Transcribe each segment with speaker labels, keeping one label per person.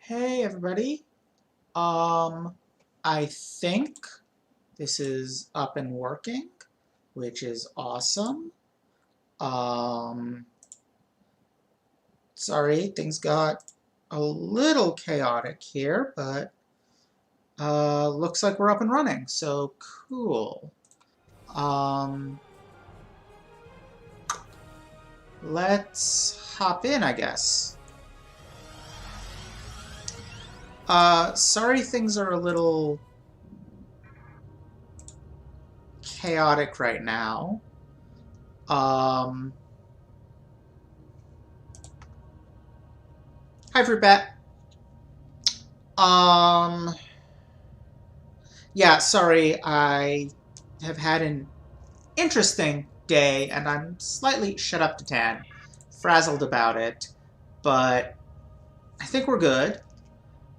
Speaker 1: Hey everybody. Um, I think this is up and working, which is awesome. Um, Sorry, things got a little chaotic here, but looks like we're up and running, so cool. Um, let's hop in, I guess. Sorry things are a little chaotic right now. Um, Hi, Fruitbat. Um, yeah, sorry, I have had an interesting day and I'm slightly shut up to 10, frazzled about it, but I think we're good.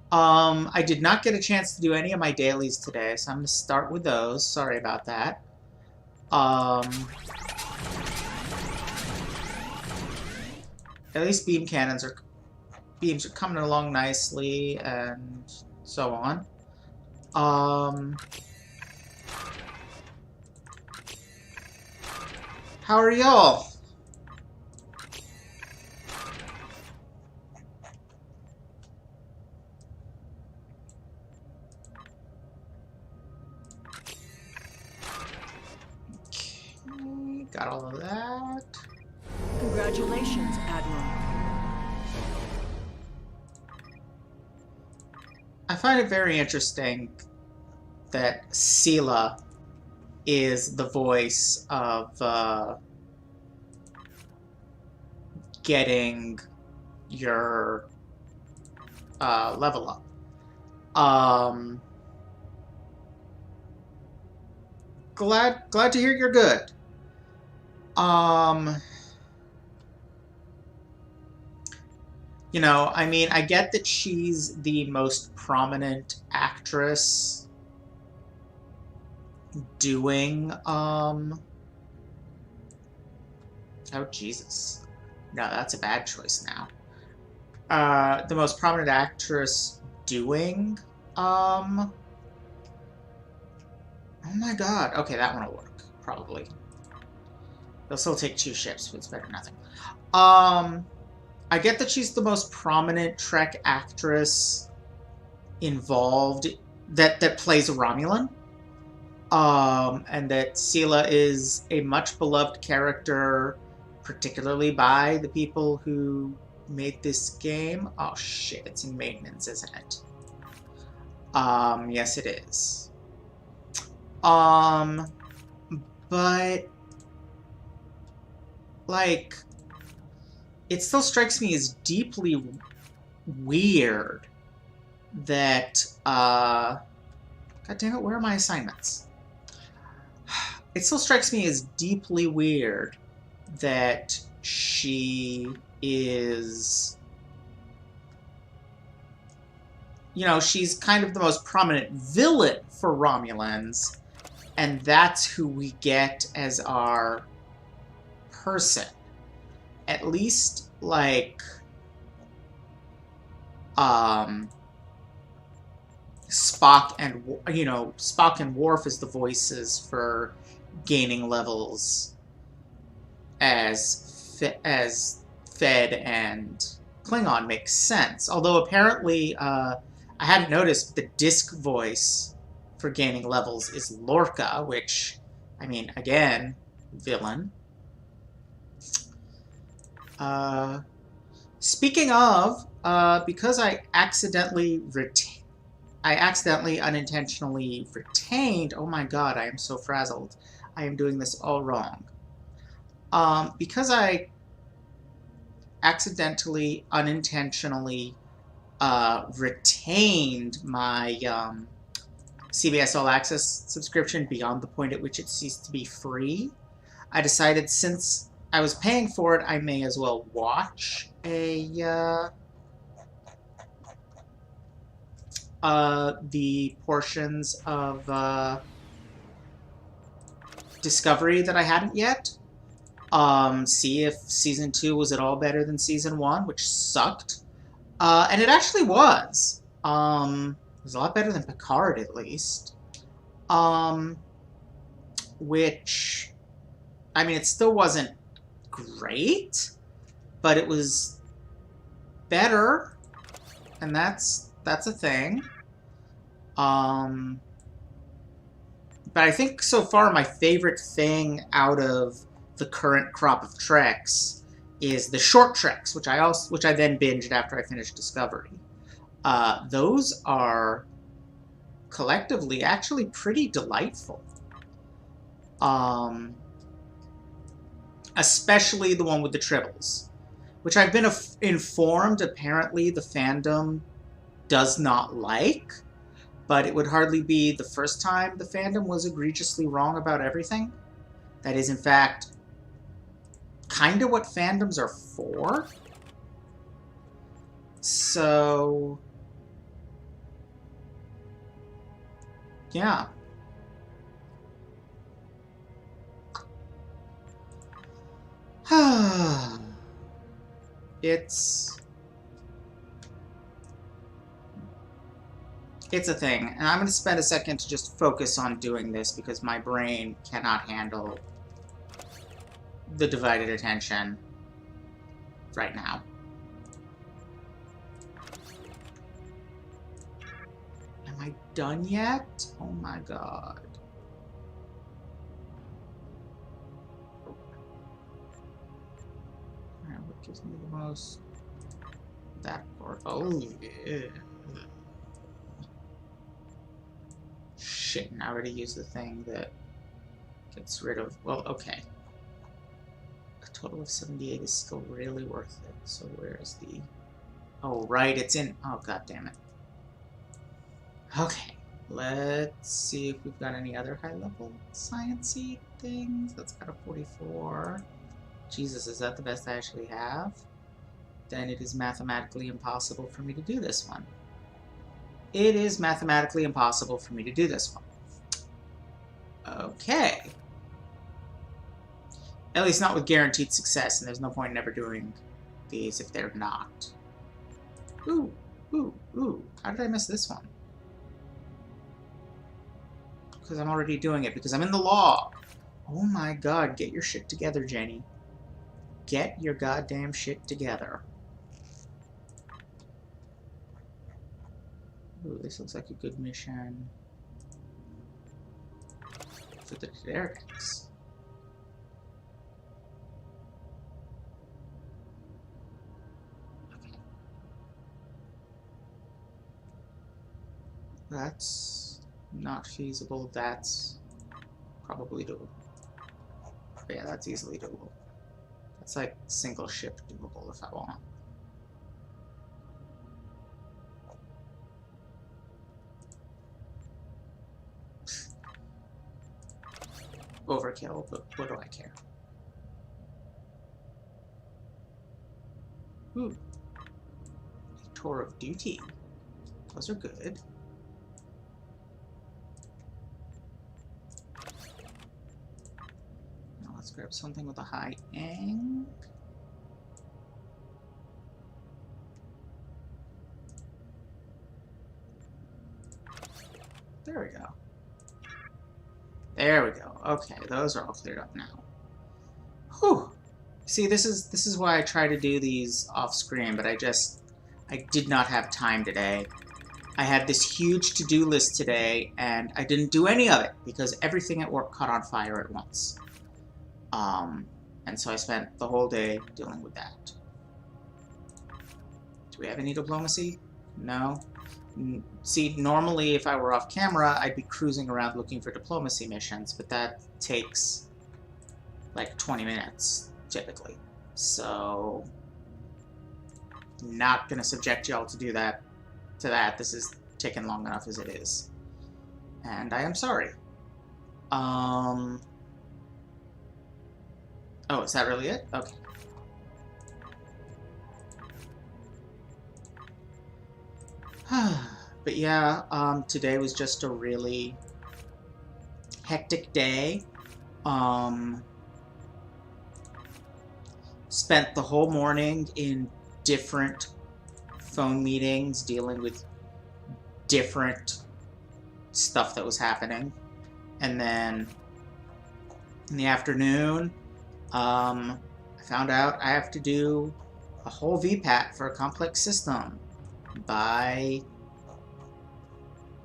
Speaker 1: I did not get a chance to do any of my dailies today, so I'm going to start with those. Sorry about that. At least beams are coming along nicely and so on. How are y'all? Okay, got all of that.
Speaker 2: Congratulations, Admiral.
Speaker 1: I find it very interesting that Sela is the voice of getting your level up. Glad to hear you're good. You know, I mean, I get that she's the most prominent actress doing, oh, Jesus. No, that's a bad choice now. The most prominent actress doing, oh my god. Okay, that one will work, probably. They'll still take 2 ships, but it's better than nothing. I get that she's the most prominent Trek actress involved that plays a Romulan. And that Sela is a much beloved character, particularly by the people who made this game. Oh shit, it's in maintenance, isn't it? Yes it is. But like, it still strikes me as deeply weird that, God damn it, where are my assignments? It still strikes me as deeply weird that she is, you know, she's kind of the most prominent villain for Romulans, and that's who we get as our person. At least, like, Spock and Worf is the voices for gaining levels as Fed and Klingon makes sense. Although apparently, I hadn't noticed the disc voice for gaining levels is Lorca, which, I mean, again, villain. Speaking of, because I accidentally unintentionally retained. Oh my god, I am so frazzled. I am doing this all wrong. Because I accidentally, unintentionally retained my CBS All Access subscription beyond the point at which it ceased to be free, I decided since I was paying for it, I may as well watch the portions of Discovery that I hadn't yet. See if Season 2 was at all better than Season 1, which sucked. And it actually was. It was a lot better than Picard, at least. Um, which, I mean, it still wasn't great, but it was better, and that's a thing. Um, but I think so far my favorite thing out of the current crop of treks is the short treks, which I then binged after I finished Discovery. Those are collectively actually pretty delightful. Um, Especially the one with the tribbles, which I've been informed apparently the fandom does not like, but it would hardly be the first time the fandom was egregiously wrong about everything. That is, in fact, kind of what fandoms are for. So, yeah. it's it's a thing, and I'm going to spend a second to just focus on doing this because my brain cannot handle the divided attention right now. Am I done yet? Oh my god. Alright, what gives me the most? That board. Oh, yeah. Shit, now I already used the thing that gets rid of... Well, okay. A total of 78 is still really worth it. So where's the... Oh, right, it's in... Oh, god damn it. Okay, let's see if we've got any other high-level science-y things. That's got a 44. Jesus, is that the best I actually have? Then it is mathematically impossible for me to do this one. It is mathematically impossible for me to do this one. Okay. At least not with guaranteed success, and there's no point in ever doing these if they're not. Ooh, ooh, ooh. How did I miss this one? Because I'm already doing it, because I'm in the log. Oh my god, get your shit together, Jenny. Get your goddamn shit together. Ooh, this looks like a good mission for the Derricks. Okay. That's not feasible. That's probably doable. But yeah, that's easily doable. That's like single ship doable if I want. Overkill, but what do I care? Ooh. Tour of Duty. Those are good. Now let's grab something with a high ang. There we go. There we go. Okay, those are all cleared up now. Whew. See, this is why I try to do these off screen, but I did not have time today. I had this huge to-do list today, and I didn't do any of it because everything at work caught on fire at once. And so I spent the whole day dealing with that. Do we have any diplomacy? No. See, normally if I were off camera, I'd be cruising around looking for diplomacy missions, but that takes like 20 minutes, typically. So, not gonna subject y'all to do that, This is taking long enough as it is. And I am sorry. Oh, is that really it? Okay. But yeah, today was just a really hectic day. Spent the whole morning in different phone meetings dealing with different stuff that was happening. And then in the afternoon, I found out I have to do a whole VPAT for a complex system by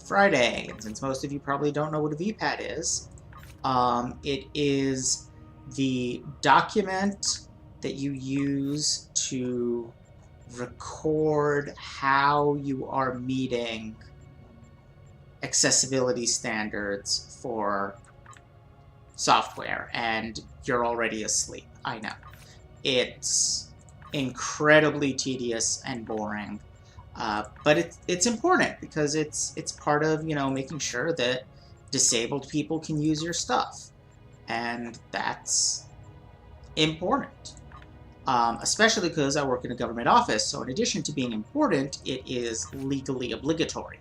Speaker 1: Friday. And since most of you probably don't know what a VPAT is, it is the document that you use to record how you are meeting accessibility standards for software, and you're already asleep. I know. It's incredibly tedious and boring, but it's important because it's part of, you know, making sure that disabled people can use your stuff, and that's important. Especially because I work in a government office, so in addition to being important, it is legally obligatory.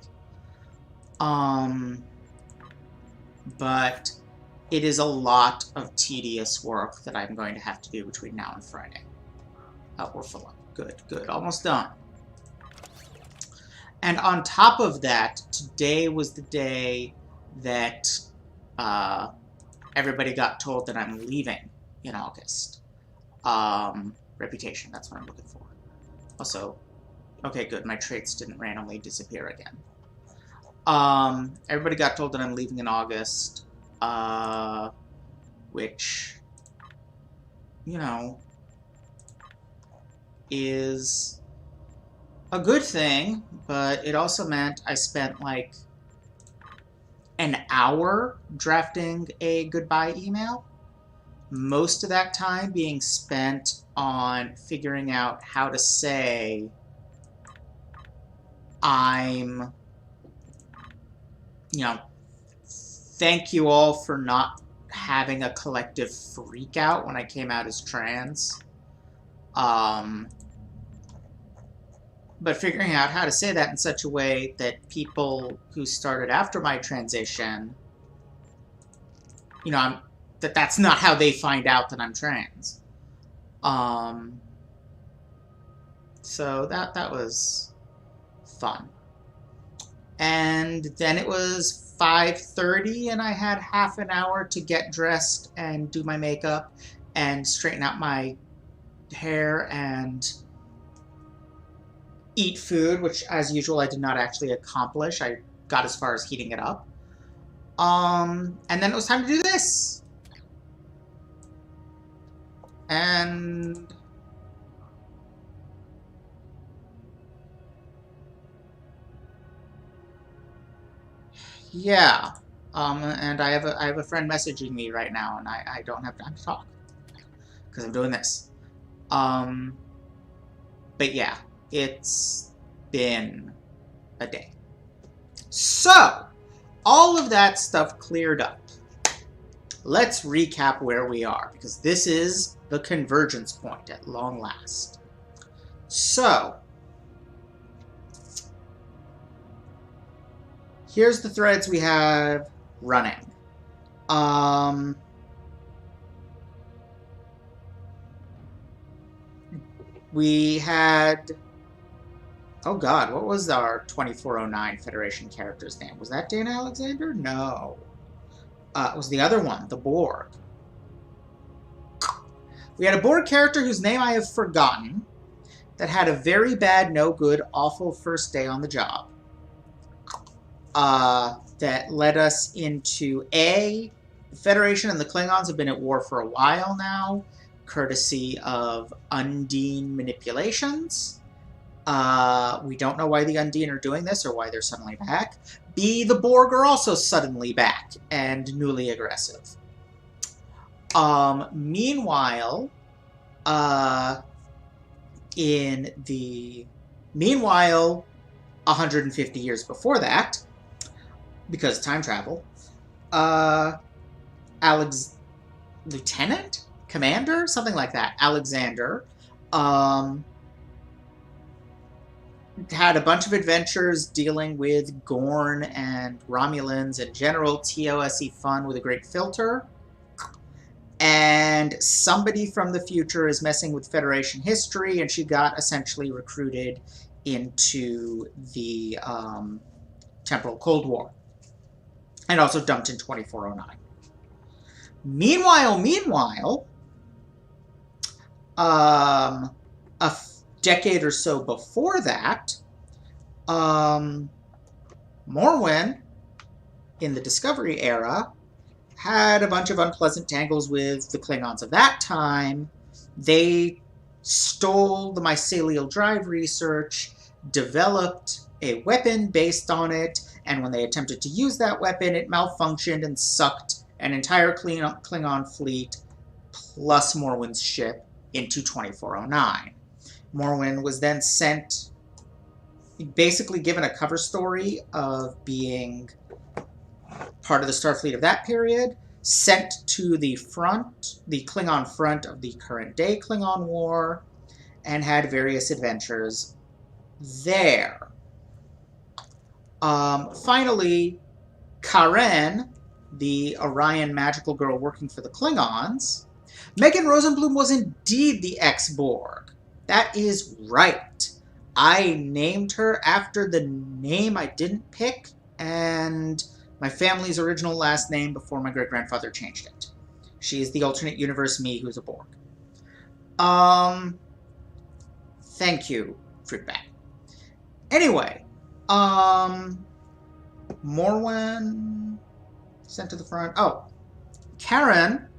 Speaker 1: But it is a lot of tedious work that I'm going to have to do between now and Friday. We're full up. Good. Almost done. And on top of that, today was the day that everybody got told that I'm leaving in August. Reputation, that's what I'm looking for. Also, okay, good, my traits didn't randomly disappear again. Everybody got told that I'm leaving in August, which, you know, is a good thing, but it also meant I spent like an hour drafting a goodbye email. Most of that time being spent on figuring out how to say I'm, you know, thank you all for not having a collective freak out when I came out as trans. But figuring out how to say that in such a way that people who started after my transition, you know, that's not how they find out that I'm trans. So that was fun. And then it was 5:30 and I had half an hour to get dressed and do my makeup and straighten out my hair and eat food, which as usual I did not actually accomplish. I got as far as heating it up. And then it was time to do this. And yeah. And I have a friend messaging me right now, and I don't have time to talk because I'm doing this. But yeah, it's been a day. So, all of that stuff cleared up. Let's recap where we are, because this is the convergence point at long last. So, here's the threads we have running. We had, oh god, what was our 2409 Federation character's name? Was that Dan Alexander? No. It was the other one, the Borg. We had a Borg character whose name I have forgotten that had a very bad, no good, awful first day on the job. That led us into the Federation and the Klingons have been at war for a while now, courtesy of Undine manipulations. We don't know why the Undine are doing this or why they're suddenly back. B, the Borg are also suddenly back and newly aggressive. Meanwhile, 150 years before that, because time travel, Lieutenant? Commander? Something like that. Alexander, had a bunch of adventures dealing with Gorn and Romulans and general TOSE fun with a great filter. And somebody from the future is messing with Federation history, and she got essentially recruited into the temporal Cold War, and also dumped in 2409. Meanwhile, a decade or so before that, Morwen, in the Discovery era, had a bunch of unpleasant tangles with the Klingons of that time. They stole the mycelial drive research, developed a weapon based on it, and when they attempted to use that weapon, it malfunctioned and sucked an entire Klingon fleet plus Morwen's ship into 2409. Morwen was then sent, basically given a cover story of being part of the Starfleet of that period, sent to the front, the Klingon front of the current day Klingon War, and had various adventures there. Finally, Karen, the Orion magical girl working for the Klingons, Megan Rosenblum was indeed the ex-Borg. That is right. I named her after the name I didn't pick, and my family's original last name before my great-grandfather changed it. She is the alternate universe me who's a Borg. Thank you, Fruitbat. Anyway, Morwen sent to the front. Oh, Karen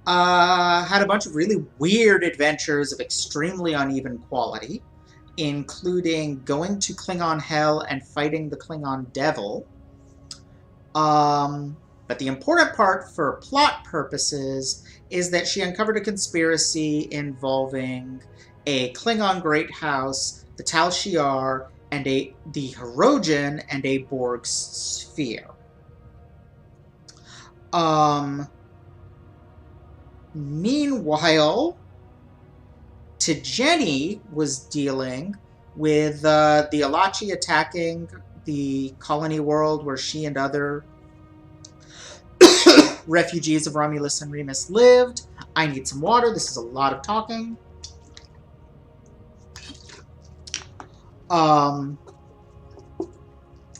Speaker 1: had a bunch of really weird adventures of extremely uneven quality, including going to Klingon Hell and fighting the Klingon Devil. But the important part for plot purposes is that she uncovered a conspiracy involving a Klingon great house, the Tal Shiar, and the Hirogen, and a Borg sphere. Meanwhile, Jenny was dealing with the Alachi attacking the colony world where she and other refugees of Romulus and Remus lived. I need some water. This is a lot of talking. And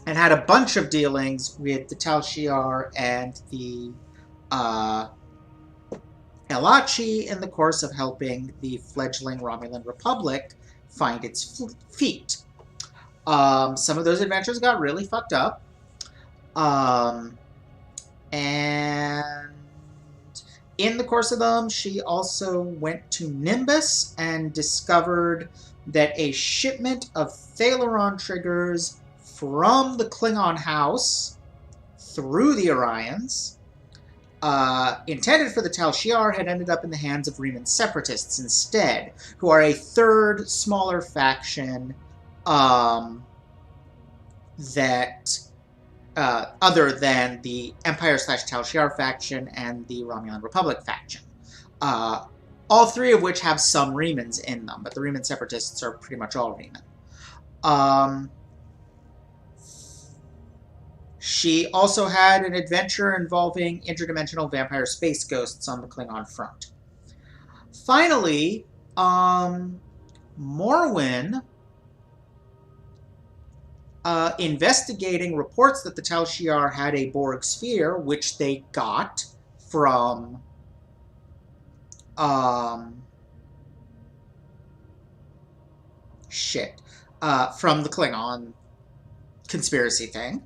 Speaker 1: had a bunch of dealings with the Tal Shiar and the Elachi in the course of helping the fledgling Romulan Republic find its feet. Some of those adventures got really fucked up. And in the course of them, she also went to Nimbus and discovered that a shipment of Thalaron triggers from the Klingon house through the Orions, intended for the Tal Shiar, had ended up in the hands of Reman separatists instead, who are a third, smaller faction that other than the Empire/Tal Shiar faction and the Romulan Republic faction. All three of which have some Remans in them, but the Reman separatists are pretty much all Reman. She also had an adventure involving interdimensional vampire space ghosts on the Klingon front. Finally, Morwen, investigating reports that the Tal Shiar had a Borg sphere, which they got from from the Klingon conspiracy thing,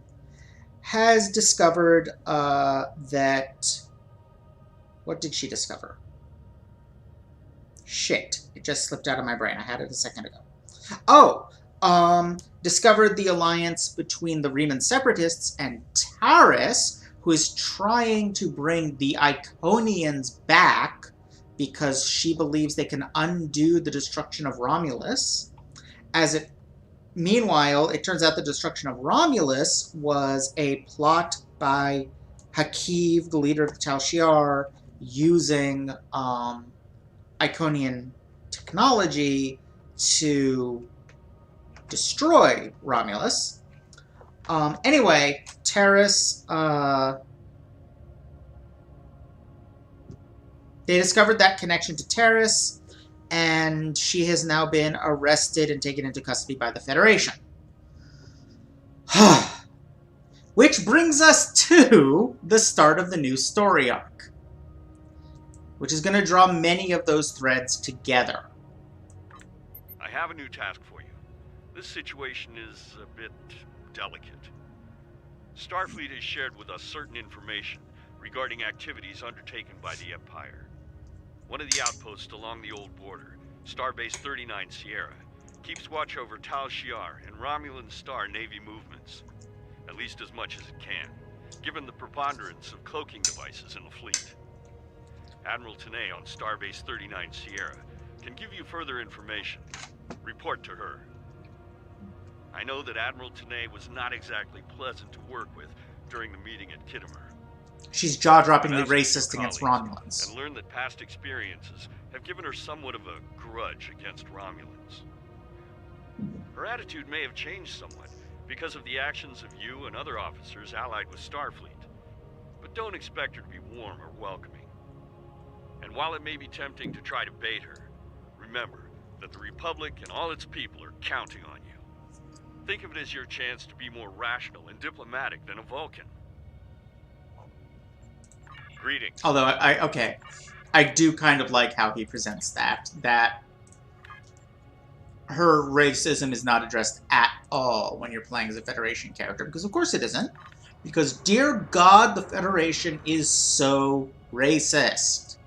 Speaker 1: has discovered that... What did she discover? Shit. It just slipped out of my brain. I had it a second ago. Oh! Discovered the alliance between the Reman separatists and Taris, who is trying to bring the Iconians back because she believes they can undo the destruction of Romulus. Meanwhile, it turns out the destruction of Romulus was a plot by Hakiv, the leader of the Tal Shiar, using Iconian technology to destroy Romulus. Anyway, Taris, they discovered that connection to Taris, and she has now been arrested and taken into custody by the Federation. Which brings us to the start of the new story arc, which is going to draw many of those threads together.
Speaker 3: I have a new task for you. This situation is a bit delicate. Starfleet has shared with us certain information regarding activities undertaken by the Empire. One of the outposts along the old border, Starbase 39 Sierra, keeps watch over Tal Shiar and Romulan Star Navy movements, at least as much as it can, given the preponderance of cloaking devices in the fleet. Admiral Tanay on Starbase 39 Sierra can give you further information. Report to her. I know that Admiral Tanay was not exactly pleasant to work with during the meeting at Kittimer.
Speaker 1: She's jaw-droppingly racist against Romulans.
Speaker 3: And learn that past experiences have given her somewhat of a grudge against Romulans. Her attitude may have changed somewhat because of the actions of you and other officers allied with Starfleet, but don't expect her to be warm or welcoming. And while it may be tempting to try to bait her, remember that the Republic and all its people are counting on you. Think of it as your chance to be more rational and diplomatic than a Vulcan. Greetings.
Speaker 1: Although, I do kind of like how he presents that her racism is not addressed at all when you're playing as a Federation character, because of course it isn't. Because, dear God, the Federation is so racist.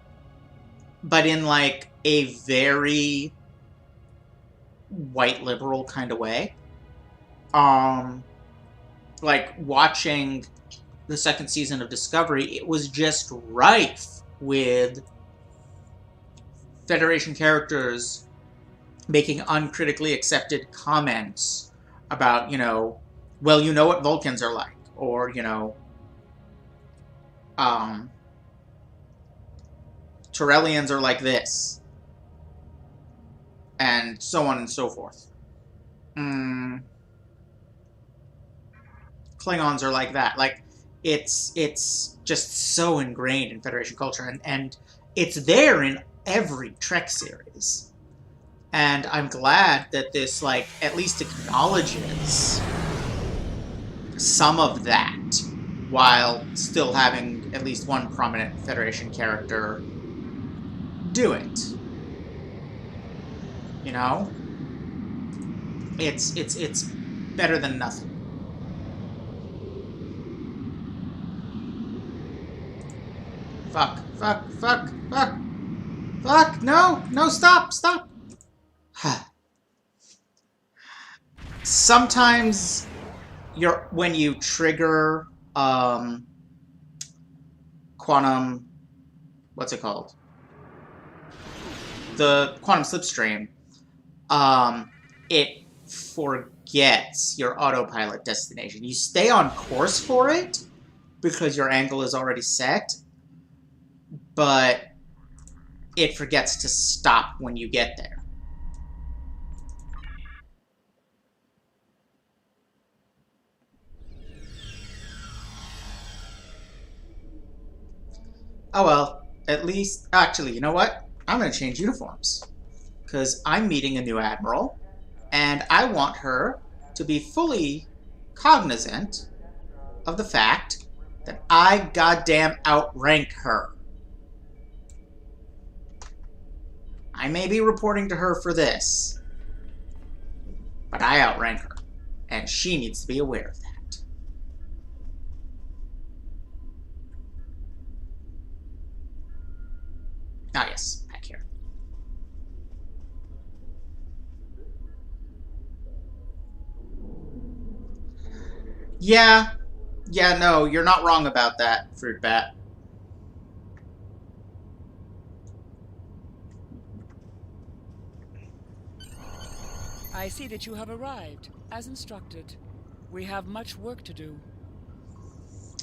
Speaker 1: But in, like, a very white liberal kind of way. Like, watching the second season of Discovery, it was just rife with Federation characters making uncritically accepted comments about, you know, well, you know what Vulcans are like, or, you know, Torellians are like this, and so on and so forth. Klingons are like that. Like, it's just so ingrained in Federation culture, and it's there in every Trek series. And I'm glad that this, like, at least acknowledges some of that, while still having at least one prominent Federation character do it. You know? It's better than nothing. Fuck, fuck, fuck, fuck. Fuck, no, stop. Sometimes when you trigger quantum, what's it called? The quantum slipstream, it forgets your autopilot destination. You stay on course for it because your angle is already set, but it forgets to stop when you get there. Oh well, at least, actually, you know what? I'm going to change uniforms. Because I'm meeting a new admiral, and I want her to be fully cognizant of the fact that I goddamn outrank her. I may be reporting to her for this, but I outrank her, and she needs to be aware of that. Ah, yes, back here. Yeah, no, you're not wrong about that, Fruit Bat.
Speaker 2: I see that you have arrived, as instructed. We have much work to do.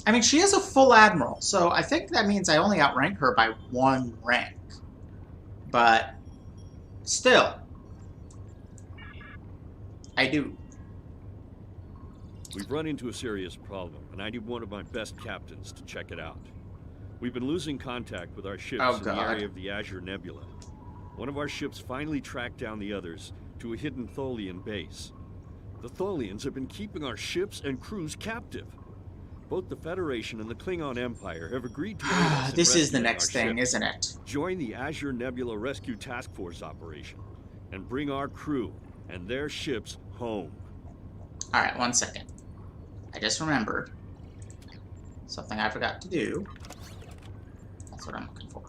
Speaker 1: I mean, she is a full admiral, so I think that means I only outrank her by 1 rank. But still, I do.
Speaker 4: We've run into a serious problem, and I need one of my best captains to check it out. We've been losing contact with our ships in the area of the Azure Nebula. one of our ships finally tracked down the others to a hidden Tholian base. The Tholians have been keeping our ships and crews captive. Both the Federation and the Klingon Empire have agreed to aid us in
Speaker 1: This is the
Speaker 4: rescuing our
Speaker 1: next thing,
Speaker 4: ships.
Speaker 1: isn't it?
Speaker 4: Join the Azure Nebula Rescue Task Force operation and bring our crew and their ships home.
Speaker 1: Alright, 1 second. I just remembered something I forgot to do. That's what I'm looking for.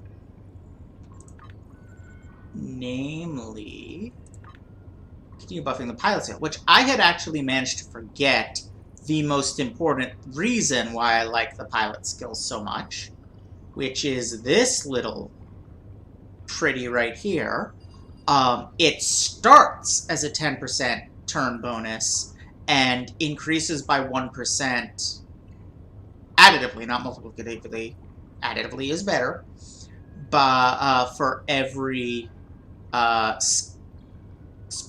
Speaker 1: Namely, continue buffing the pilot skill, which I had actually managed to forget the most important reason why I like the pilot skills so much, which is this little pretty right here. It starts as a 10% turn bonus and increases by 1% additively, not multiplicatively. Additively is better, but for every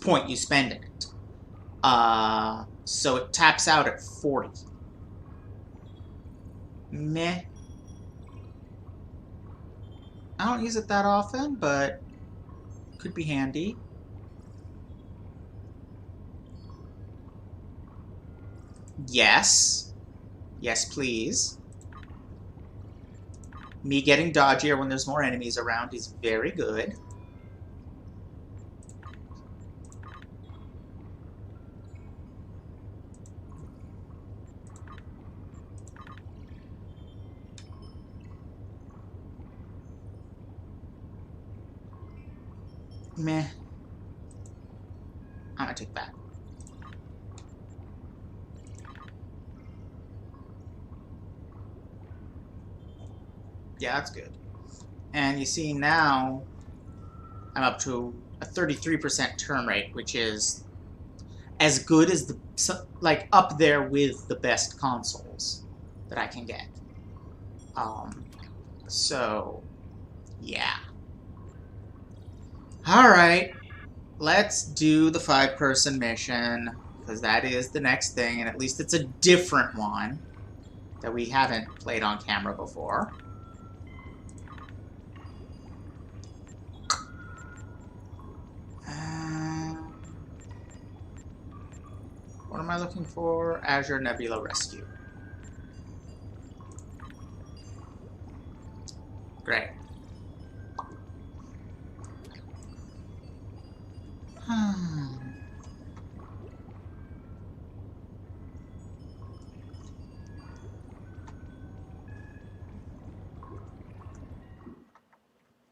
Speaker 1: point you spend in it. So it taps out at 40. Meh. I don't use it that often, but could be handy. Yes. Yes, please. Me getting dodgier when there's more enemies around is very good. Meh. I'm gonna take that. Yeah, that's good. And you see now, I'm up to a 33% turn rate, which is as good as the, like, up there with the best consoles that I can get. So, yeah. Alright, let's do the 5-person mission, because that is the next thing, and at least it's a different one that we haven't played on camera before. What am I looking for? Azure Nebula Rescue. Great.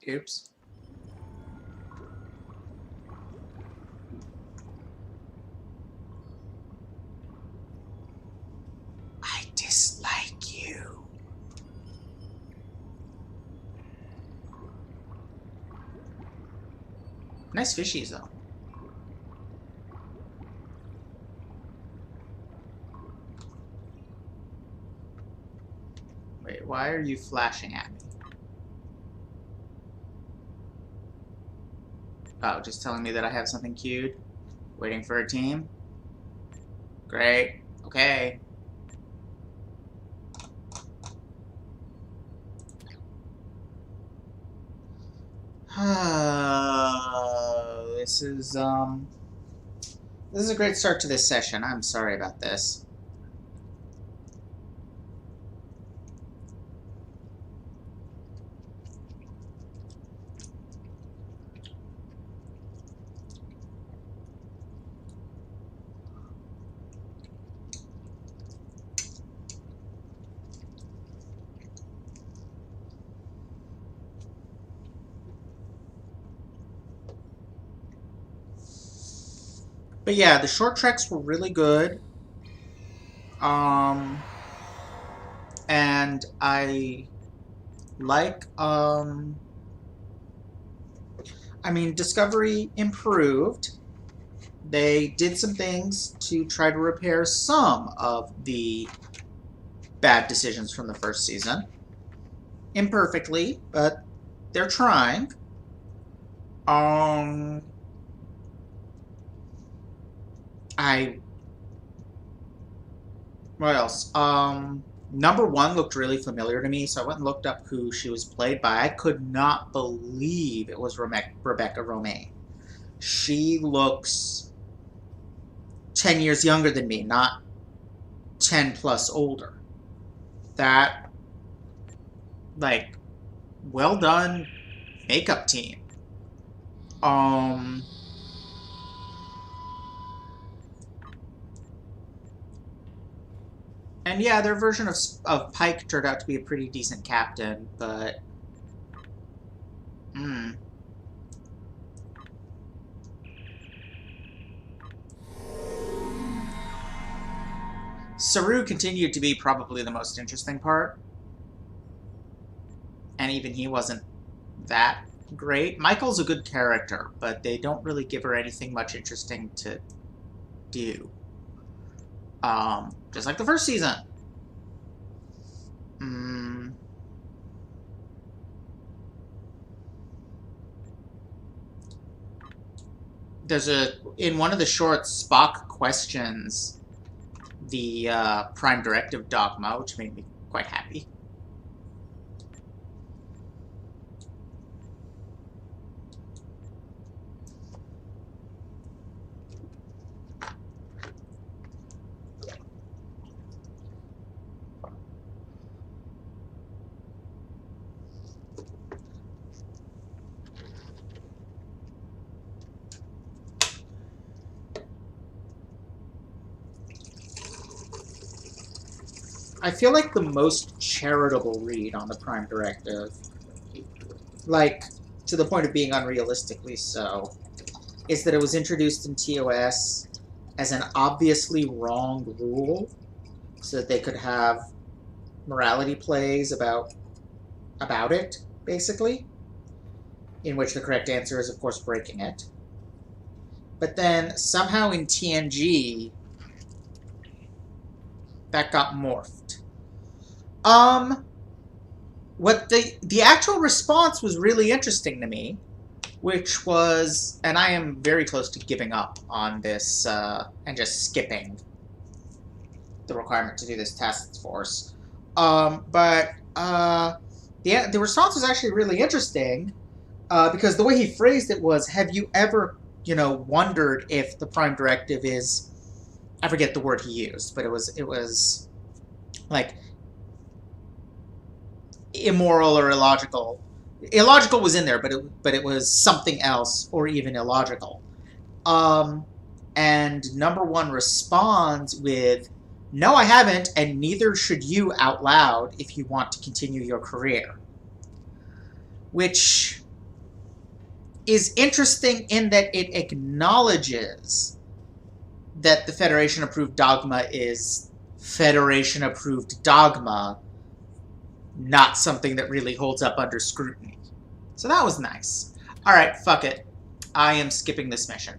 Speaker 1: Oops. I dislike you. Nice fishies, though. Wait, why are you flashing at me? Oh, just telling me that I have something queued? Waiting for a team? Great. Okay. This is a great start to this session. I'm sorry about this. But yeah, the short treks were really good. And I like, I mean, Discovery improved. They did some things to try to repair some of the bad decisions from the first season. Imperfectly, but they're trying. What else? Number one looked really familiar to me, so I went and looked up who she was played by. I could not believe it was Rebecca Romijn. She looks 10 years younger than me, not 10 plus older. That, like, well done makeup team. And yeah, their version of Pike turned out to be a pretty decent captain, but Saru continued to be probably the most interesting part. And even he wasn't that great. Michael's a good character, but they don't really give her anything much interesting to do. Just like the first season. There's in one of the shorts, Spock questions the Prime Directive dogma, which made me quite happy. I feel like the most charitable read on the Prime Directive, like, to the point of being unrealistically so, is that it was introduced in TOS as an obviously wrong rule, so that they could have morality plays about it, basically, in which the correct answer is, of course, breaking it. But then, somehow in TNG, that got morphed. What the actual response was really interesting to me, which was, and I am very close to giving up on this and just skipping the requirement to do this task force. The response was actually really interesting because the way he phrased it was, have you ever, wondered if the Prime Directive is, I forget the word he used, but it was like immoral or illogical. Illogical was in there, but it was something else or even illogical. And number one responds with, "No, I haven't, and neither should you out loud if you want to continue your career." Which is interesting in that it acknowledges that the Federation-approved dogma is Federation-approved dogma, not something that really holds up under scrutiny. So that was nice. Alright, fuck it. I am skipping this mission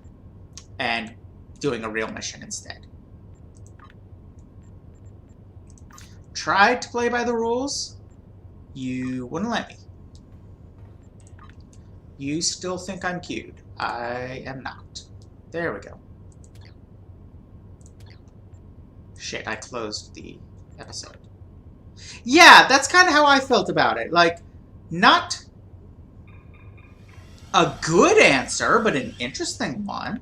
Speaker 1: and doing a real mission instead. Tried to play by the rules. You wouldn't let me. You still think I'm cute. I am not. There we go. Shit, I closed the episode. Yeah, that's kind of how I felt about it. Like, not a good answer, but an interesting one.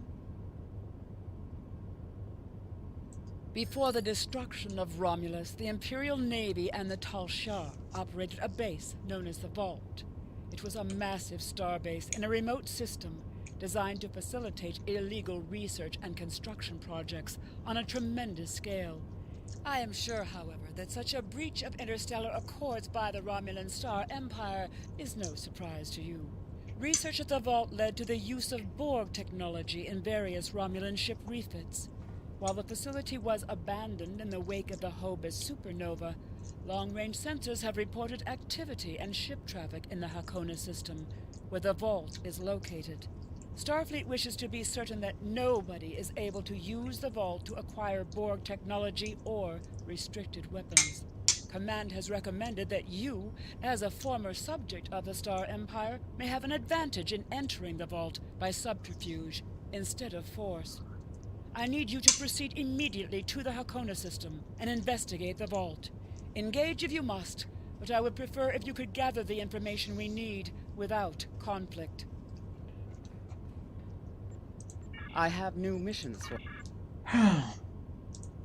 Speaker 2: Before the destruction of Romulus, the Imperial Navy and the Tal Shiar operated a base known as the Vault. It was a massive starbase in a remote system designed to facilitate illegal research and construction projects on a tremendous scale. I am sure, however, that such a breach of interstellar accords by the Romulan Star Empire is no surprise to you. Research at the Vault led to the use of Borg technology in various Romulan ship refits. While the facility was abandoned in the wake of the Hobus supernova, long-range sensors have reported activity and ship traffic in the Hakona system, where the Vault is located. Starfleet wishes to be certain that nobody is able to use the Vault to acquire Borg technology or restricted weapons. Command has recommended that you, as a former subject of the Star Empire, may have an advantage in entering the Vault by subterfuge instead of force. I need you to proceed immediately to the Hakona system and investigate the Vault. Engage if you must, but I would prefer if you could gather the information we need without conflict. I have new missions for...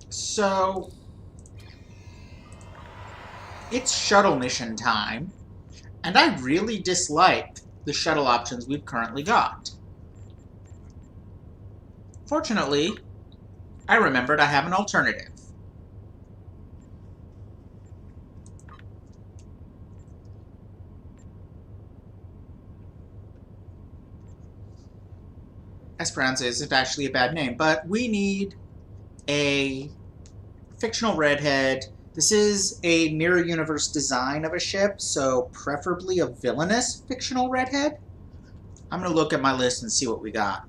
Speaker 1: So, it's shuttle mission time, and I really dislike the shuttle options we've currently got. Fortunately, I remembered I have an alternative. Esperanza isn't actually a bad name, but we need a fictional redhead. This is a mirror universe design of a ship, so preferably a villainous fictional redhead. I'm going to look at my list and see what we got.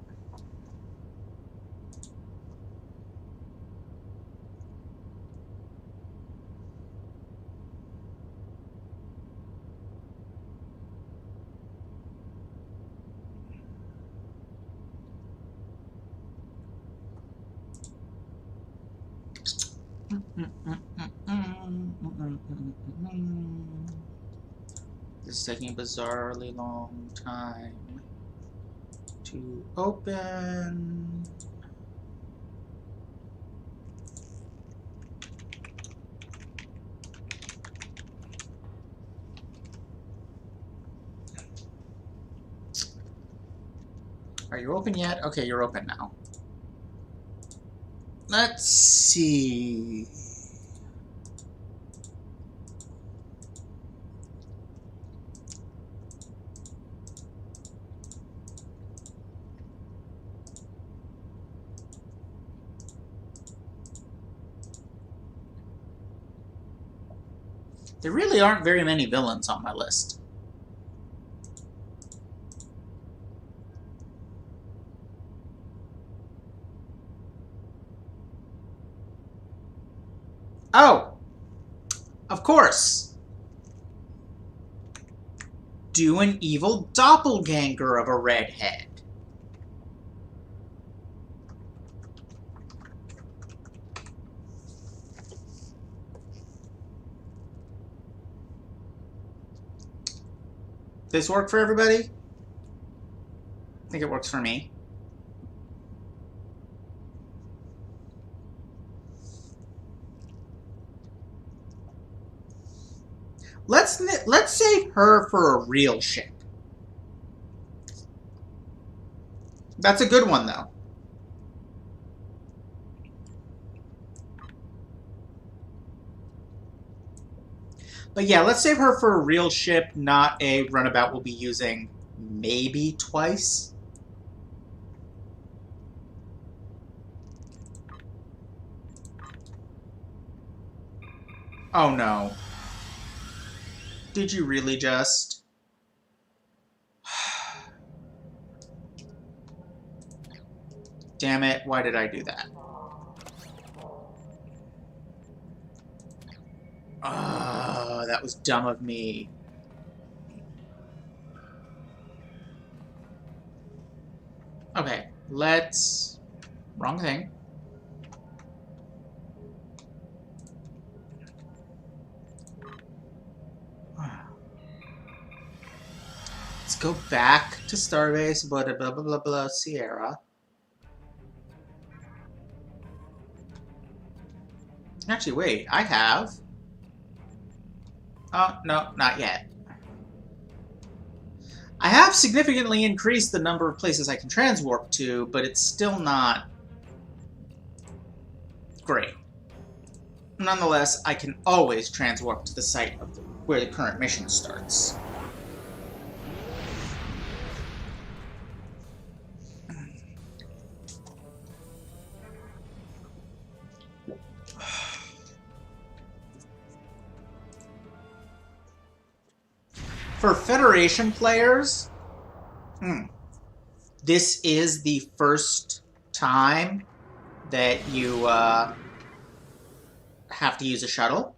Speaker 1: This is taking a bizarrely long time to open. Are you open yet? Okay, you're open now. Let's see. There really aren't very many villains on my list. Oh! Of course! Do an evil doppelganger of a redhead. This work for everybody? I think it works for me. Let's save her for a real ship. That's a good one, though. But yeah, let's save her for a real ship, not a runabout we'll be using maybe twice. Oh no. Did you really just? Damn it, why did I do that? Oh, that was dumb of me. Okay, let's... Wrong thing. Let's go back to Starbase, blah, blah, blah, blah, blah, Sierra. Actually, wait, I have... Oh, no, not yet. I have significantly increased the number of places I can transwarp to, but it's still not great. Nonetheless, I can always transwarp to the site of where the current mission starts. For Federation players, this is the first time that you have to use a shuttle.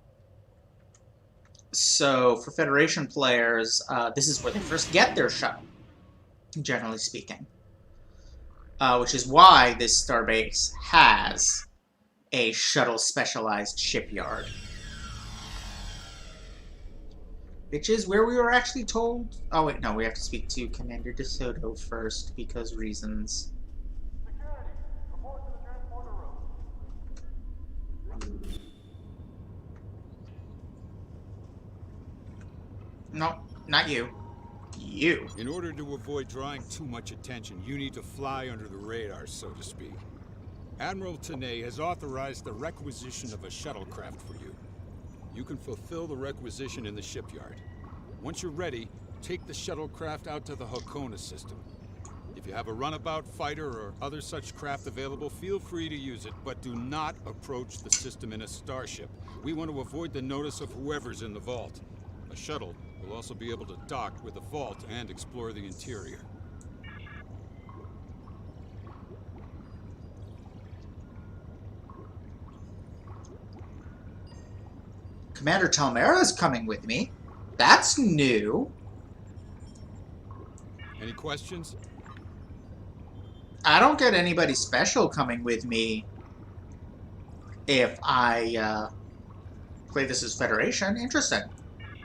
Speaker 1: So for Federation players, this is where they first get their shuttle, generally speaking. Which is why this starbase has a shuttle-specialized shipyard. Which is where we were actually told. Oh, wait, no, we have to speak to Commander DeSoto first because reasons.
Speaker 5: Security, report to the transporter room.
Speaker 1: No, not you. You.
Speaker 6: In order to avoid drawing too much attention, you need to fly under the radar, so to speak. Admiral Tanay has authorized the requisition of a shuttlecraft for you. You can fulfill the requisition in the shipyard. Once you're ready, take the shuttlecraft out to the Hakona system. If you have a runabout fighter or other such craft available, feel free to use it, but do not approach the system in a starship. We want to avoid the notice of whoever's in the vault. A shuttle will also be able to dock with the vault and explore the interior.
Speaker 1: Commander Talmera is coming with me. That's new.
Speaker 6: Any questions?
Speaker 1: I don't get anybody special coming with me if I play this as Federation. Interesting.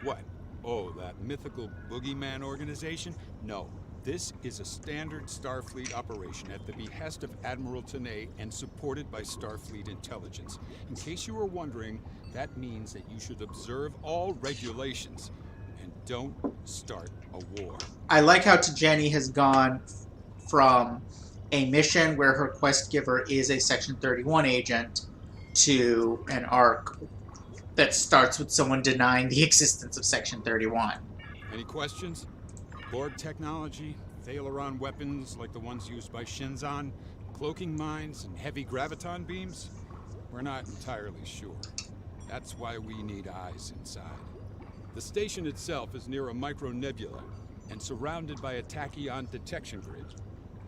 Speaker 6: What? Oh, that mythical boogeyman organization? No. This is a standard Starfleet operation at the behest of Admiral Tanay and supported by Starfleet intelligence. In case you were wondering, that means that you should observe all regulations and don't start a war.
Speaker 1: I like how Jenny has gone from a mission where her quest giver is a Section 31 agent to an arc that starts with someone denying the existence of Section 31.
Speaker 6: Any questions? Borg technology, Thalaron weapons like the ones used by Shinzon, cloaking mines, and heavy graviton beams? We're not entirely sure. That's why we need eyes inside. The station itself is near a micronebula and surrounded by a tachyon detection grid.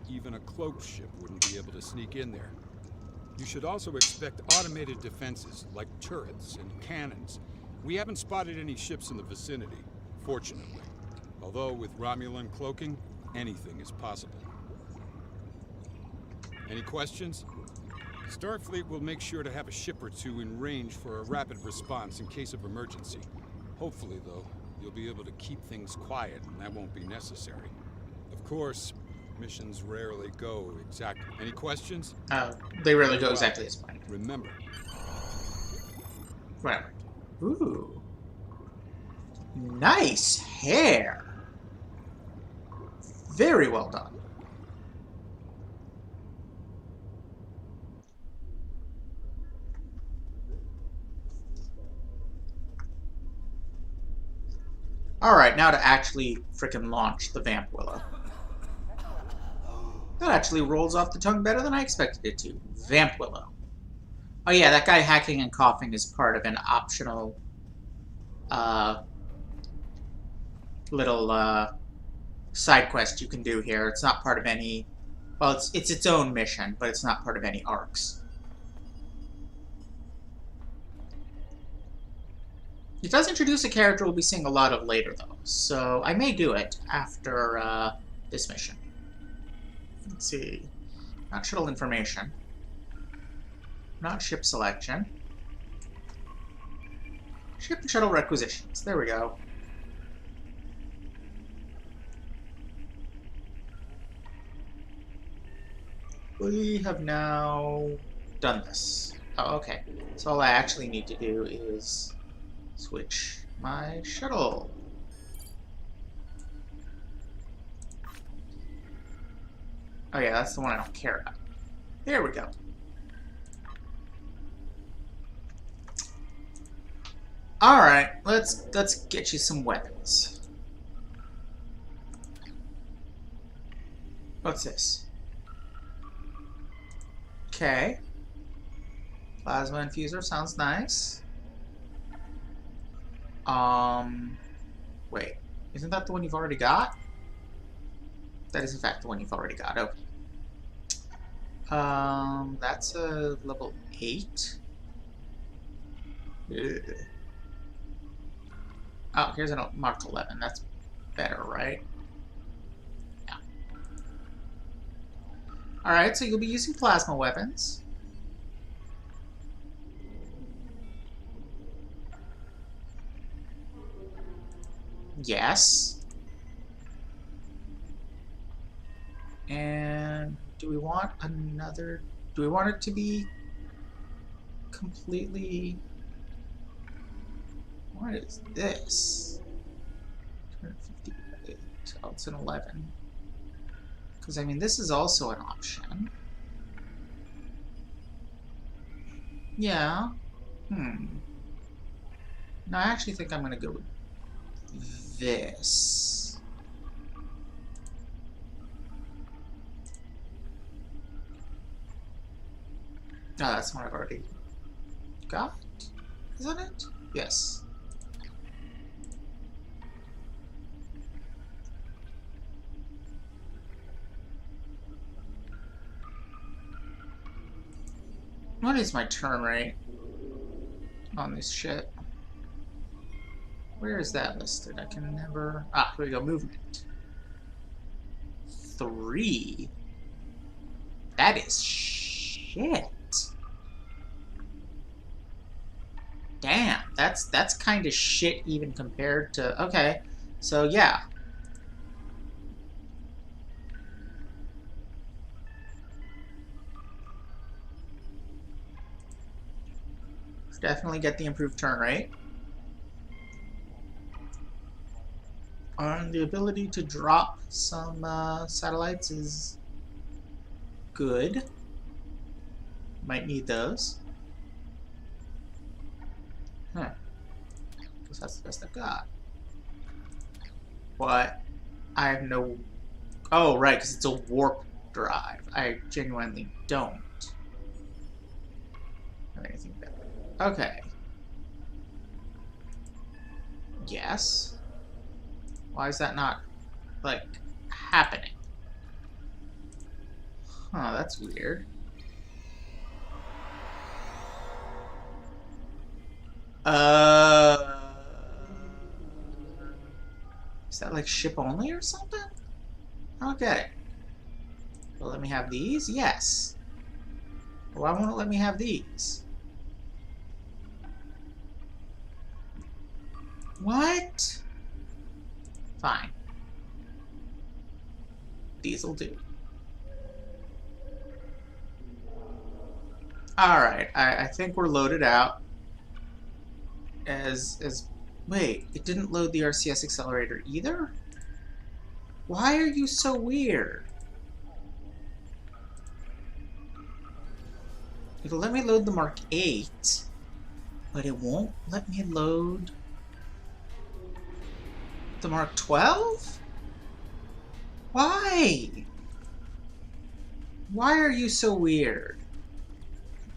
Speaker 6: Even a cloaked ship wouldn't be able to sneak in there. You should also expect automated defenses like turrets and cannons. We haven't spotted any ships in the vicinity, fortunately. Although with Romulan cloaking, anything is possible. Any questions? Starfleet will make sure to have a ship or two in range for a rapid response in case of emergency. Hopefully, though, you'll be able to keep things quiet and that won't be necessary. Of course, missions rarely go exactly. Any questions?
Speaker 1: They rarely go exactly as planned.
Speaker 6: Remember.
Speaker 1: Whatever. Ooh. Nice hair. Very well done. Alright, now to actually frickin' launch the Vamp Willow. That actually rolls off the tongue better than I expected it to. Vamp Willow. Oh yeah, that guy hacking and coughing is part of an optional little side quest you can do here. It's not part of any... Well, it's its own mission, but it's not part of any arcs. It does introduce a character we'll be seeing a lot of later, though, so I may do it after this mission. Let's see. Not shuttle information. Not ship selection. Ship and shuttle requisitions. There we go. We have now done this. Oh, okay. So all I actually need to do is switch my shuttle. Oh yeah, that's the one I don't care about. There we go. Alright, let's get you some weapons. What's this? Okay. Plasma infuser sounds nice. Wait. Isn't that the one you've already got? That is in fact the one you've already got. Okay. That's a level 8. Ugh. Oh, here's a Mark 11. That's better, right? Yeah. Alright, so you'll be using plasma weapons. Yes. And do we want another... Do we want it to be completely... What is this? 258. Oh, it's an 11. Because, I mean, this is also an option. Yeah. No, I actually think I'm going to go with this. Oh, that's one I've already got, isn't it? Yes. What is my turn rate on this shit? Where is that listed? I can never... Ah, here we go. Movement. 3. That is shit. Damn, that's kind of shit even compared to... Okay, so yeah. Definitely get the improved turn rate. And the ability to drop some satellites is good. Might need those. Huh. Guess that's the best I've got. What? I have no... Oh, right, because it's a warp drive. I genuinely don't have anything better. Okay. Yes. Why is that not, like, happening? Huh, that's weird. Is that like ship only or something? I don't get it. Will it let me have these? Yes. Why won't it let me have these? What? Fine. These'll do. Alright, I think we're loaded out. Wait, it didn't load the RCS accelerator either? Why are you so weird? It'll let me load the Mark 8, but it won't let me load the Mark 12? Why? Why are you so weird?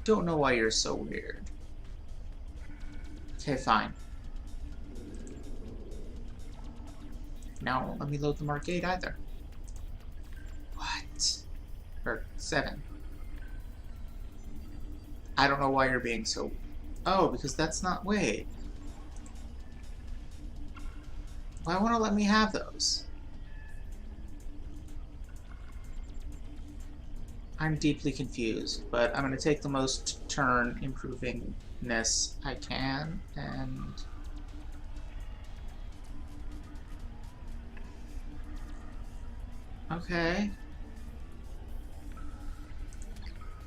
Speaker 1: Don't know why you're so weird. Okay, fine. Now it won't let me load the Mark 8 either. What? Or 7. I don't know why you're being so... Oh, because that's not... Wait. Why won't it let me have those? I'm deeply confused, but I'm going to take the most turn improvingness I can, and... Okay.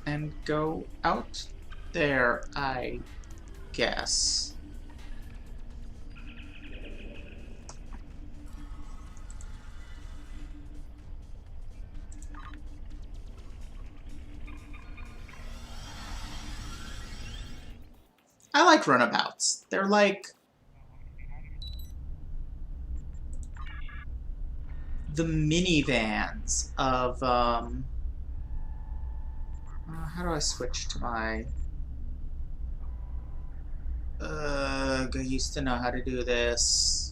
Speaker 1: And go out there, I guess. I like runabouts. They're like the minivans of how do I switch to my I used to know how to do this.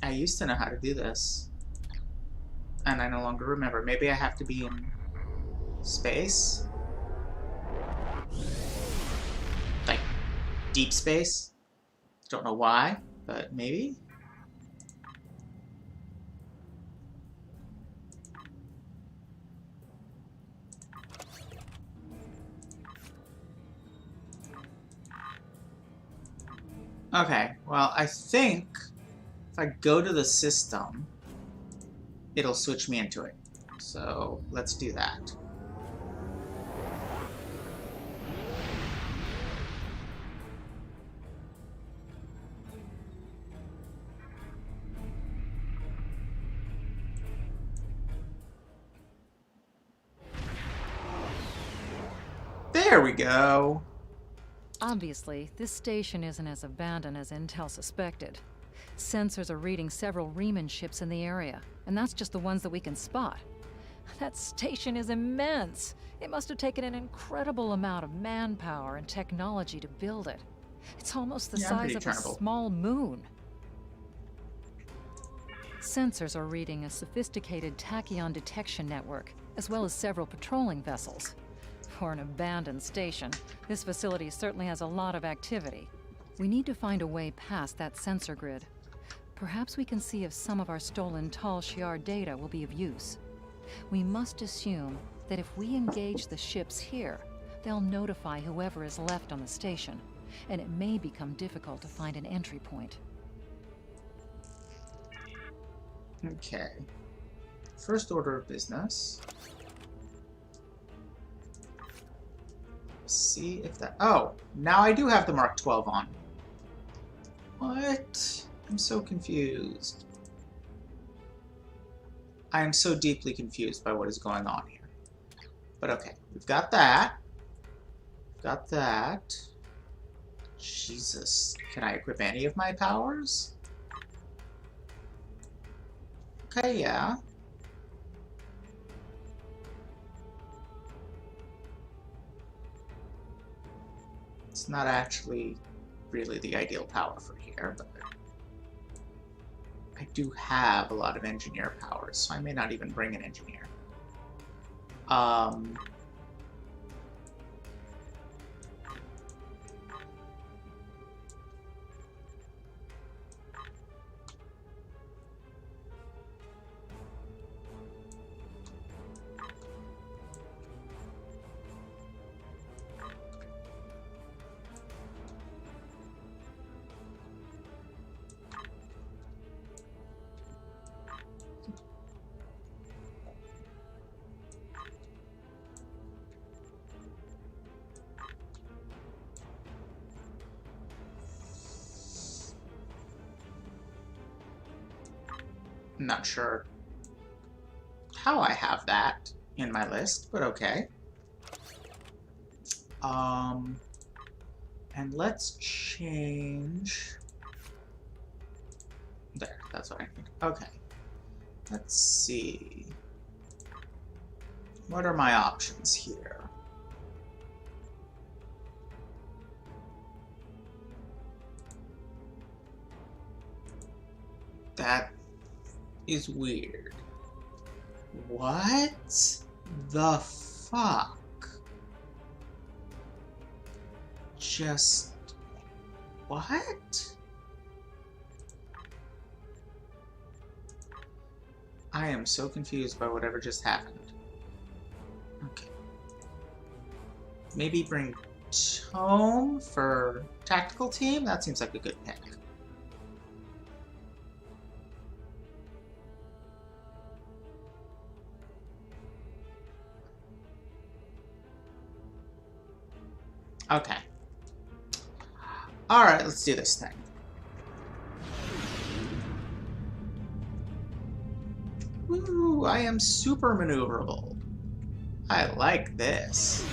Speaker 1: I used to know how to do this. And I no longer remember. Maybe I have to be in space? Like, deep space? Don't know why, but maybe? Okay, well, I think if I go to the system, it'll switch me into it. So let's do that. There we go.
Speaker 7: Obviously, this station isn't as abandoned as Intel suspected. Sensors are reading several Riemann ships in the area, and that's just the ones that we can spot. That station is immense. It must have taken an incredible amount of manpower and technology to build it. It's almost the
Speaker 1: Yeah, I'm
Speaker 7: size
Speaker 1: pretty
Speaker 7: of a
Speaker 1: turnable.
Speaker 7: small moon. Sensors are reading a sophisticated tachyon detection network, as well as several patrolling vessels. For an abandoned station, this facility certainly has a lot of activity. We need to find a way past that sensor grid. Perhaps we can see if some of our stolen Tal Shiar data will be of use. We must assume that if we engage the ships here, they'll notify whoever is left on the station, and it may become difficult to find an entry point.
Speaker 1: Okay. First order of business. See if that... Oh, now I do have the Mark 12 on. What? I'm so confused. I am so deeply confused by what is going on here. But okay, we've got that. Got that. Jesus. Can I equip any of my powers? Okay, yeah. It's not actually really the ideal power for here, but I do have a lot of engineer powers, so I may not even bring an engineer. I'm not sure how I have that in my list, but okay. And let's change... There, that's what I need. Okay. Let's see. What are my options here? That is weird. What the fuck? Just... what? I am so confused by whatever just happened. Okay. Maybe bring Tome for tactical team? That seems like a good pick. Okay. Alright, let's do this thing. Woo, I am super maneuverable. I like this.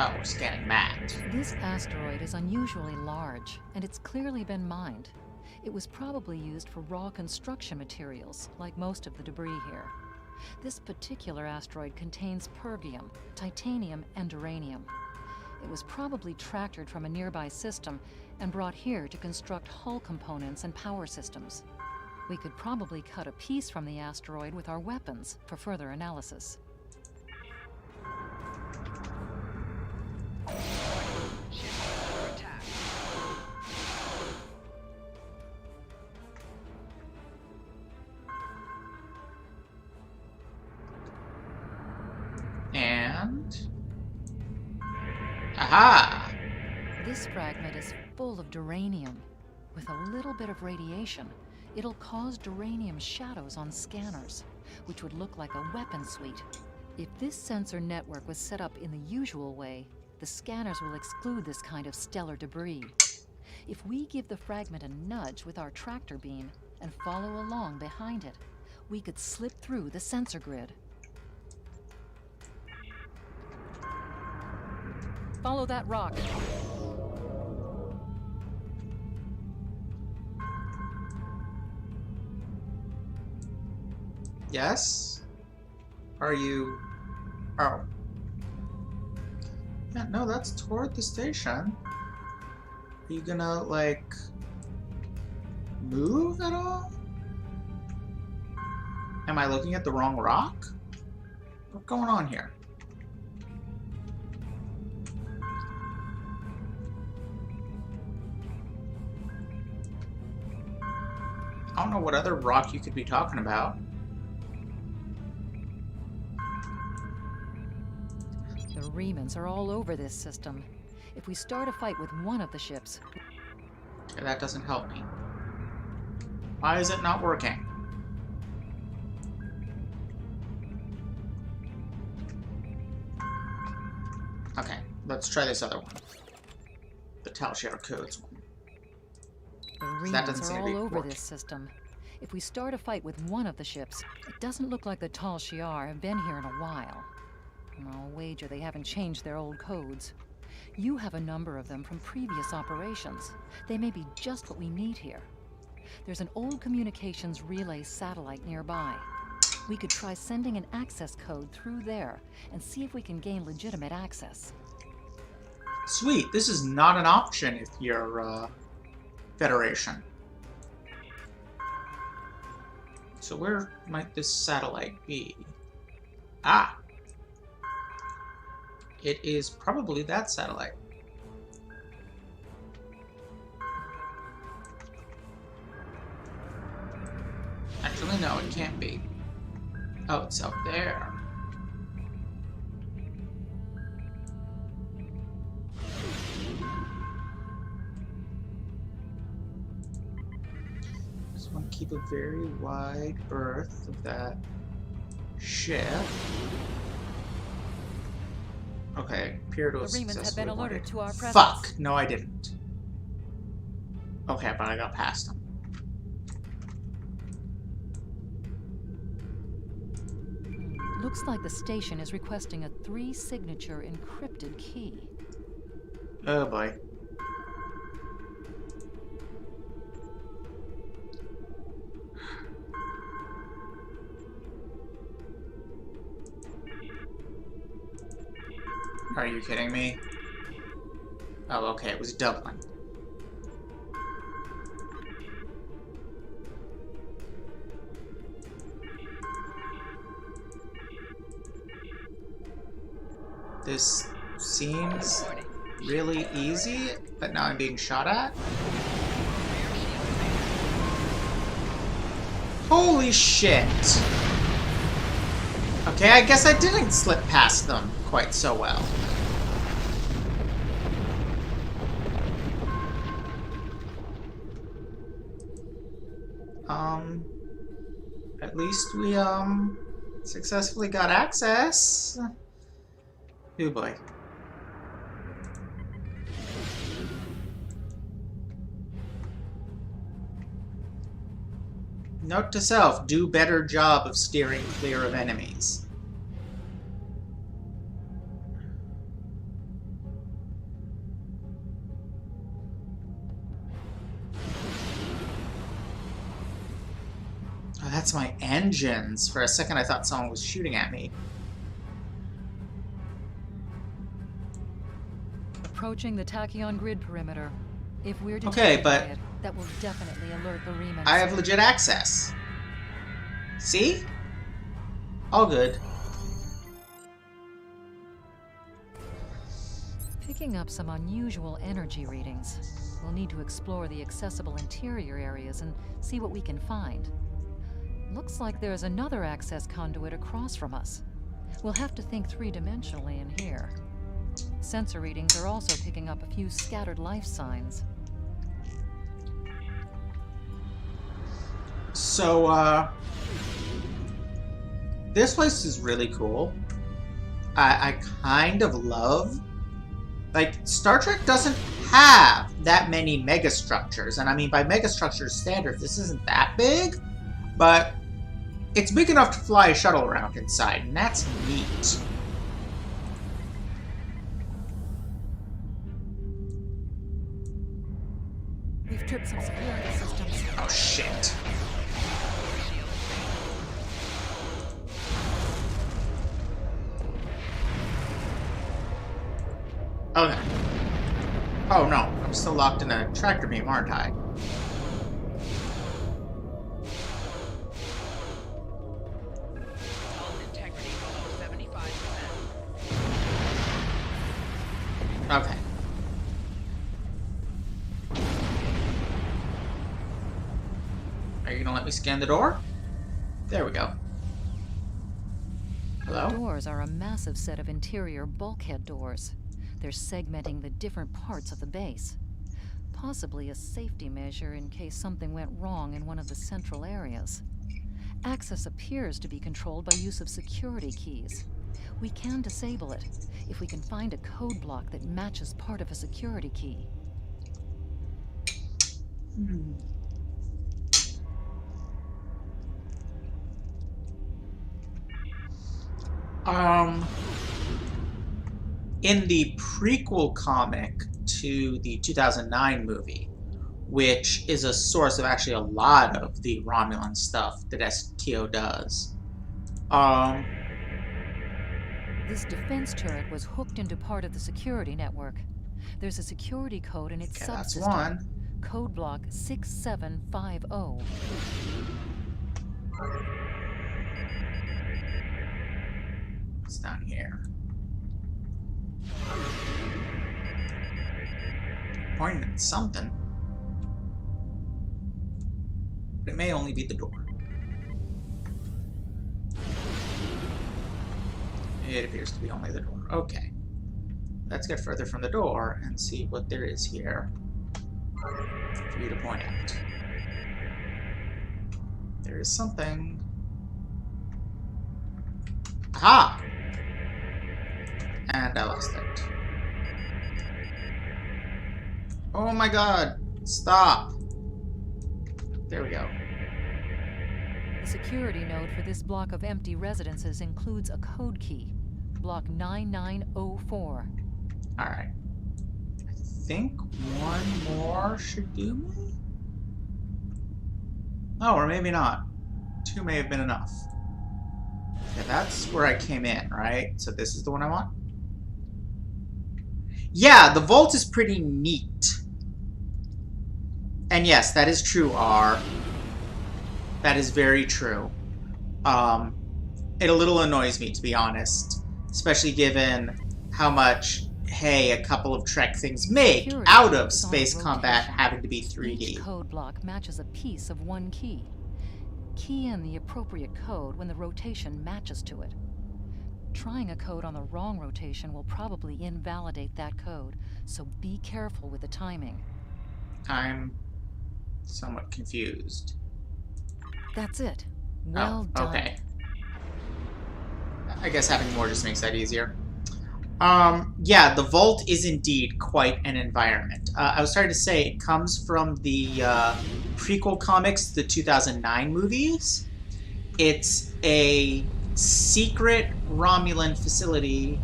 Speaker 1: Oh, we're scanning Matt.
Speaker 7: This asteroid is unusually large, and it's clearly been mined. It was probably used for raw construction materials, like most of the debris here. This particular asteroid contains pergium, titanium, and uranium. It was probably tractored from a nearby system and brought here to construct hull components and power systems. We could probably cut a piece from the asteroid with our weapons for further analysis.
Speaker 1: Aha!
Speaker 7: This fragment is full of duranium. With a little bit of radiation, it'll cause duranium shadows on scanners, which would look like a weapon suite. If this sensor network was set up in the usual way, the scanners will exclude this kind of stellar debris. If we give the fragment a nudge with our tractor beam and follow along behind it, we could slip through the sensor grid. Follow that rock.
Speaker 1: Yes? Are you... Oh. Yeah, no, that's toward the station. Are you gonna, like, move at all? Am I looking at the wrong rock? What's going on here? I don't know what other rock you could be talking about.
Speaker 7: The remnants are all over this system. If we start a fight with one of the ships...
Speaker 1: Okay, that doesn't help me. Why is it not working? Okay, let's try this other one. The Talshare Codes one.
Speaker 7: The
Speaker 1: That doesn't
Speaker 7: remnants
Speaker 1: seem
Speaker 7: are
Speaker 1: to be
Speaker 7: all over
Speaker 1: working.
Speaker 7: this system. If we start a fight with one of the ships, it doesn't look like the Tal Shiar have been here in a while. I'll wager they haven't changed their old codes. You have a number of them from previous operations. They may be just what we need here. There's an old communications relay satellite nearby. We could try sending an access code through there and see if we can gain legitimate access.
Speaker 1: Sweet, this is not an option if you're, Federation. So where might this satellite be? Ah! It is probably that satellite. Actually, no, it can't be. Oh, it's out there. Just want to keep a very wide berth of that ship. Okay, appear to have
Speaker 7: The remnants have
Speaker 1: successfully
Speaker 7: been alerted
Speaker 1: avoided.
Speaker 7: to our presence.
Speaker 1: Fuck! No, I didn't. Okay, but I got past them.
Speaker 7: Looks like the station is requesting a 3-signature encrypted key.
Speaker 1: Oh boy. Are you kidding me? Oh, okay, it was Dublin. This seems really easy, but now I'm being shot at. Holy shit! Okay, I guess I didn't slip past them quite so well. At least we, successfully got access. Oh boy. Note to self, do better job of steering clear of enemies. Oh, that's my engines. For a second I thought someone was shooting at me.
Speaker 7: Approaching the tachyon grid perimeter. If we're
Speaker 1: Okay,
Speaker 7: detected
Speaker 1: but
Speaker 7: by it, that will definitely alert the remnants.
Speaker 1: I have legit access. See? All good.
Speaker 7: Picking up some unusual energy readings. We'll need to explore the accessible interior areas and see what we can find. Looks like there's another access conduit across from us. We'll have to think 3-dimensionally in here. Sensor readings are also picking up a few scattered life signs.
Speaker 1: So, this place is really cool. I kind of love... Like, Star Trek doesn't have that many megastructures. And I mean, by megastructure standards, this isn't that big. But it's big enough to fly a shuttle around inside, and that's neat.
Speaker 7: We've tripped some security systems.
Speaker 1: Oh, shit. Okay. Oh no, I'm still locked in a tractor beam, aren't I?
Speaker 2: Integrity below 75%.
Speaker 1: Okay. Are you gonna let me scan the door? There we go. Hello?
Speaker 7: The doors are a massive set of interior bulkhead doors. They're segmenting the different parts of the base. Possibly a safety measure in case something went wrong in one of the central areas. Access appears to be controlled by use of security keys. We can disable it if we can find a code block that matches part of a security key.
Speaker 1: In the prequel comic to the 2009 movie, which is a source of actually a lot of the Romulan stuff that STO does.
Speaker 7: This defense turret was hooked into part of the security network. There's a security code in its
Speaker 1: Okay, that's
Speaker 7: subsystem.
Speaker 1: one.
Speaker 7: Code block 6750.
Speaker 1: It's down here. Pointing at something. But it may only be the door. It appears to be only the door. Okay. Let's get further from the door and see what there is here for you to point out. There is something. Aha! And I lost it. Oh my god! Stop! There we go.
Speaker 7: The security node for this block of empty residences includes a code key. Block 9904.
Speaker 1: Alright. I think one more should do me? Oh, or maybe not. Two may have been enough. Yeah, that's where I came in, right? So this is the one I want? Yeah, the vault is pretty neat. And yes, that is true, R. That is very true. It a little annoys me, to be honest. Especially given how much, hey, a couple of Trek things make
Speaker 7: Security
Speaker 1: out of
Speaker 7: is on
Speaker 1: space combat
Speaker 7: rotation.
Speaker 1: having to be 3D.
Speaker 7: Each code block matches a piece of one key. Key in the appropriate code when the rotation matches to it. Trying a code on the wrong rotation will probably invalidate that code, so be careful with the timing.
Speaker 1: I'm somewhat confused.
Speaker 7: That's it. Well
Speaker 1: Oh,
Speaker 7: done.
Speaker 1: okay. I guess having more just makes that easier. Yeah, the vault is indeed quite an environment. I was starting to say it comes from the prequel comics, the 2009 movies. It's a secret Romulan facility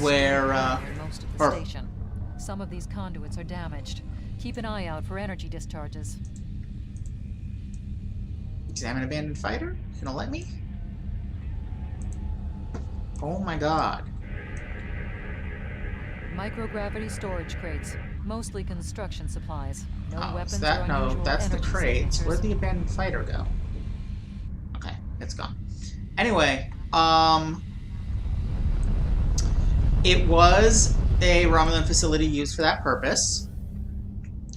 Speaker 1: where,
Speaker 7: most of the station. Some of these conduits are damaged. Keep an eye out for energy discharges.
Speaker 1: examine abandoned fighter? You gonna let me? Oh my god.
Speaker 7: Microgravity storage crates, mostly construction supplies. No
Speaker 1: Oh,
Speaker 7: weapons
Speaker 1: is that?
Speaker 7: or
Speaker 1: No,
Speaker 7: unusual
Speaker 1: that's the
Speaker 7: energy
Speaker 1: crates.
Speaker 7: signatures.
Speaker 1: Where'd the abandoned fighter go? Okay, it's gone. Anyway, it was a Romulan facility used for that purpose.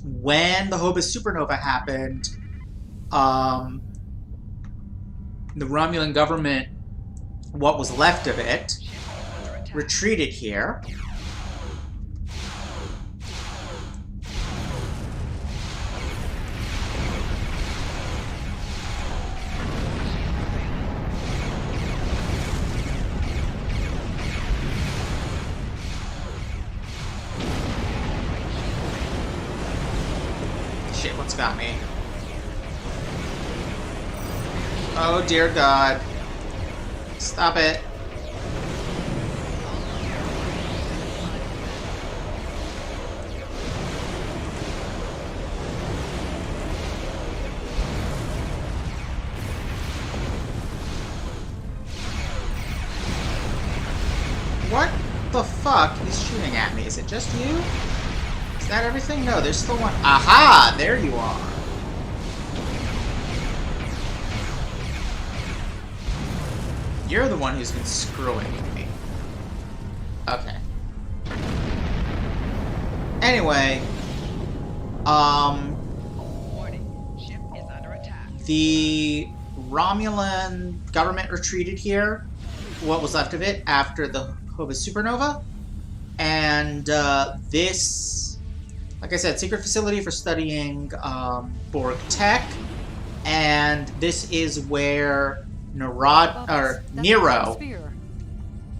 Speaker 1: When the Hobus supernova happened, the Romulan government, what was left of it, retreated here. Shit, what's got me? Oh dear God. Stop it. What the fuck is shooting at me? Is it just you? Is that everything? No, there's still one. Aha! There you are. You're the one who's been screwing with me. Okay. Anyway, the Romulan government retreated here, what was left of it, after the Hova supernova. And this, like I said, secret facility for studying Borg tech. And this is where Nero.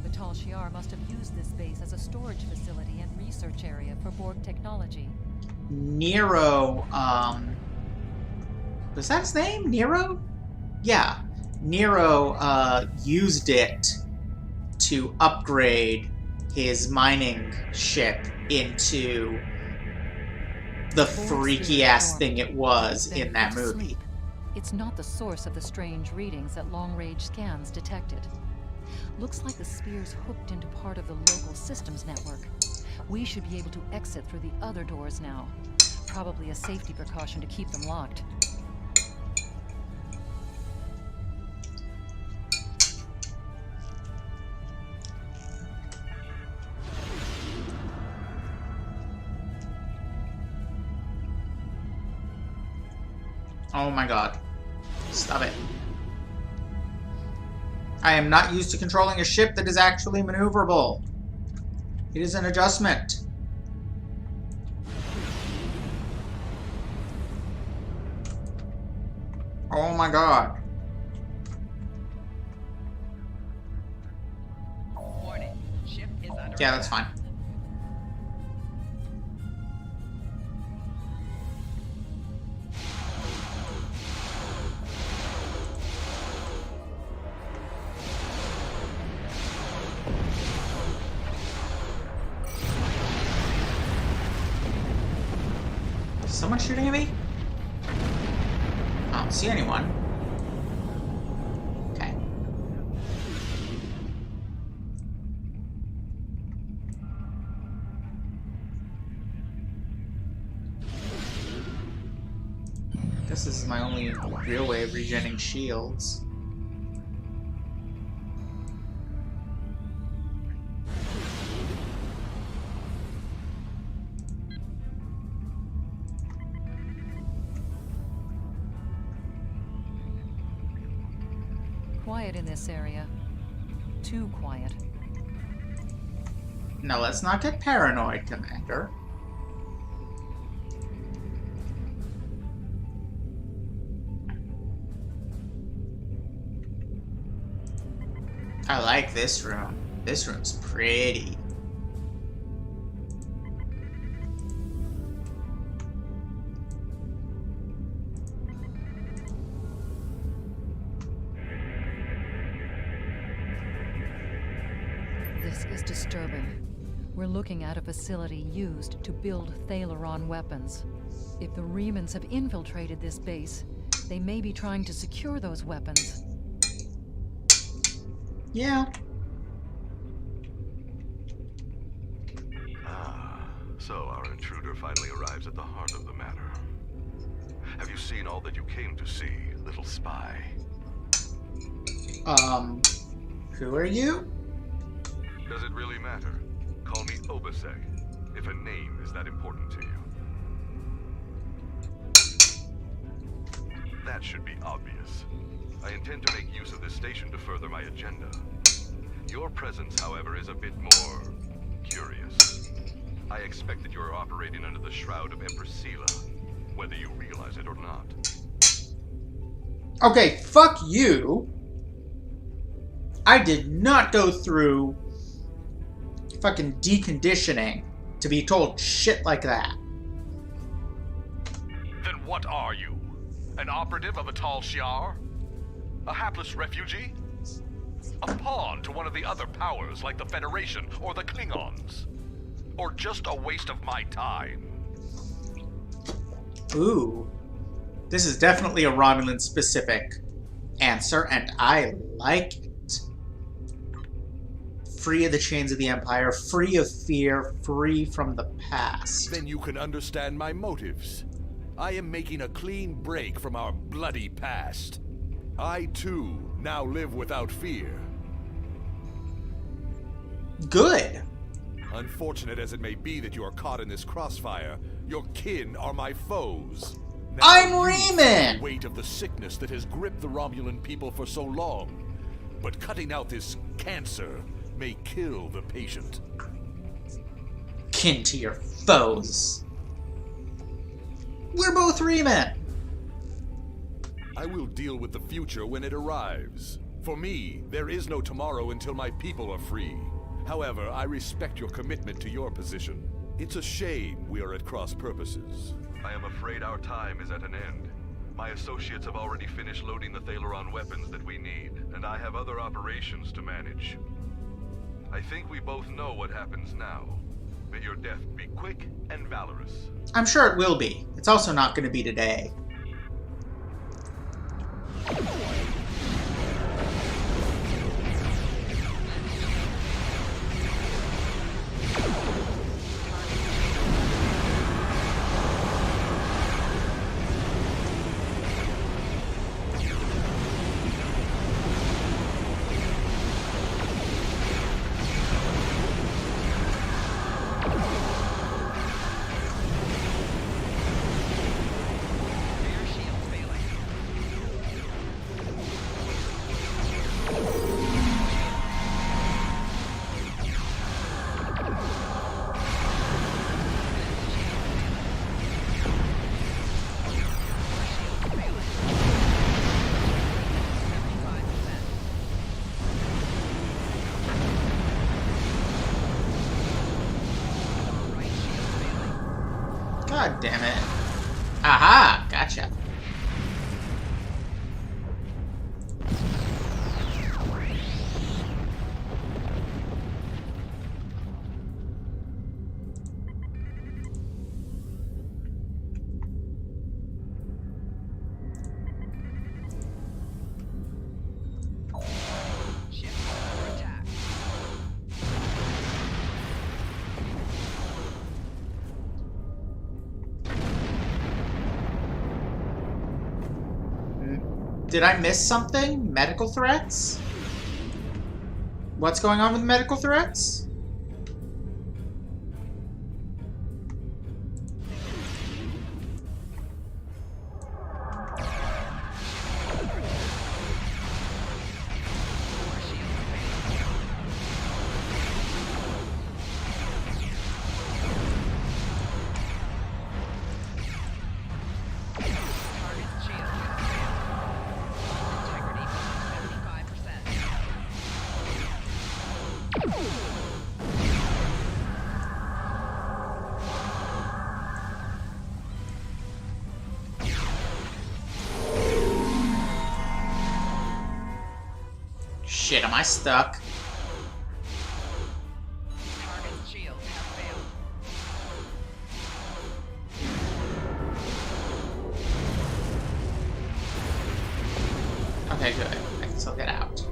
Speaker 7: The Tal Shiar must have used this base as a storage facility and research area for Borg technology.
Speaker 1: Nero, was that his name? Nero? Yeah. Nero used it to upgrade his mining ship into the freaky ass thing it was in that movie.
Speaker 7: It's not the source of the strange readings that long-range scans detected. Looks like the spear's hooked into part of the local systems network. We should be able to exit through the other doors now. Probably a safety precaution to keep them locked.
Speaker 1: Oh my God. Stop it. I am not used to controlling a ship that is actually maneuverable. It is an adjustment. Oh my God.
Speaker 8: Warning. Ship is under
Speaker 1: Yeah, that's fine. Is someone shooting at me? I don't see anyone. Okay. I guess this is my only real way of regenerating shields.
Speaker 7: Quiet in this area. Too quiet.
Speaker 1: Now let's not get paranoid, Commander. I like this room. This room's pretty.
Speaker 7: This is disturbing. We're looking at a facility used to build Thalaron weapons. If the Remans have infiltrated this base, they may be trying to secure those weapons.
Speaker 1: Yeah.
Speaker 9: So our intruder finally arrives at the heart of the matter. Have you seen all that you came to see, little spy?
Speaker 1: Who are you?
Speaker 9: Does it really matter? Call me Obasek, if a name is that important to you. That should be obvious. I intend to make use of this station to further my agenda. Your presence, however, is a bit more curious. I expect that you're operating under the shroud of Empress Sela, whether you realize it or not.
Speaker 1: Okay, fuck you. I did not go through fucking deconditioning to be told shit like that.
Speaker 9: Then what are you? An operative of a Tal Shiar? A hapless refugee? A pawn to one of the other powers like the Federation or the Klingons? Or just a waste of my time?
Speaker 1: Ooh. This is definitely a Romulan-specific answer, and I like it. Free of the chains of the Empire, free of fear, free from the past.
Speaker 10: Then you can understand my motives. I am making a clean break from our bloody past. I, too, now live without fear.
Speaker 1: Good.
Speaker 10: Unfortunate as it may be that you are caught in this crossfire, your kin are my foes. Now
Speaker 1: I'm
Speaker 10: you feel
Speaker 1: Reman!
Speaker 10: the weight of the sickness that has gripped the Romulan people for so long. But cutting out this cancer may kill the patient.
Speaker 1: Kin to your foes. We're both Reman.
Speaker 10: I will deal with the future when it arrives. For me, there is no tomorrow until my people are free. However, I respect your commitment to your position. It's a shame we are at cross purposes.
Speaker 9: I am afraid our time is at an end. My associates have already finished loading the Thaleron weapons that we need, and I have other operations to manage. I think we both know what happens now. May your death be quick and valorous.
Speaker 1: I'm sure it will be. It's also not going to be today.
Speaker 8: Rear shield failing.
Speaker 1: God damn it. Aha! Gotcha.
Speaker 8: Ship under attack.
Speaker 1: Did I miss something? Medical threats? What's going on with medical threats?
Speaker 8: Target's shield has failed. Integrity 75%.
Speaker 1: Shit, am I stuck?
Speaker 8: Target's shield has failed.
Speaker 1: Okay, good. I can still get out.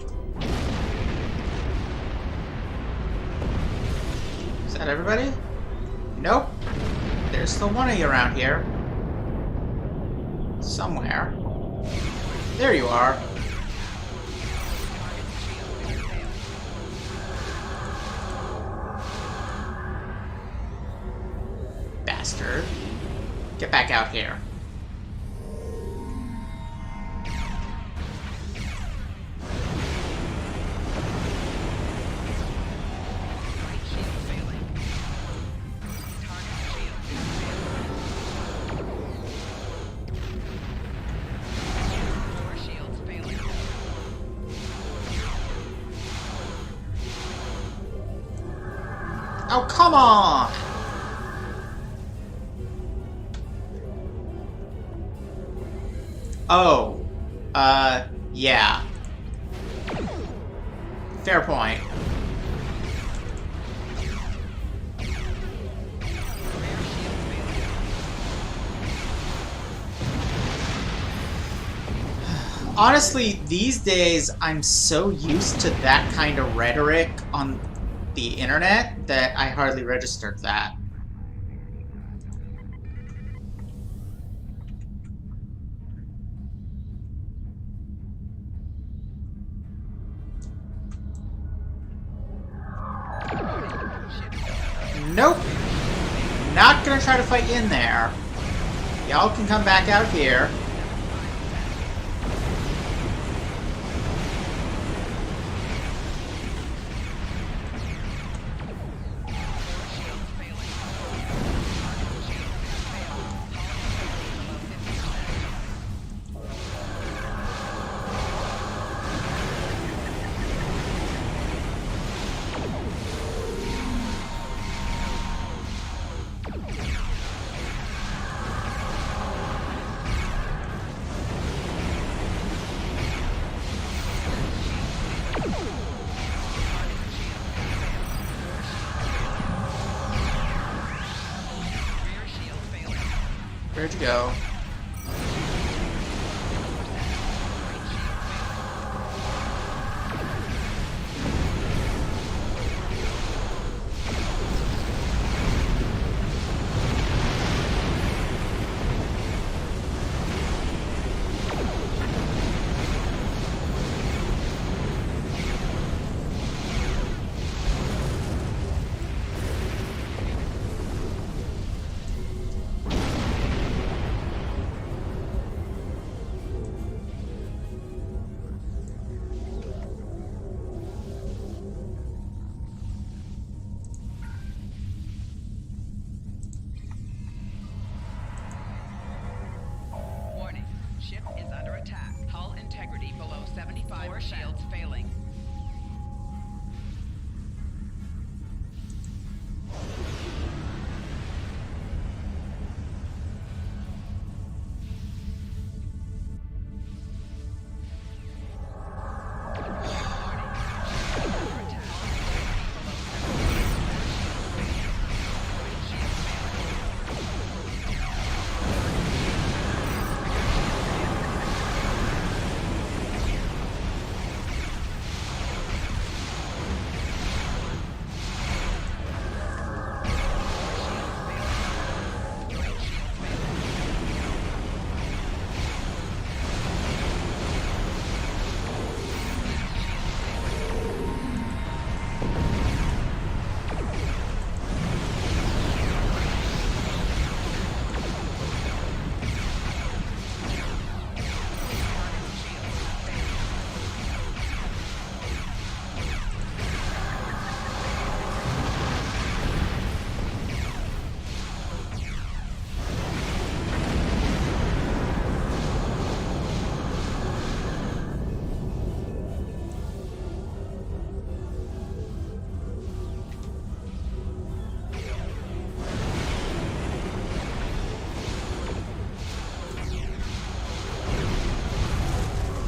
Speaker 1: Is that everybody? Nope. There's still one of you around here. Somewhere. There you are.
Speaker 8: Target's shield has failed.
Speaker 1: Bastard. Get back out here. Oh, come on! Oh. Yeah. Fair point. Honestly, these days, I'm so used to that kind of rhetoric on the internet that I hardly registered that. Nope. Not gonna try to fight in there. Y'all can come back out here. Where'd you go?
Speaker 8: Warning. Ship is under attack. Hull integrity below 75%. Core shields failing.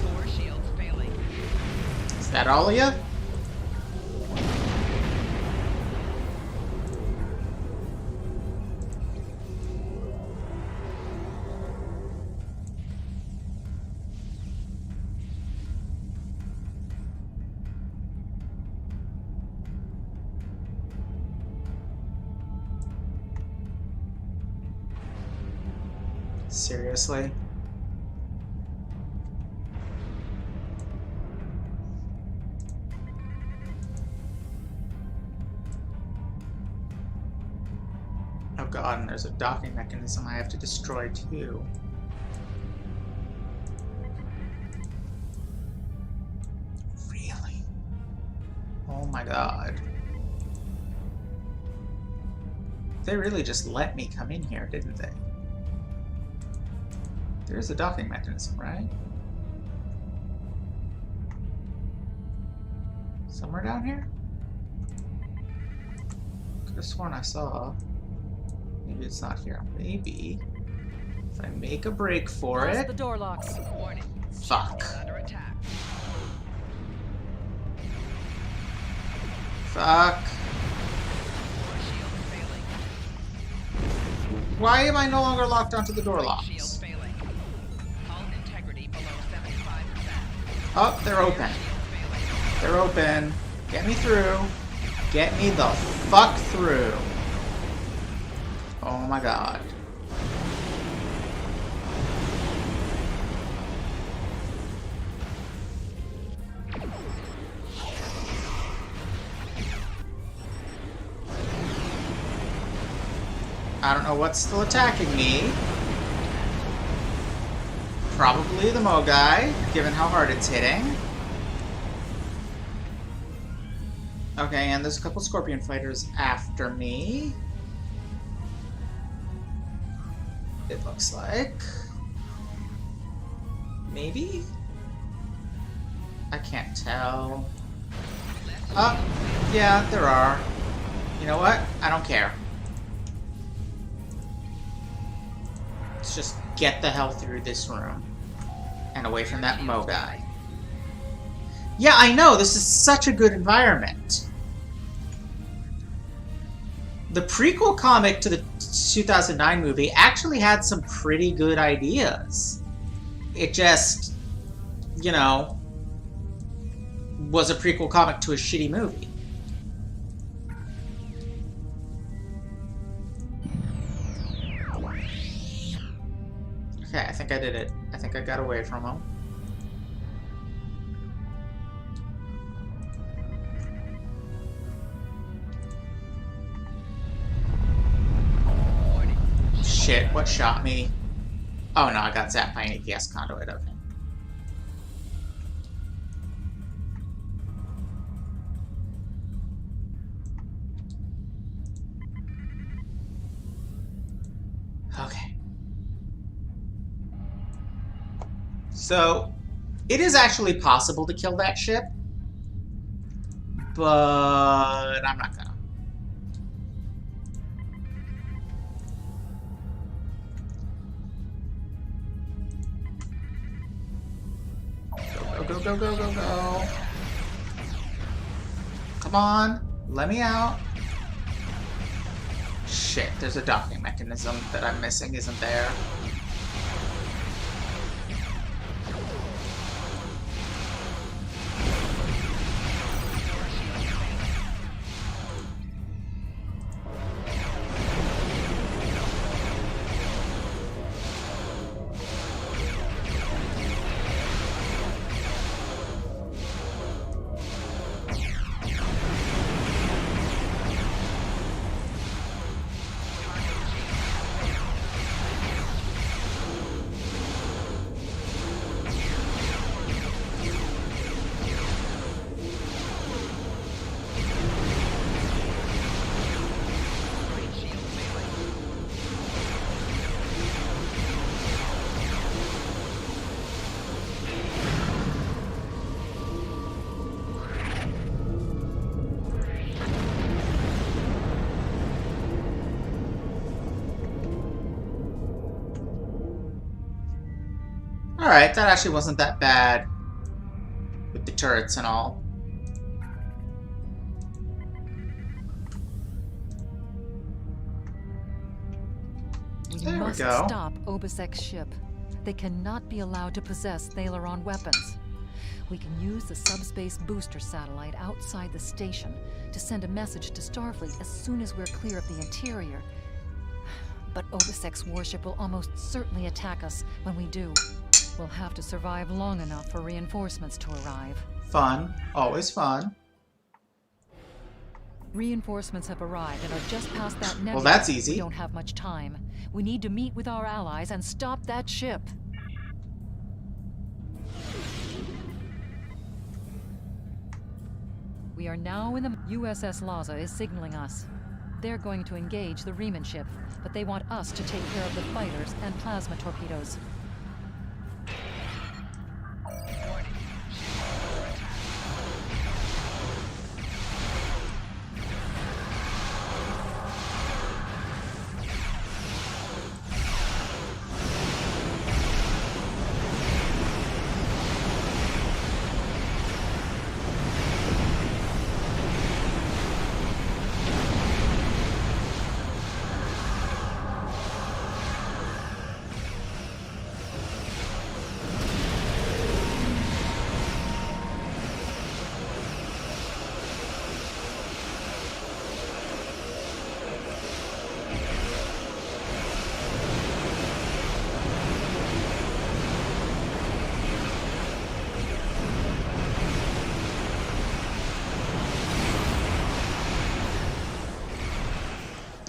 Speaker 8: Core shields failing.
Speaker 1: Is that all of you? Seriously? Oh god, and there's a docking mechanism I have to destroy too. Really? Oh my god. They really just let me come in here, didn't they? There's a docking mechanism, right? Somewhere down here? Could have sworn I saw. Maybe it's not here. Maybe if I make a break for
Speaker 7: Close
Speaker 1: it.
Speaker 7: the door locks.
Speaker 8: Warning.
Speaker 1: Fuck.
Speaker 8: Shield is under attack.
Speaker 1: Fuck.
Speaker 8: Shield failing.
Speaker 1: Why am I no longer locked onto the door
Speaker 8: Shield
Speaker 1: locks?
Speaker 8: failing. Hull integrity below 75%.
Speaker 1: Oh, they're open.
Speaker 8: Shield failing.
Speaker 1: They're open. Get me through. Get me the fuck through. Oh my god. I don't know what's still attacking me. Probably the Mogai, given how hard it's hitting. Okay, and there's a couple Scorpion fighters after me. It looks like. Maybe? I can't tell. Oh, yeah, there are. You know what? I don't care. Let's just get the hell through this room. And away from that Mogai. Yeah, I know, this is such a good environment. The prequel comic to the 2009 movie actually had some pretty good ideas. It just, you know, was a prequel comic to a shitty movie. Okay, I think I did it. I think I got away from him. Shit, what shot me? Oh no, I got zapped by an APS conduit, okay. Okay. So, it is actually possible to kill that ship, but I'm not gonna. Go, go, go, go, go. Come on, let me out. Shit, there's a docking mechanism that I'm missing, isn't there? Alright, that actually wasn't that bad. With the turrets and all.
Speaker 7: We must stop Obisek's ship. They cannot be allowed to possess Thalaron weapons. We can use the subspace booster satellite outside the station to send a message to Starfleet as soon as we're clear of the interior. But Obisek's warship will almost certainly attack us when we do. We'll have to survive long enough for reinforcements to arrive.
Speaker 1: Fun. Always fun.
Speaker 7: Reinforcements have arrived and are just past that nebula.
Speaker 1: Well, that's easy.
Speaker 7: We don't have much time. We need to meet with our allies and stop that ship. We are now in the USS Laza is signaling us. They're going to engage the Riemann ship, but they want us to take care of the fighters and plasma torpedoes.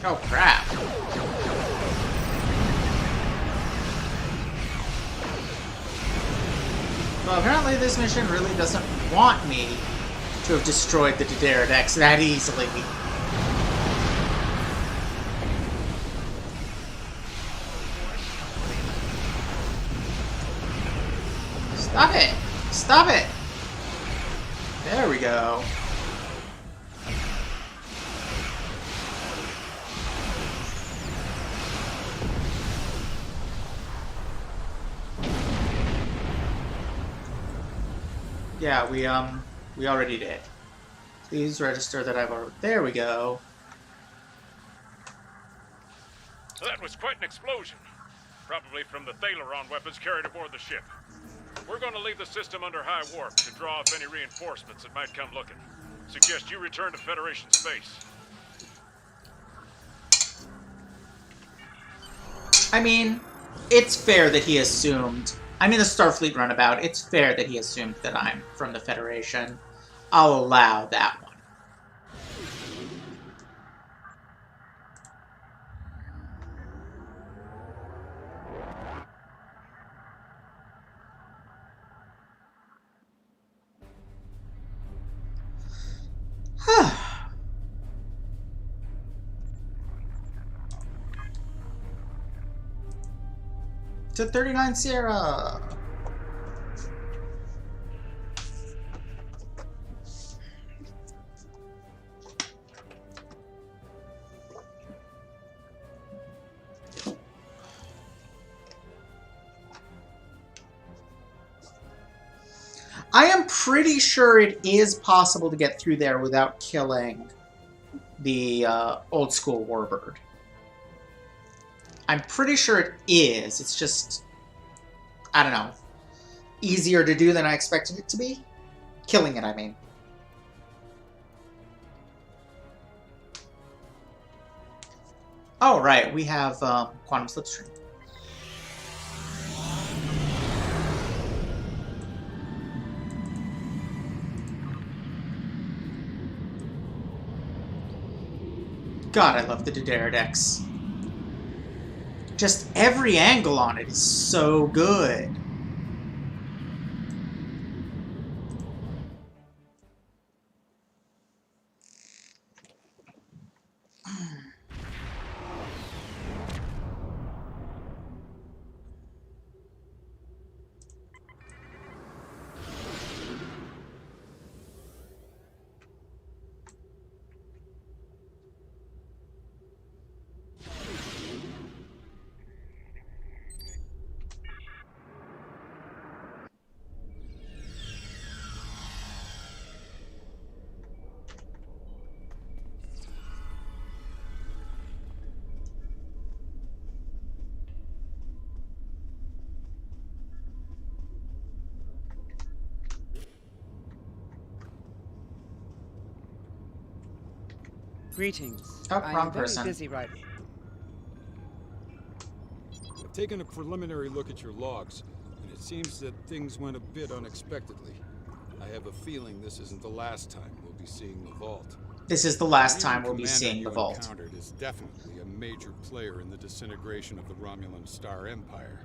Speaker 1: Oh, crap. Well, apparently this mission really doesn't want me to have destroyed the Pterodactyl that easily. Stop it! Stop it! There we go. Yeah, we already did. Please register that I've already... There we go.
Speaker 5: That was quite an explosion. Probably from the Thaleron weapons carried aboard the ship. We're going to leave the system under high warp to draw off any reinforcements that might come looking. Suggest you return to Federation space.
Speaker 1: I mean, it's fair that he assumed... I'm in the Starfleet runabout. It's fair that he assumed that I'm from the Federation. I'll allow that one. To 39 Sierra. I am pretty sure it is possible to get through there without killing the old school warbird. I'm pretty sure it is. It's just, I don't know, easier to do than I expected it to be. Killing it, I mean. Oh, right. We have quantum slipstream. God, I love the Pterodactyl. Just every angle on it is so good.
Speaker 2: Greetings.
Speaker 1: Oh,
Speaker 2: I'm
Speaker 1: wrong
Speaker 2: very
Speaker 1: person.
Speaker 2: busy right.
Speaker 6: I've taken a preliminary look at your logs, and it seems that things went a bit unexpectedly. I have a feeling this isn't the last time we'll be seeing the vault.
Speaker 1: This is the last
Speaker 6: The
Speaker 1: time we'll be
Speaker 6: commander
Speaker 1: seeing the
Speaker 6: you
Speaker 1: vault.
Speaker 6: encountered is definitely a major player in the disintegration of the Romulan Star Empire.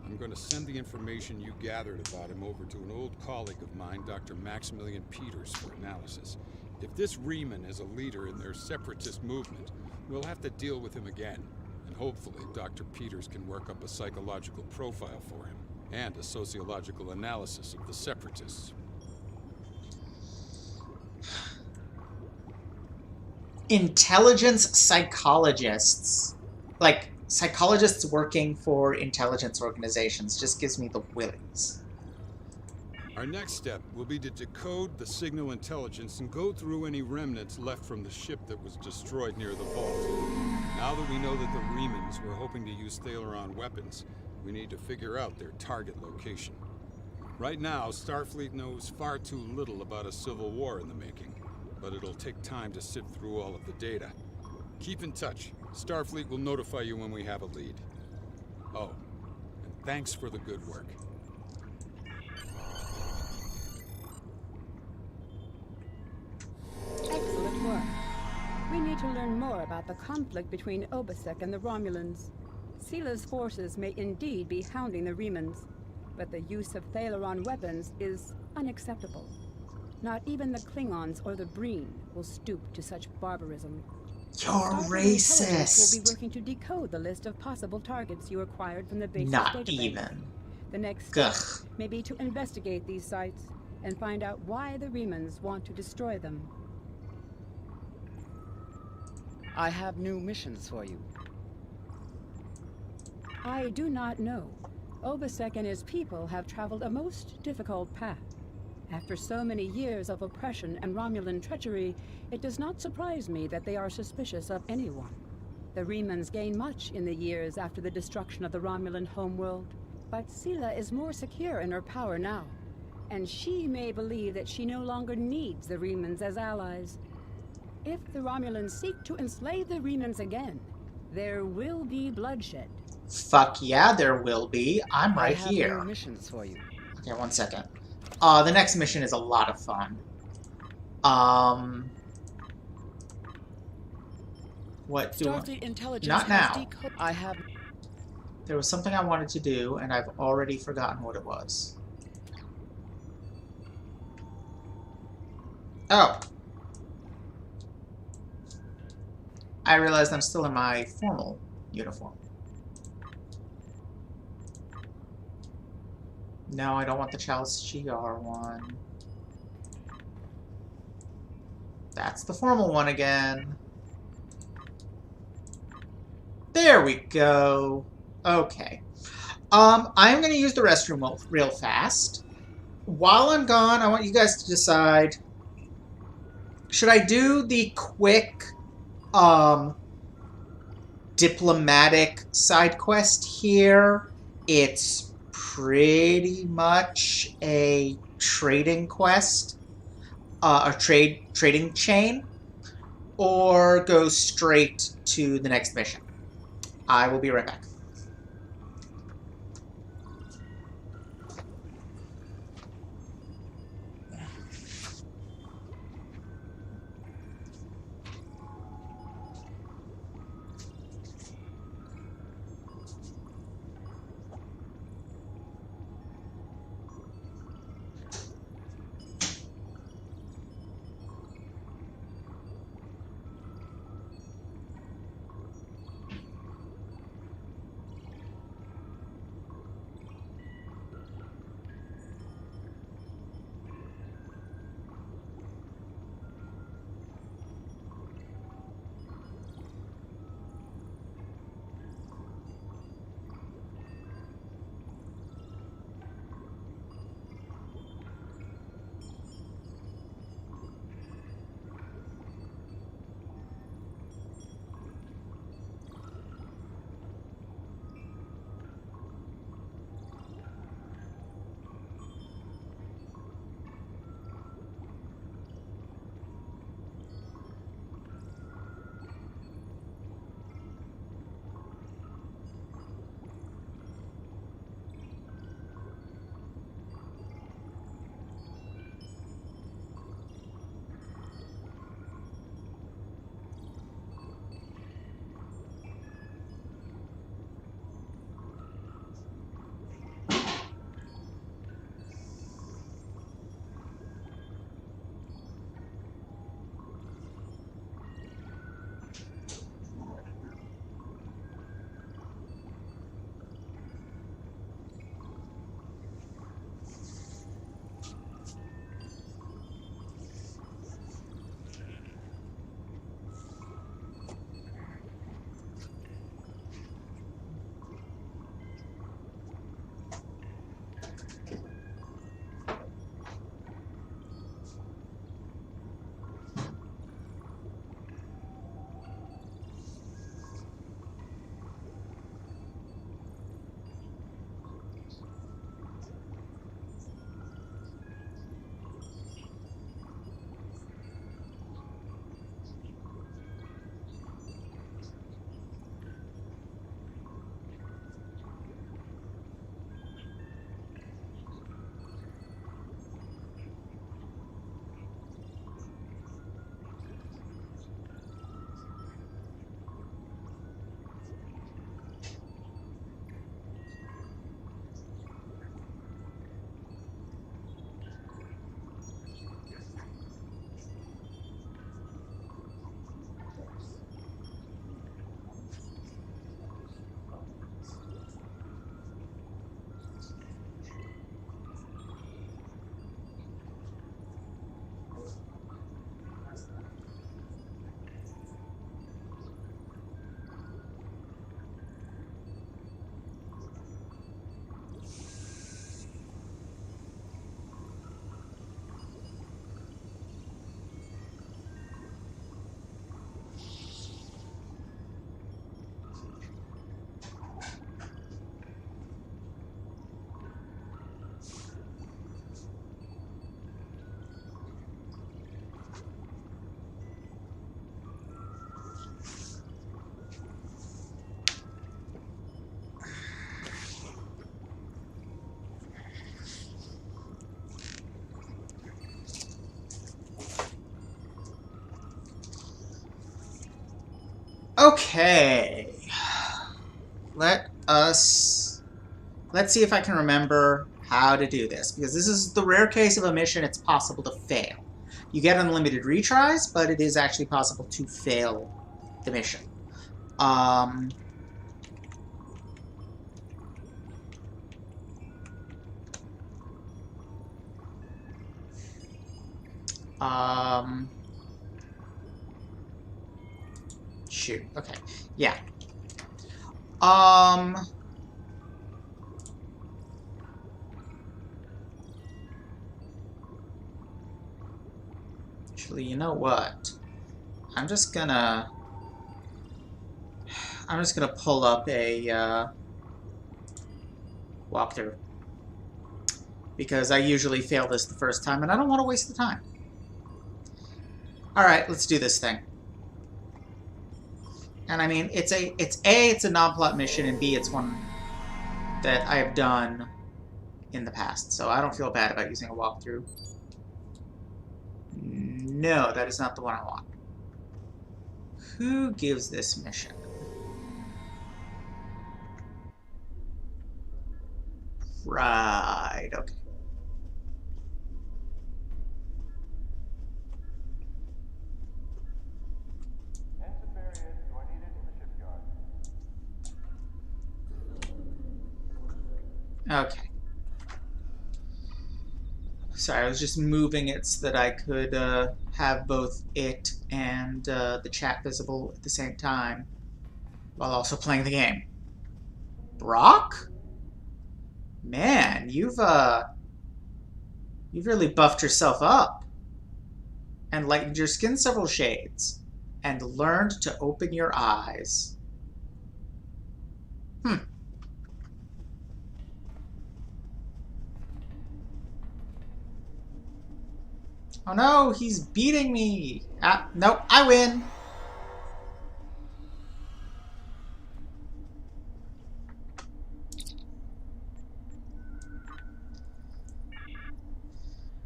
Speaker 6: I'm going to send the information you gathered about him over to an old colleague of mine, Dr. Maximilian Peters, for analysis. If this Riemann is a leader in their separatist movement, we'll have to deal with him again. And hopefully Dr. Peters can work up a psychological profile for him, and a sociological analysis of the separatists.
Speaker 1: Intelligence psychologists. Like, psychologists working for intelligence organizations just gives me the willies.
Speaker 6: Our next step will be to decode the signal intelligence and go through any remnants left from the ship that was destroyed near the vault. Now that we know that the Riemanns were hoping to use Thaleron weapons, we need to figure out their target location. Right now, Starfleet knows far too little about a civil war in the making, but it'll take time to sift through all of the data. Keep in touch. Starfleet will notify you when we have a lead. Oh, and thanks for the good work.
Speaker 2: Excellent work. We need
Speaker 11: need to learn more about the conflict between Obasek and the Romulans. Sila's forces may indeed be hounding the Remans, but the use of Thalaron weapons is unacceptable. Not even the Klingons or the Breen will stoop to such barbarism.
Speaker 1: You're
Speaker 11: Starfleet intelligence will be
Speaker 1: racist.
Speaker 11: working to decode the list of possible targets you acquired from the base's
Speaker 1: Not
Speaker 11: database.
Speaker 1: even.
Speaker 11: The next step
Speaker 1: Ugh.
Speaker 11: may be to investigate these sites and find out why the Remans want to destroy them.
Speaker 2: I have new missions for you.
Speaker 11: I do not know. Obasek and his people have traveled a most difficult path. After so many years of oppression and Romulan treachery, it does not surprise me that they are suspicious of anyone. The Remans gained much in the years after the destruction of the Romulan homeworld, but Sila is more secure in her power now, and she may believe that she no longer needs the Remans as allies. If the Romulans seek to enslave the Remans again, there will be bloodshed.
Speaker 1: Fuck yeah, there will be. I'm
Speaker 2: I
Speaker 1: right
Speaker 2: have
Speaker 1: here.
Speaker 2: new missions for you.
Speaker 1: Okay, 1 second. The next mission is a lot of fun. What do
Speaker 2: Starfleet intelligence
Speaker 1: Not
Speaker 2: has
Speaker 1: now.
Speaker 2: I have.
Speaker 1: There was something I wanted to do, and I've already forgotten what it was. Oh. I realized I'm still in my formal uniform. No, I don't want the Chalice GR one. That's the formal one again. There we go. Okay. I'm going to use the restroom real fast. While I'm gone, I want you guys to decide, should I do the quick, diplomatic side quest here? It's pretty much a trading quest, a trading chain, or go straight to the next mission. I will be right back. Okay. Let's see if I can remember how to do this, because this is the rare case of a mission it's possible to fail. You get unlimited retries, but it is actually possible to fail the mission. Shoot. Okay. Yeah. Actually, you know what? I'm just gonna pull up a walkthrough, because I usually fail this the first time, and I don't want to waste the time. All right, let's do this thing. And I mean, it's a non-plot mission, and B, it's one that I have done in the past, so I don't feel bad about using a walkthrough. No, that is not the one I want. Who gives this mission? Right, okay. Okay. Sorry, I was just moving it so that I could have both it and the chat visible at the same time, while also playing the game. Brock? Man, you've really buffed yourself up, and lightened your skin several shades, and learned to open your eyes. Oh no, he's beating me! Ah, nope, I win!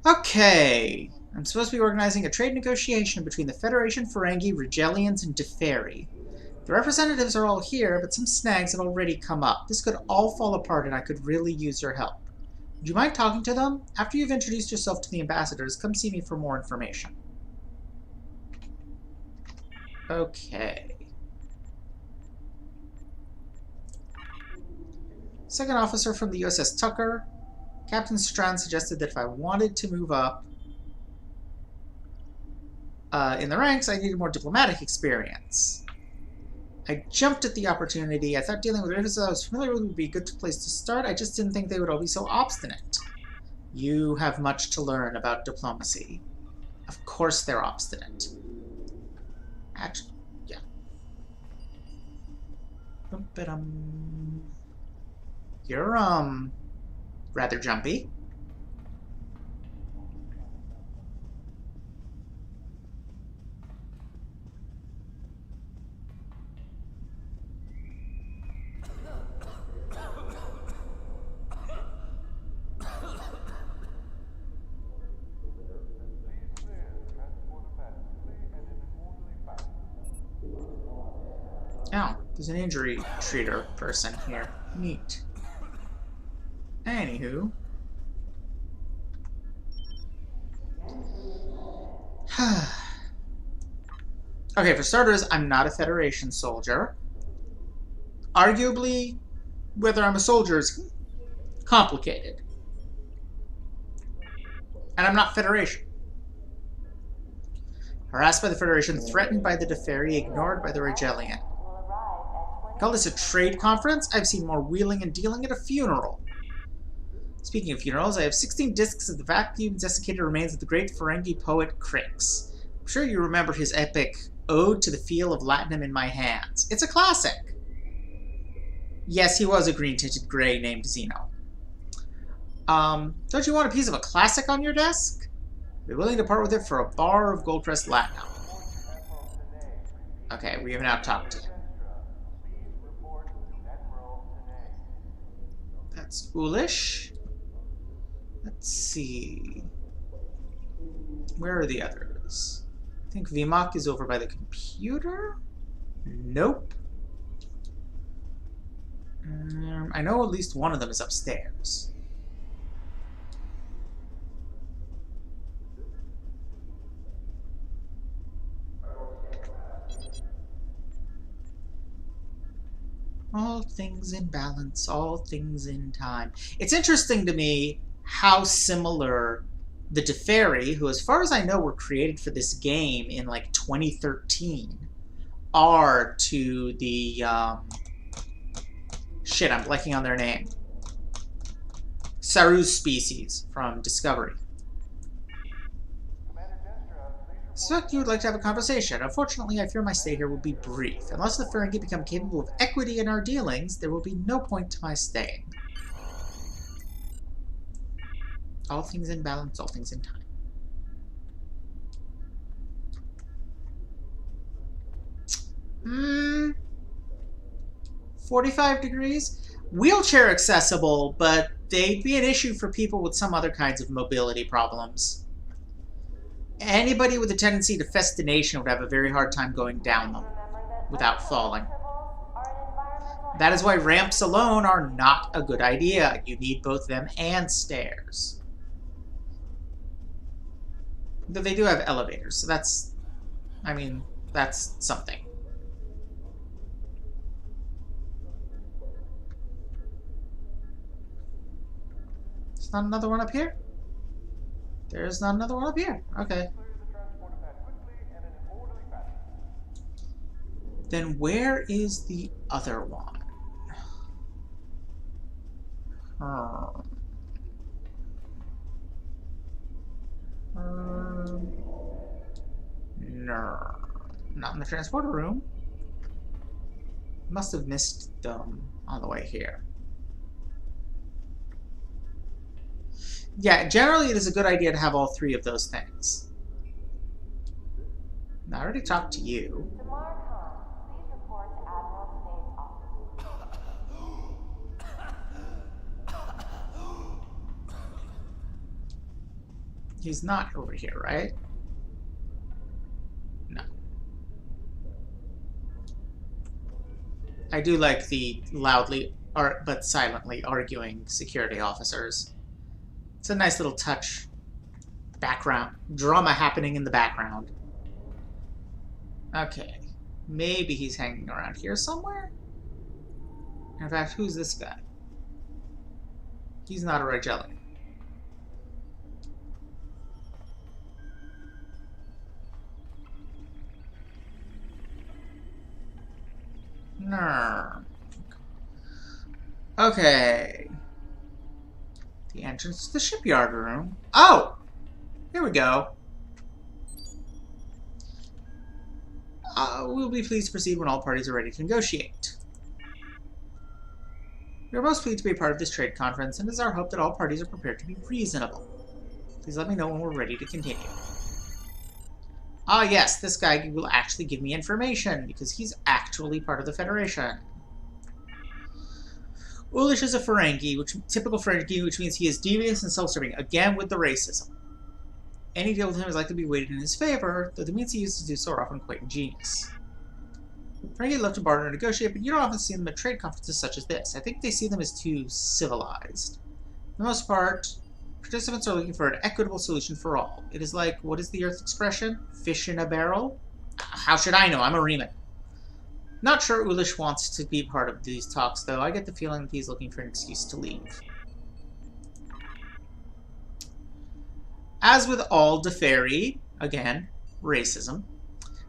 Speaker 1: Okay, I'm supposed to be organizing a trade negotiation between the Federation, Ferengi, Rigelians, and Deferi. The representatives are all here, but some snags have already come up. This could all fall apart, and I could really use your help. Would you mind talking to them? After you've introduced yourself to the ambassadors, come see me for more information. Okay. Second officer from the USS Tucker. Captain Strand suggested that if I wanted to move up in the ranks, I needed more diplomatic experience. I jumped at the opportunity. I thought dealing with rivers I was familiar with would be a good place to start. I just didn't think they would all be so obstinate. You have much to learn about diplomacy. Of course they're obstinate. Actually, yeah. You're, rather jumpy. Oh, there's an injury treater person here. Neat. Anywho. Okay, for starters, I'm not a Federation soldier. Arguably, whether I'm a soldier is complicated. And I'm not Federation. Harassed by the Federation, threatened by the Deferi, ignored by the Rigelian. Call this a trade conference? I've seen more wheeling and dealing at a funeral. Speaking of funerals, I have 16 discs of the vacuum-desiccated remains of the great Ferengi poet Crix. I'm sure you remember his epic Ode to the Feel of Latinum in My Hands. It's a classic. Yes, he was a green-tinted gray named Zeno. Don't you want a piece of a classic on your desk? I'd be willing to part with it for a bar of Goldcrest Latinum. Okay, we have now talked to him. That's foolish. Let's see. Where are the others? I think Vimak is over by the computer? Nope. I know at least one of them is upstairs. All things in balance, all things in time. It's interesting to me how similar the Teferi, who as far as I know were created for this game in like 2013, are to the, shit, I'm blanking on their name. Saru's species from Discovery. I suspect you would like to have a conversation. Unfortunately, I fear my stay here will be brief. Unless the Ferengi become capable of equity in our dealings, there will be no point to my staying. All things in balance, all things in time. 45 degrees? Wheelchair accessible, but they'd be an issue for people with some other kinds of mobility problems. Anybody with a tendency to festination would have a very hard time going down them without falling. That is why ramps alone are not a good idea. You need both them and stairs. Though they do have elevators, so that's... I mean, that's something. There's not another one up here? There's not another one up here. Okay. Then where is the other one? No. Not in the transporter room. Must have missed them on the way here. Yeah, generally it is a good idea to have all three of those things. Now, I already talked to you. He's not over here, right? No. I do like the loudly but silently arguing security officers. It's a nice little touch. Background. Drama happening in the background. Okay. Maybe he's hanging around here somewhere? In fact, who's this guy? He's not a Rigelian. No. Okay. The entrance to the shipyard room. Oh! Here we go. We'll be pleased to proceed when all parties are ready to negotiate. We are most pleased to be a part of this trade conference, and it is our hope that all parties are prepared to be reasonable. Please let me know when we're ready to continue. Ah, yes, this guy will actually give me information, because he's actually part of the Federation. Ulish is a Ferengi, typical Ferengi, which means he is devious and self-serving, again with the racism. Any deal with him is likely to be weighted in his favor, though the means he uses to do so are often quite ingenious. Ferengi love to barter and negotiate, but you don't often see them at trade conferences such as this. I think they see them as too civilized. For the most part, participants are looking for an equitable solution for all. It is like, what is the Earth expression? Fish in a barrel? How should I know? I'm a Reman. Not sure Ulish wants to be part of these talks, though. I get the feeling that he's looking for an excuse to leave. As with all Teferi, again, racism,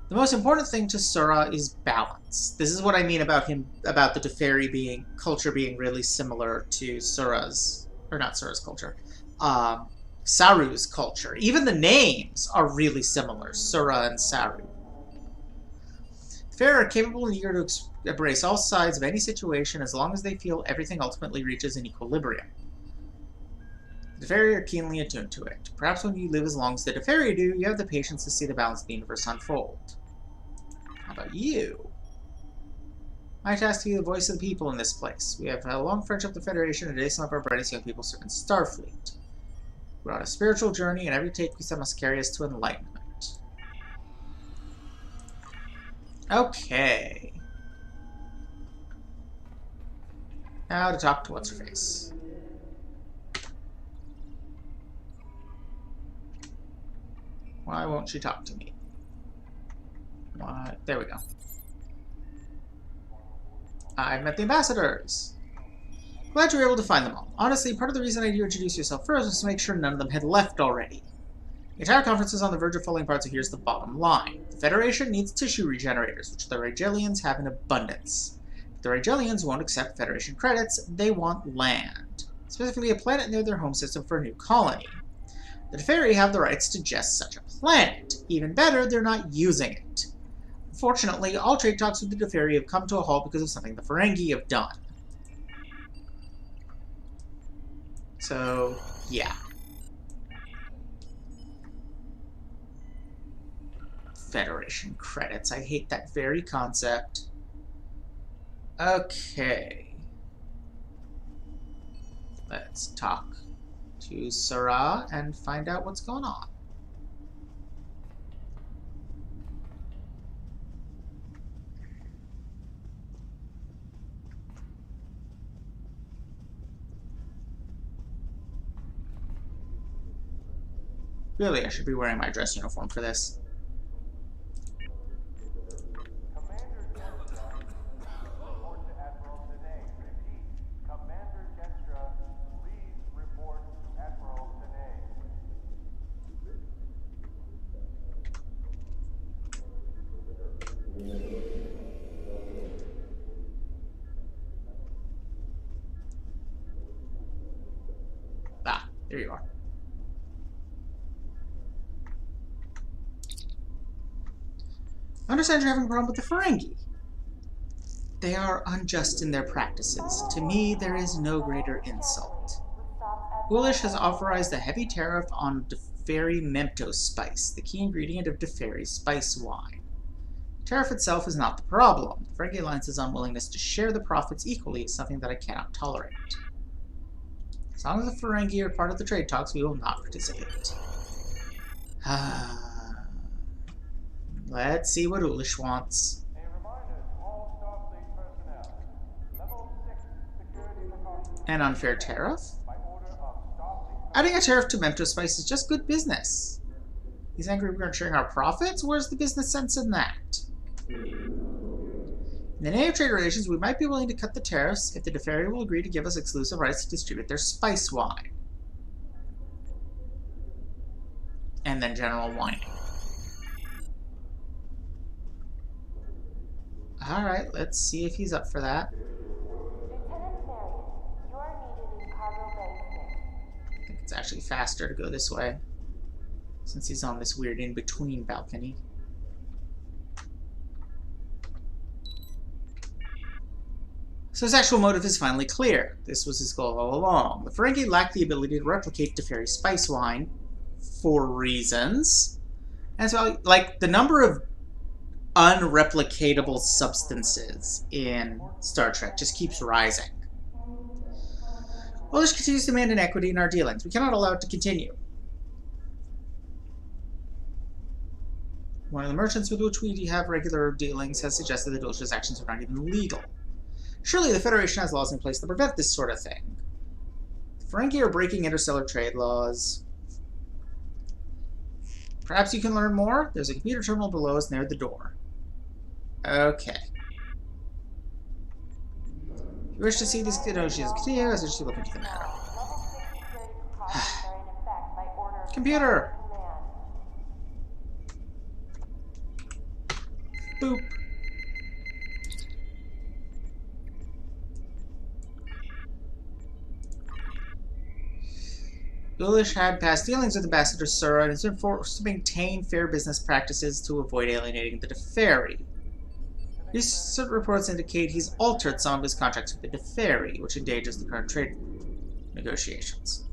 Speaker 1: the most important thing to Sura is balance. This is what I mean about the Teferi culture being really similar to Sura's, or not Sura's culture, Saru's culture. Even the names are really similar, Sura and Saru. Teferi are capable and eager to embrace all sides of any situation as long as they feel everything ultimately reaches an equilibrium. The Teferi are keenly attuned to it. Perhaps when you live as long as the Teferi do, you have the patience to see the balance of the universe unfold. How about you? My task to be the voice of the people in this place. We have had a long friendship with the Federation, and today some of our brightest young people serve in Starfleet. We're on a spiritual journey, and every take we set must carry us to enlightenment. Okay. Now to talk to what's-her-face. Why won't she talk to me? Why? There we go. I've met the ambassadors. Glad you were able to find them all. Honestly, part of the reason I had you introduce yourself first was to make sure none of them had left already. The entire conference is on the verge of falling apart, so here's the bottom line. The Federation needs tissue regenerators, which the Rigelians have in abundance. If the Rigelians won't accept Federation credits, they want land. Specifically, a planet near their home system for a new colony. The Deferi have the rights to just such a planet. Even better, they're not using it. Unfortunately, all trade talks with the Deferi have come to a halt because of something the Ferengi have done. So, yeah. Federation credits. I hate that very concept. Okay. Let's talk to Sarah and find out what's going on. Really, I should be wearing my dress uniform for this. Ah, there you are. I understand you're having a problem with the Ferengi. They are unjust in their practices. To me, there is no greater insult. Foolish has authorized a heavy tariff on Deferi Memto spice, the key ingredient of Deferi spice wine. The tariff itself is not the problem. The Ferengi Alliance's unwillingness to share the profits equally is something that I cannot tolerate. As long as the Ferengi are part of the trade talks, we will not participate. Let's see what Ulish wants. An unfair tariff? Adding a tariff to Memto spice is just good business. He's angry we aren't sharing our profits? Where's the business sense in that? In the name of trade relations, we might be willing to cut the tariffs if the Deferi will agree to give us exclusive rights to distribute their spice wine. And then general whining. Alright, let's see if he's up for that. I think it's actually faster to go this way, since he's on this weird in-between balcony. So his actual motive is finally clear. This was his goal all along. The Ferengi lacked the ability to replicate Deferi spice wine for reasons. And so, like, the number of unreplicatable substances in Star Trek just keeps rising. Well, this continues to demand inequity in our dealings. We cannot allow it to continue. One of the merchants with which we have regular dealings has suggested that Ulish's actions are not even legal. Surely the Federation has laws in place to prevent this sort of thing. The Ferengi are breaking interstellar trade laws. Perhaps you can learn more? There's a computer terminal below us near the door. Okay. If you wish to see these negotiations continue, I suggest you look into the matter. Computer! Boop. Ulish had past dealings with Ambassador Sura and has been forced to maintain fair business practices to avoid alienating the Deferi. Recent reports indicate he's altered some of his contracts with the Deferi, which endangers the current trade negotiations.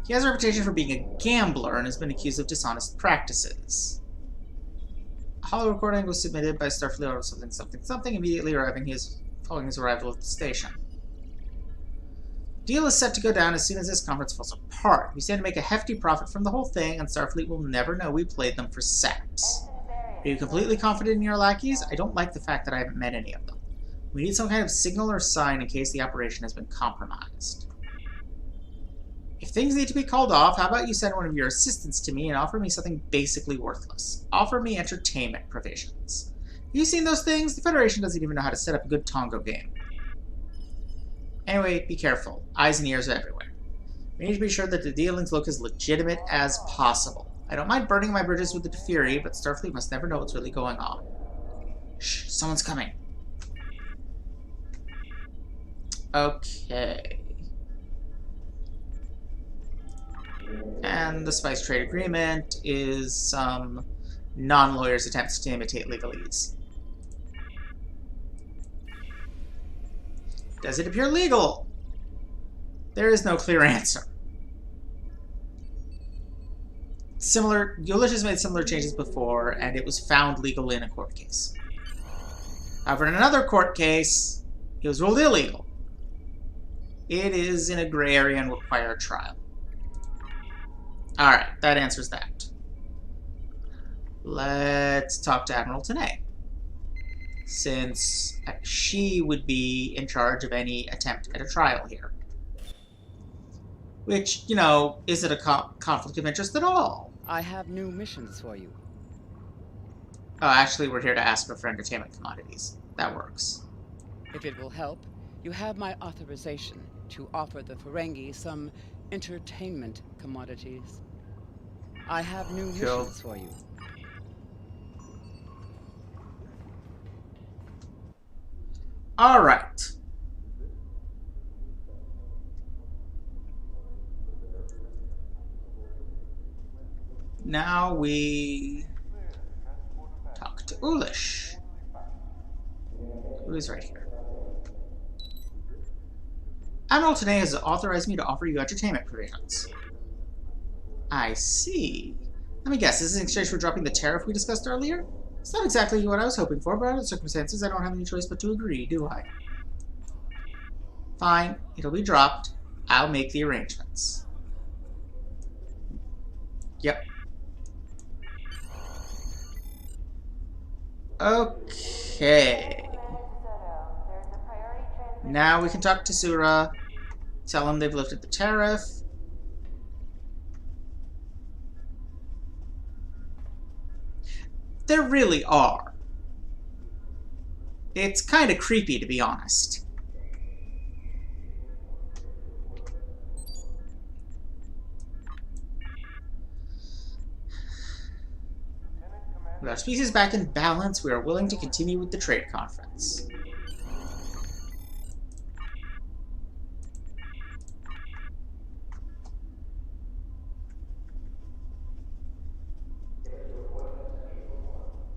Speaker 1: He has a reputation for being a gambler and has been accused of dishonest practices. A hollow recording was submitted by Starfleet or something immediately following his arrival at the station. Deal is set to go down as soon as this conference falls apart. We stand to make a hefty profit from the whole thing, and Starfleet will never know we played them for saps. Are you completely confident in your lackeys? I don't like the fact that I haven't met any of them. We need some kind of signal or sign in case the operation has been compromised. If things need to be called off, how about you send one of your assistants to me and offer me something basically worthless? Offer me entertainment provisions. Have you seen those things? The Federation doesn't even know how to set up a good Tongo game. Anyway, be careful. Eyes and ears are everywhere. We need to be sure that the dealings look as legitimate as possible. I don't mind burning my bridges with the Teferi, but Starfleet must never know what's really going on. Shh, someone's coming. Okay. And the spice trade agreement is some non-lawyers' attempts to imitate legalese. Does it appear legal? There is no clear answer. Yulish has made similar changes before, and it was found legal in a court case. However, in another court case, it was ruled illegal. It is in a gray area and will require a trial. Alright, that answers that. Let's talk to Admiral Tanay, since she would be in charge of any attempt at a trial here. Which, you know, isn't a conflict of interest at all.
Speaker 2: I have new missions for you.
Speaker 1: Oh, actually, we're here to ask her for entertainment commodities. That works.
Speaker 2: If it will help, you have my authorization to offer the Ferengi some entertainment commodities. I have new missions for you.
Speaker 1: All right. Now we talk to Ulish. Who's right here? Admiral Tanay has authorized me to offer you entertainment provisions. I see. Let me guess, this is in exchange for dropping the tariff we discussed earlier? It's not exactly what I was hoping for, but under the circumstances, I don't have any choice but to agree, do I? Fine, it'll be dropped. I'll make the arrangements. Yep. Okay. Now we can talk to Sura, tell them they've lifted the tariff. There really are. It's kind of creepy, to be honest. With our species back in balance, we are willing to continue with the trade conference.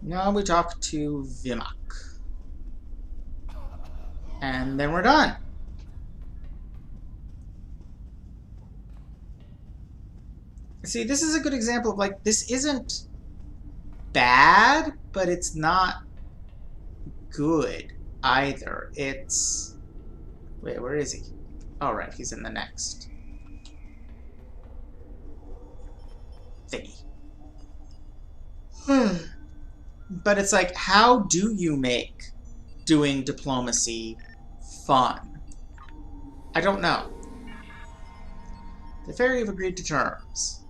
Speaker 1: Now we talk to Vimak. And then we're done. See, this is a good example of, like, this isn't bad, but it's not good either. It's... Wait, where is he? Oh, right, he's in the next thingy. But it's like, how do you make doing diplomacy fun? I don't know. The Ferry have agreed to terms.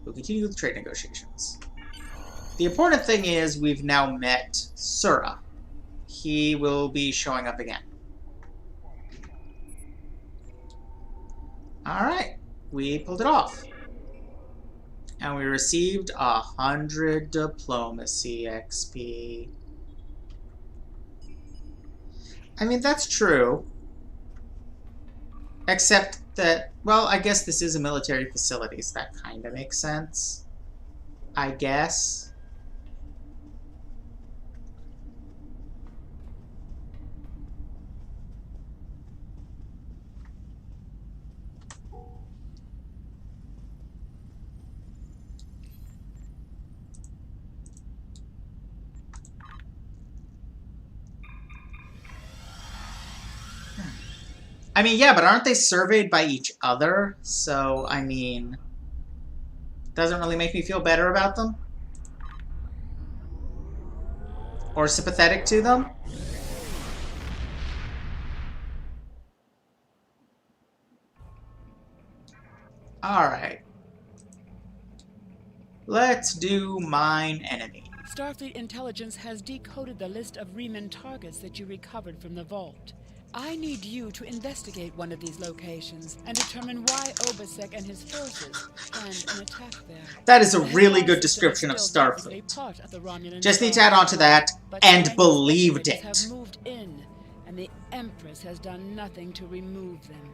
Speaker 1: We'll continue with trade negotiations. The important thing is we've now met Sura. He will be showing up again. Alright, we pulled it off. And we received 100 diplomacy XP. I mean, that's true. Except that, well, I guess this is a military facility, so that kind of makes sense. I guess. I mean, yeah, but aren't they surveyed by each other? So, I mean, doesn't really make me feel better about them? Or sympathetic to them? Alright. Let's do mine enemy.
Speaker 2: Starfleet intelligence has decoded the list of Riemann targets that you recovered from the vault. I need you to investigate one of these locations and determine why Obasek and his forces planned an attack there.
Speaker 1: That is a
Speaker 2: The
Speaker 1: really
Speaker 2: Hadar
Speaker 1: good
Speaker 2: system is
Speaker 1: description of
Speaker 2: still technically
Speaker 1: Starfleet.
Speaker 2: part of the Romulan
Speaker 1: Just need to
Speaker 2: Star
Speaker 1: add on to
Speaker 2: Empire,
Speaker 1: that,
Speaker 2: but
Speaker 1: and
Speaker 2: Ferengi
Speaker 1: believed
Speaker 2: speculators have
Speaker 1: it.
Speaker 2: moved in, and the Empress has done nothing to remove them.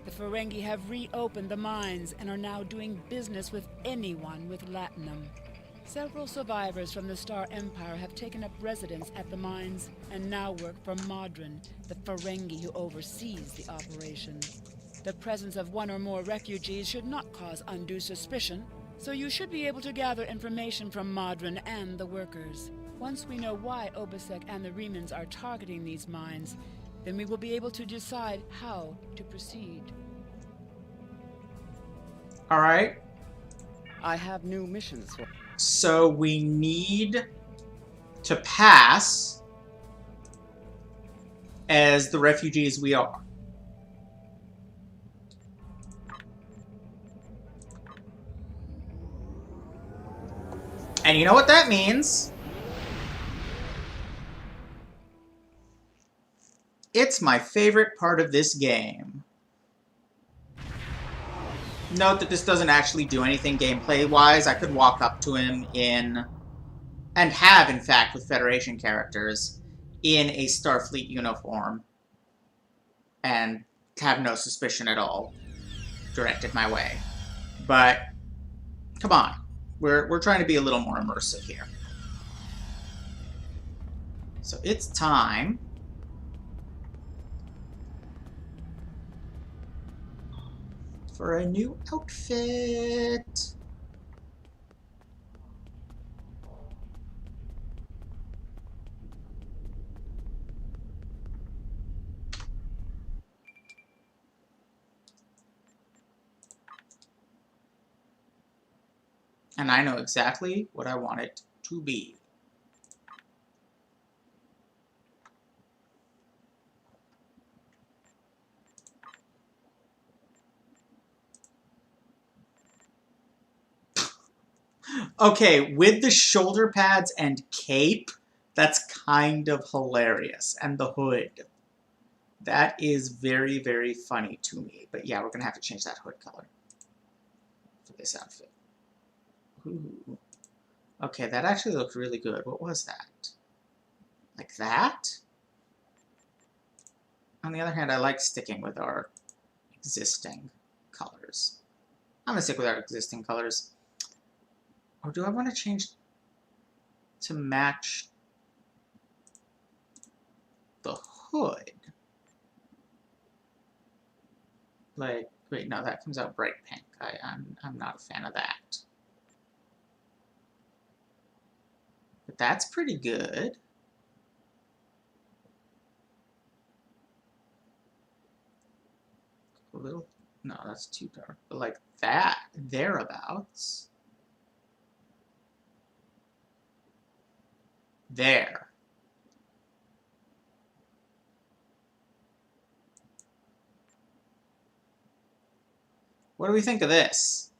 Speaker 2: The Ferengi have reopened the mines and are now doing business with anyone with Latinum. Several survivors from the Star Empire have taken up residence at the mines and now work for Modron, the Ferengi who oversees the operation. The presence of one or more refugees should not cause undue suspicion, so you should be able to gather information from Modron and the workers. Once we know why Obasek and the Remans are targeting these mines, then we will be able to decide how to proceed.
Speaker 1: Alright.
Speaker 2: I have new missions for...
Speaker 1: So we need to pass as the refugees we are. And you know what that means? It's my favorite part of this game. Note that this doesn't actually do anything gameplay-wise. I could walk up to him in... and have, in fact, with Federation characters, in a Starfleet uniform. And have no suspicion at all directed my way. But, come on. We're trying to be a little more immersive here. So it's time for a new outfit. And I know exactly what I want it to be. Okay, with the shoulder pads and cape, that's kind of hilarious. And the hood. That is very, very funny to me. But yeah, we're going to have to change that hood color for this outfit. Ooh. Okay, that actually looked really good. What was that? Like that? On the other hand, I like sticking with our existing colors. I'm going to stick with our existing colors. Or do I want to change to match the hood? Like, wait, no, that comes out bright pink. I'm not a fan of that. But that's pretty good. A little, no, that's too dark. But like that, thereabouts. There. What do we think of this?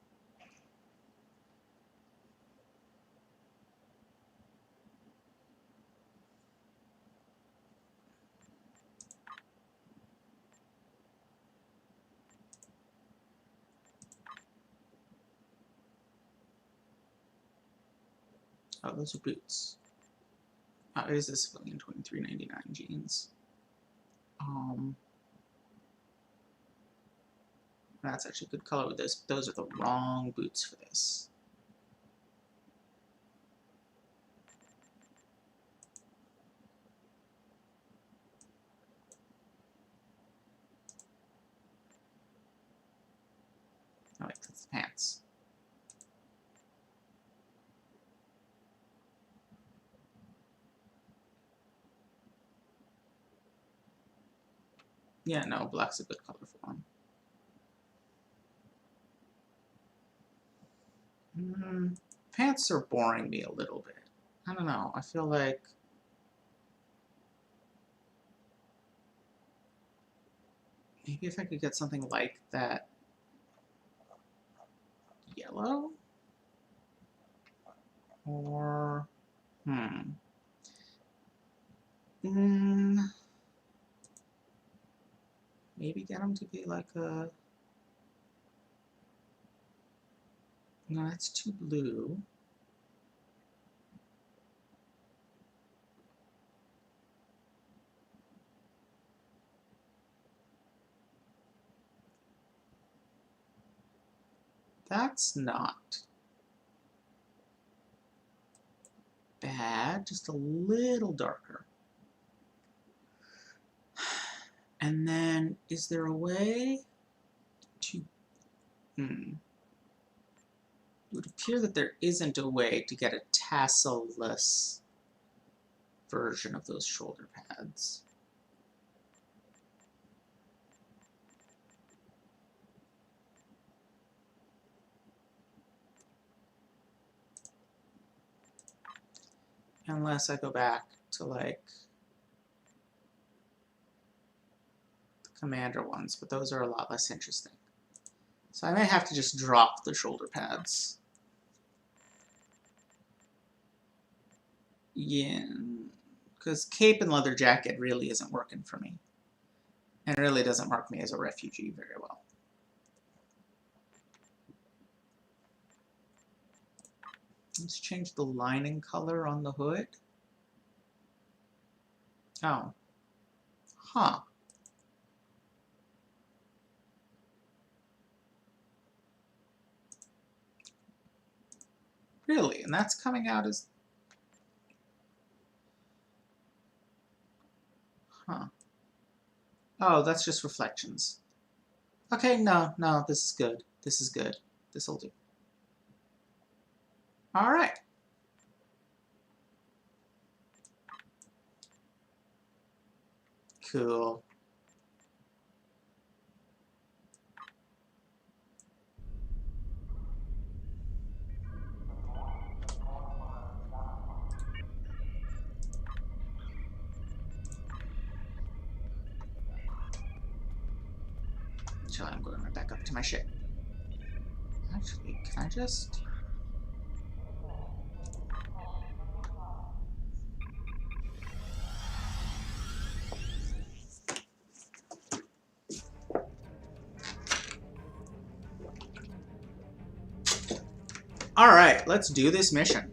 Speaker 1: Oh, those are boots. Oh, it is the civilian 23.99 jeans. That's actually a good color with this. Those are the wrong boots for this. Oh wait, that's the pants. Yeah, no, black's a good color for him. Pants are boring me a little bit. I don't know. I feel like maybe if I could get something like that yellow? Or, maybe get him to be like a, no, that's too blue. That's not bad, just a little darker. And then, is there a way to, it would appear that there isn't a way to get a tassel-less version of those shoulder pads. Unless I go back to, like, the Commander ones, but those are a lot less interesting. So I may have to just drop the shoulder pads. Yeah, because cape and leather jacket really isn't working for me. And it really doesn't mark me as a refugee very well. Let's change the lining color on the hood. Oh. Huh. Really? And that's coming out as... Huh. Oh, that's just reflections. Okay, no, this is good. This is good. This'll do. All right. Cool. So I'm going right back up to my ship. Actually, can I just... Alright, let's do this mission.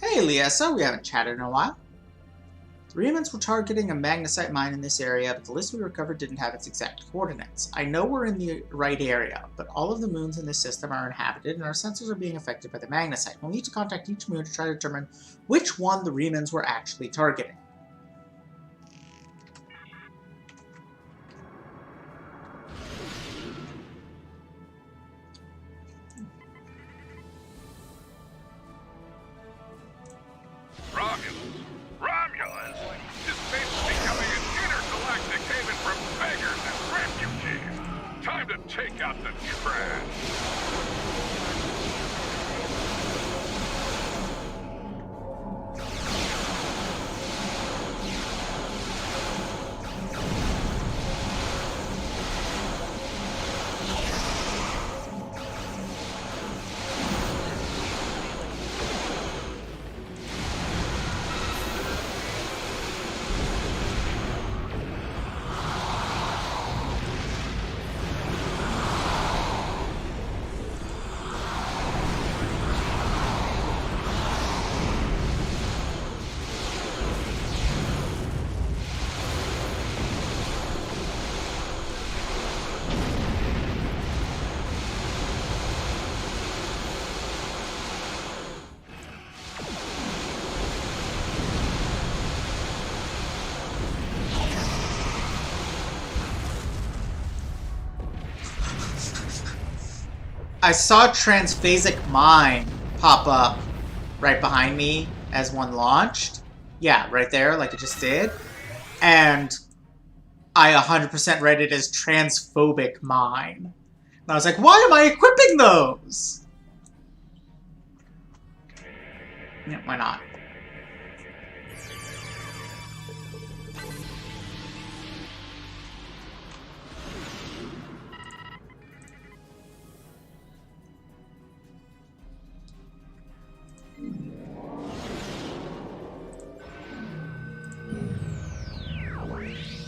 Speaker 1: Hey, Liesa, we haven't chatted in a while. The Remans were targeting a magnesite mine in this area, but the list we recovered didn't have its exact coordinates. I know we're in the right area, but all of the moons in this system are inhabited and our sensors are being affected by the magnesite. We'll need to contact each moon to try to determine which one the Remans were actually targeting.
Speaker 5: Romulans? This space is becoming an intergalactic haven for beggars and refugees. Time to take out the trash.
Speaker 1: I saw transphasic mine pop up right behind me as one launched. Yeah, right there, like it just did. And I 100% read it as transphobic mine. And I was like, why am I equipping those? Yeah, why not?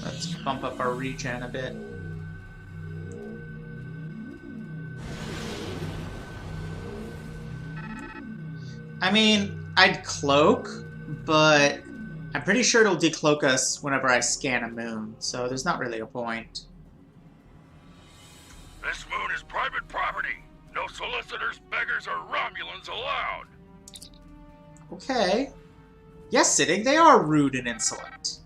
Speaker 1: Let's bump up our regen a bit. I mean, I'd cloak, but I'm pretty sure it'll decloak us whenever I scan a moon, so there's not really a point.
Speaker 12: This moon is private property. No solicitors, beggars, or Romulans allowed.
Speaker 1: Okay. Yes, Sitting, they are rude and insolent.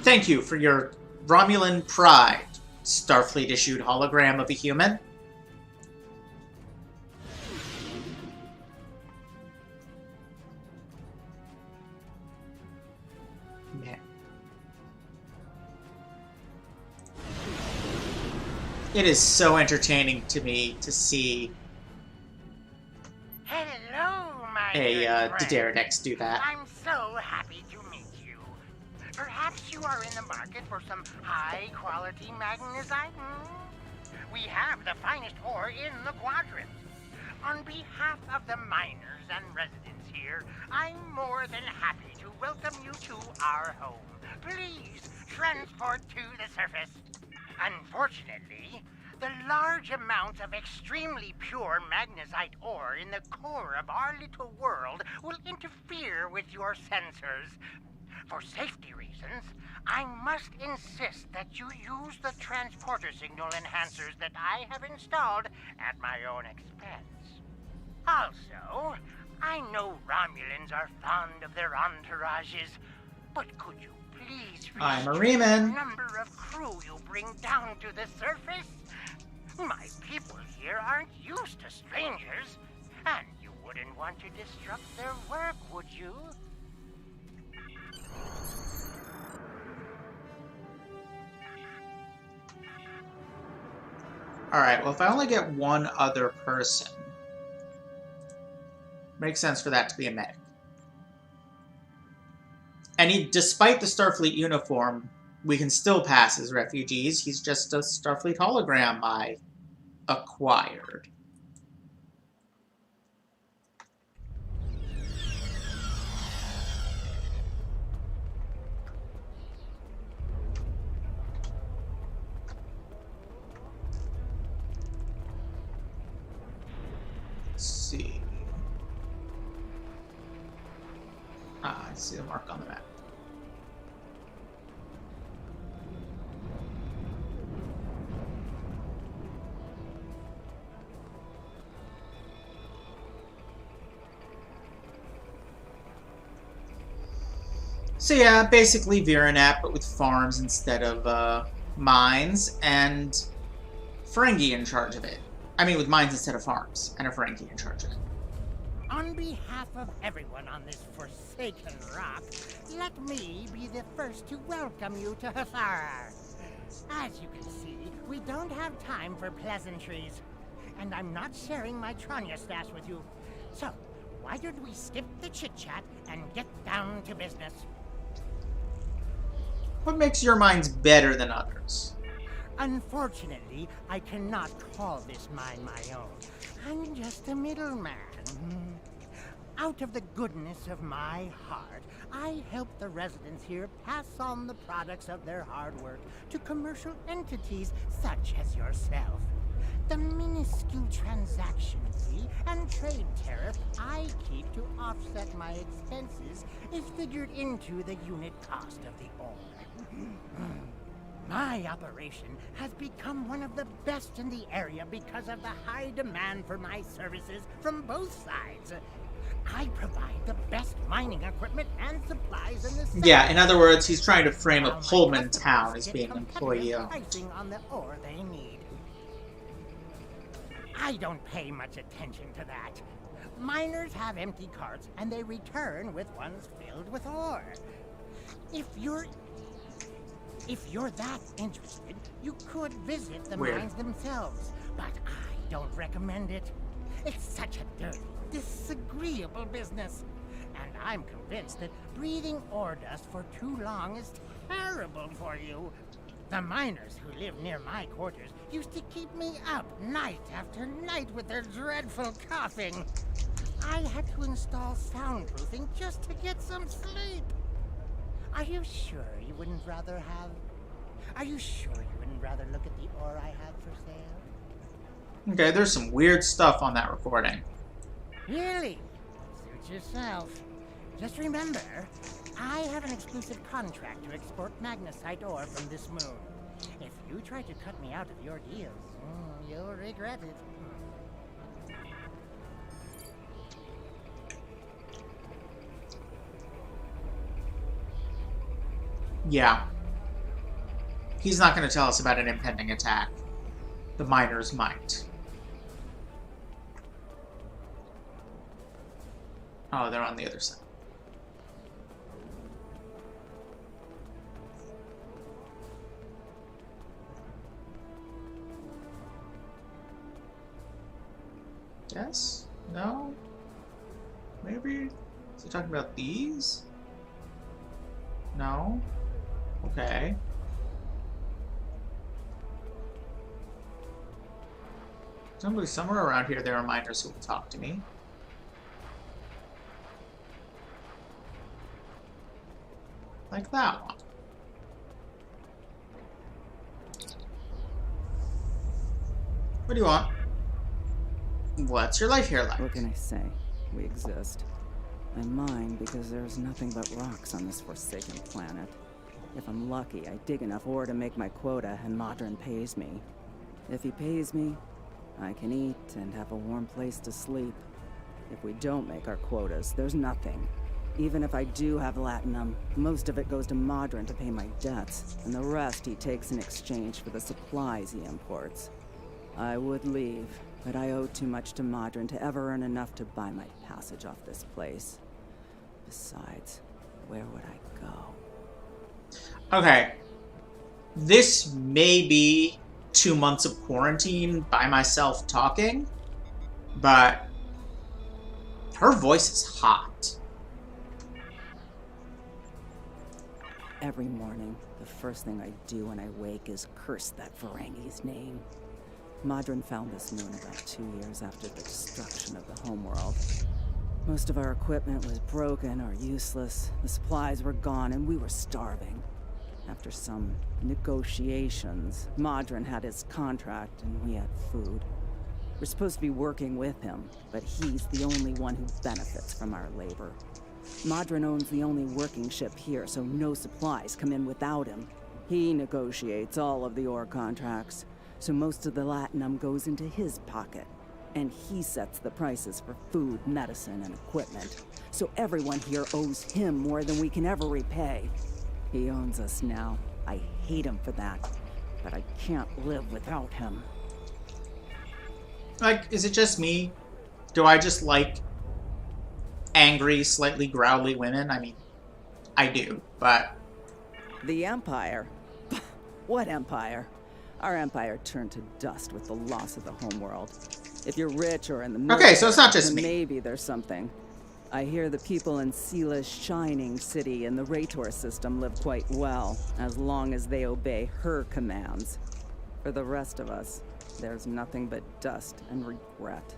Speaker 1: Thank you for your Romulan pride, Starfleet-issued hologram of a human. Man. It is so entertaining to me to see
Speaker 13: Hello, my
Speaker 1: a
Speaker 13: good friend.
Speaker 1: D'Deridex do that.
Speaker 13: I'm so happy to meet you. Perhaps you are in the market for some high-quality magnesite? We have the finest ore in the quadrant. On behalf of the miners and residents here, I'm more than happy to welcome you to our home. Please transport to the surface. Unfortunately, the large amount of extremely pure magnesite ore in the core of our little world will interfere with your sensors. For safety reasons, I must insist that you use the transporter signal enhancers that I have installed at my own expense. Also, I know Romulans are fond of their entourages, but could you please
Speaker 1: I'm a
Speaker 13: restrict the
Speaker 1: Reman.
Speaker 13: number of crew you bring down to the surface? My people here aren't used to strangers, and you wouldn't want to disrupt their work, would you?
Speaker 1: Alright, well if I only get one other person, makes sense for that to be a medic. And despite the Starfleet uniform, we can still pass as refugees. He's just a Starfleet hologram I acquired. Let's see. I see the mark on the map. So yeah, basically Virenap, but with farms instead of mines, and Ferengi in charge of it. I mean, with mines instead of farms, and a Ferengi in charge of it.
Speaker 13: On behalf of everyone on this forsaken rock, let me be the first to welcome you to Hathara. As you can see, we don't have time for pleasantries, and I'm not sharing my Tranya stash with you. So, why don't we skip the chit-chat and get down to business?
Speaker 1: What makes your mines better than others?
Speaker 13: Unfortunately, I cannot call this mine my own. I'm just a middleman. Out of the goodness of my heart, I help the residents here pass on the products of their hard work to commercial entities such as yourself. The minuscule transaction fee and trade tariff I keep to offset my expenses is figured into the unit cost of the ore. My operation has become one of the best in the area because of the high demand for my services from both sides. I provide the best mining equipment and and supplies in the
Speaker 1: Yeah, in
Speaker 13: south.
Speaker 1: other words, he's trying to frame a
Speaker 13: Now my
Speaker 1: Pullman
Speaker 13: customers
Speaker 1: town as
Speaker 13: get
Speaker 1: being
Speaker 13: competitive
Speaker 1: employee owned.
Speaker 13: pricing on the ore they need. I don't pay much attention to that. Miners have empty carts and they return with ones filled with ore. If you're that interested, you could visit the
Speaker 1: Weird.
Speaker 13: mines themselves, but I don't recommend it. It's such a dirty, disagreeable business. And I'm convinced that breathing ore dust for too long is terrible for you. The miners who live near my quarters used to keep me up night after night with their dreadful coughing. I had to install soundproofing just to get some sleep. Are you sure you wouldn't rather look at the ore I have for sale?
Speaker 1: Okay, there's some weird stuff on that recording.
Speaker 13: Really? Suit yourself. Just remember, I have an exclusive contract to export magnesite ore from this moon. If you try to cut me out of your deals, you'll regret it.
Speaker 1: Yeah. He's not going to tell us about an impending attack. The miners might. Oh, they're on the other side. Yes? No? Maybe? Is he talking about these? No? Okay. Somewhere around here there are miners who will talk to me. Like that one. What do you want? What's your life here like?
Speaker 14: What can I say? We exist. I mine because there's nothing but rocks on this forsaken planet. If I'm lucky, I dig enough ore to make my quota and Modron pays me. If he pays me, I can eat and have a warm place to sleep. If we don't make our quotas, there's nothing. Even if I do have latinum, most of it goes to Modron to pay my debts, and the rest he takes in exchange for the supplies he imports. I would leave, but I owe too much to Modron to ever earn enough to buy my passage off this place. Besides, where would I go?
Speaker 1: Okay. This may be 2 months of quarantine by myself talking, but her voice is hot.
Speaker 14: Every morning, the first thing I do when I wake is curse that Ferengi's name. Modron found this moon about 2 years after the destruction of the homeworld. Most of our equipment was broken or useless, the supplies were gone, and we were starving. After some negotiations, Modron had his contract and we had food. We're supposed to be working with him, but he's the only one who benefits from our labor. Modron owns the only working ship here, so no supplies come in without him. He negotiates all of the ore contracts, so most of the latinum goes into his pocket. And he sets the prices for food, medicine, and equipment. So everyone here owes him more than we can ever repay. He owns us now. I hate him for that, but I can't live without him.
Speaker 1: Like, is it just me? Do I just like angry, slightly growly women? I mean, I do, but...
Speaker 14: The Empire? What Empire? Our empire turned to dust with the loss of the homeworld. If you're rich or in the military,
Speaker 1: okay, so it's not just me.
Speaker 14: Maybe there's something. I hear the people in Seela's shining city and the Rator system live quite well, as long as they obey her commands. For the rest of us, there's nothing but dust and regret.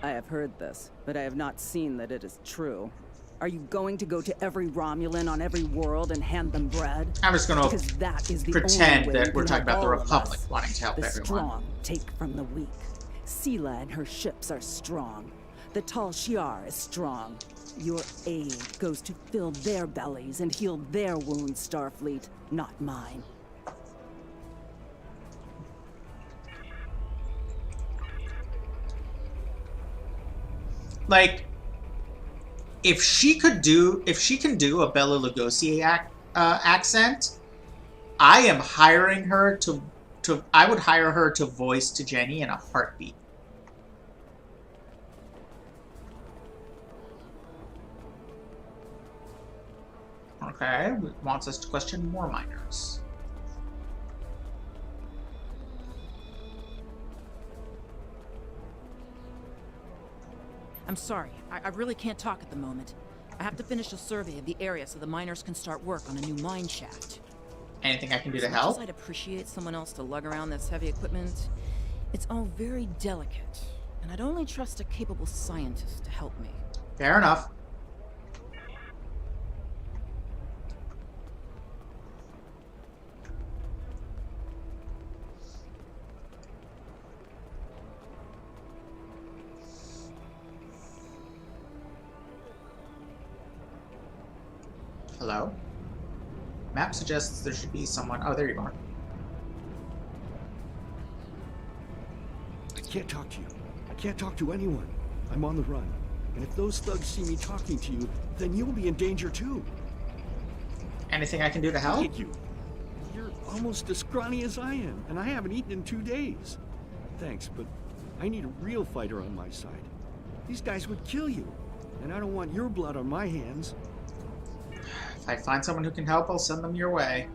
Speaker 14: I have heard this, but I have not seen that it is true. Are you going to go to every Romulan on every world and hand them bread?
Speaker 1: I'm just going
Speaker 14: to
Speaker 1: pretend that we're talking about the Republic wanting to help
Speaker 14: the
Speaker 1: everyone.
Speaker 14: Strong take from the weak. Seela and her ships are strong. The Tal Shiar is strong. Your aid goes to fill their bellies and heal their wounds, Starfleet, not mine.
Speaker 1: like, if she can do a Bela Lugosi accent, I am hiring her I would hire her to voice to Jenny in a heartbeat. Okay, wants us to question more miners.
Speaker 15: I'm sorry, I really can't talk at the moment. I have to finish a survey of the area so the miners can start work on a new mine shaft.
Speaker 1: Anything I can do to
Speaker 15: As
Speaker 1: help?
Speaker 15: much as I'd appreciate someone else to lug around this heavy equipment, it's all very delicate, and I'd only trust a capable scientist to help me.
Speaker 1: Fair enough. Hello? Map suggests there should be someone. Oh, there you are.
Speaker 4: I can't talk to you. I can't talk to anyone. I'm on the run. And if those thugs see me talking to you, then you'll be in danger too.
Speaker 1: Anything I can do to help?
Speaker 4: Look at you. You're almost as scrawny as I am, and I haven't eaten in 2 days. Thanks, but I need a real fighter on my side. These guys would kill you, and I don't want your blood on my hands.
Speaker 1: If I find someone who can help, I'll send them your way.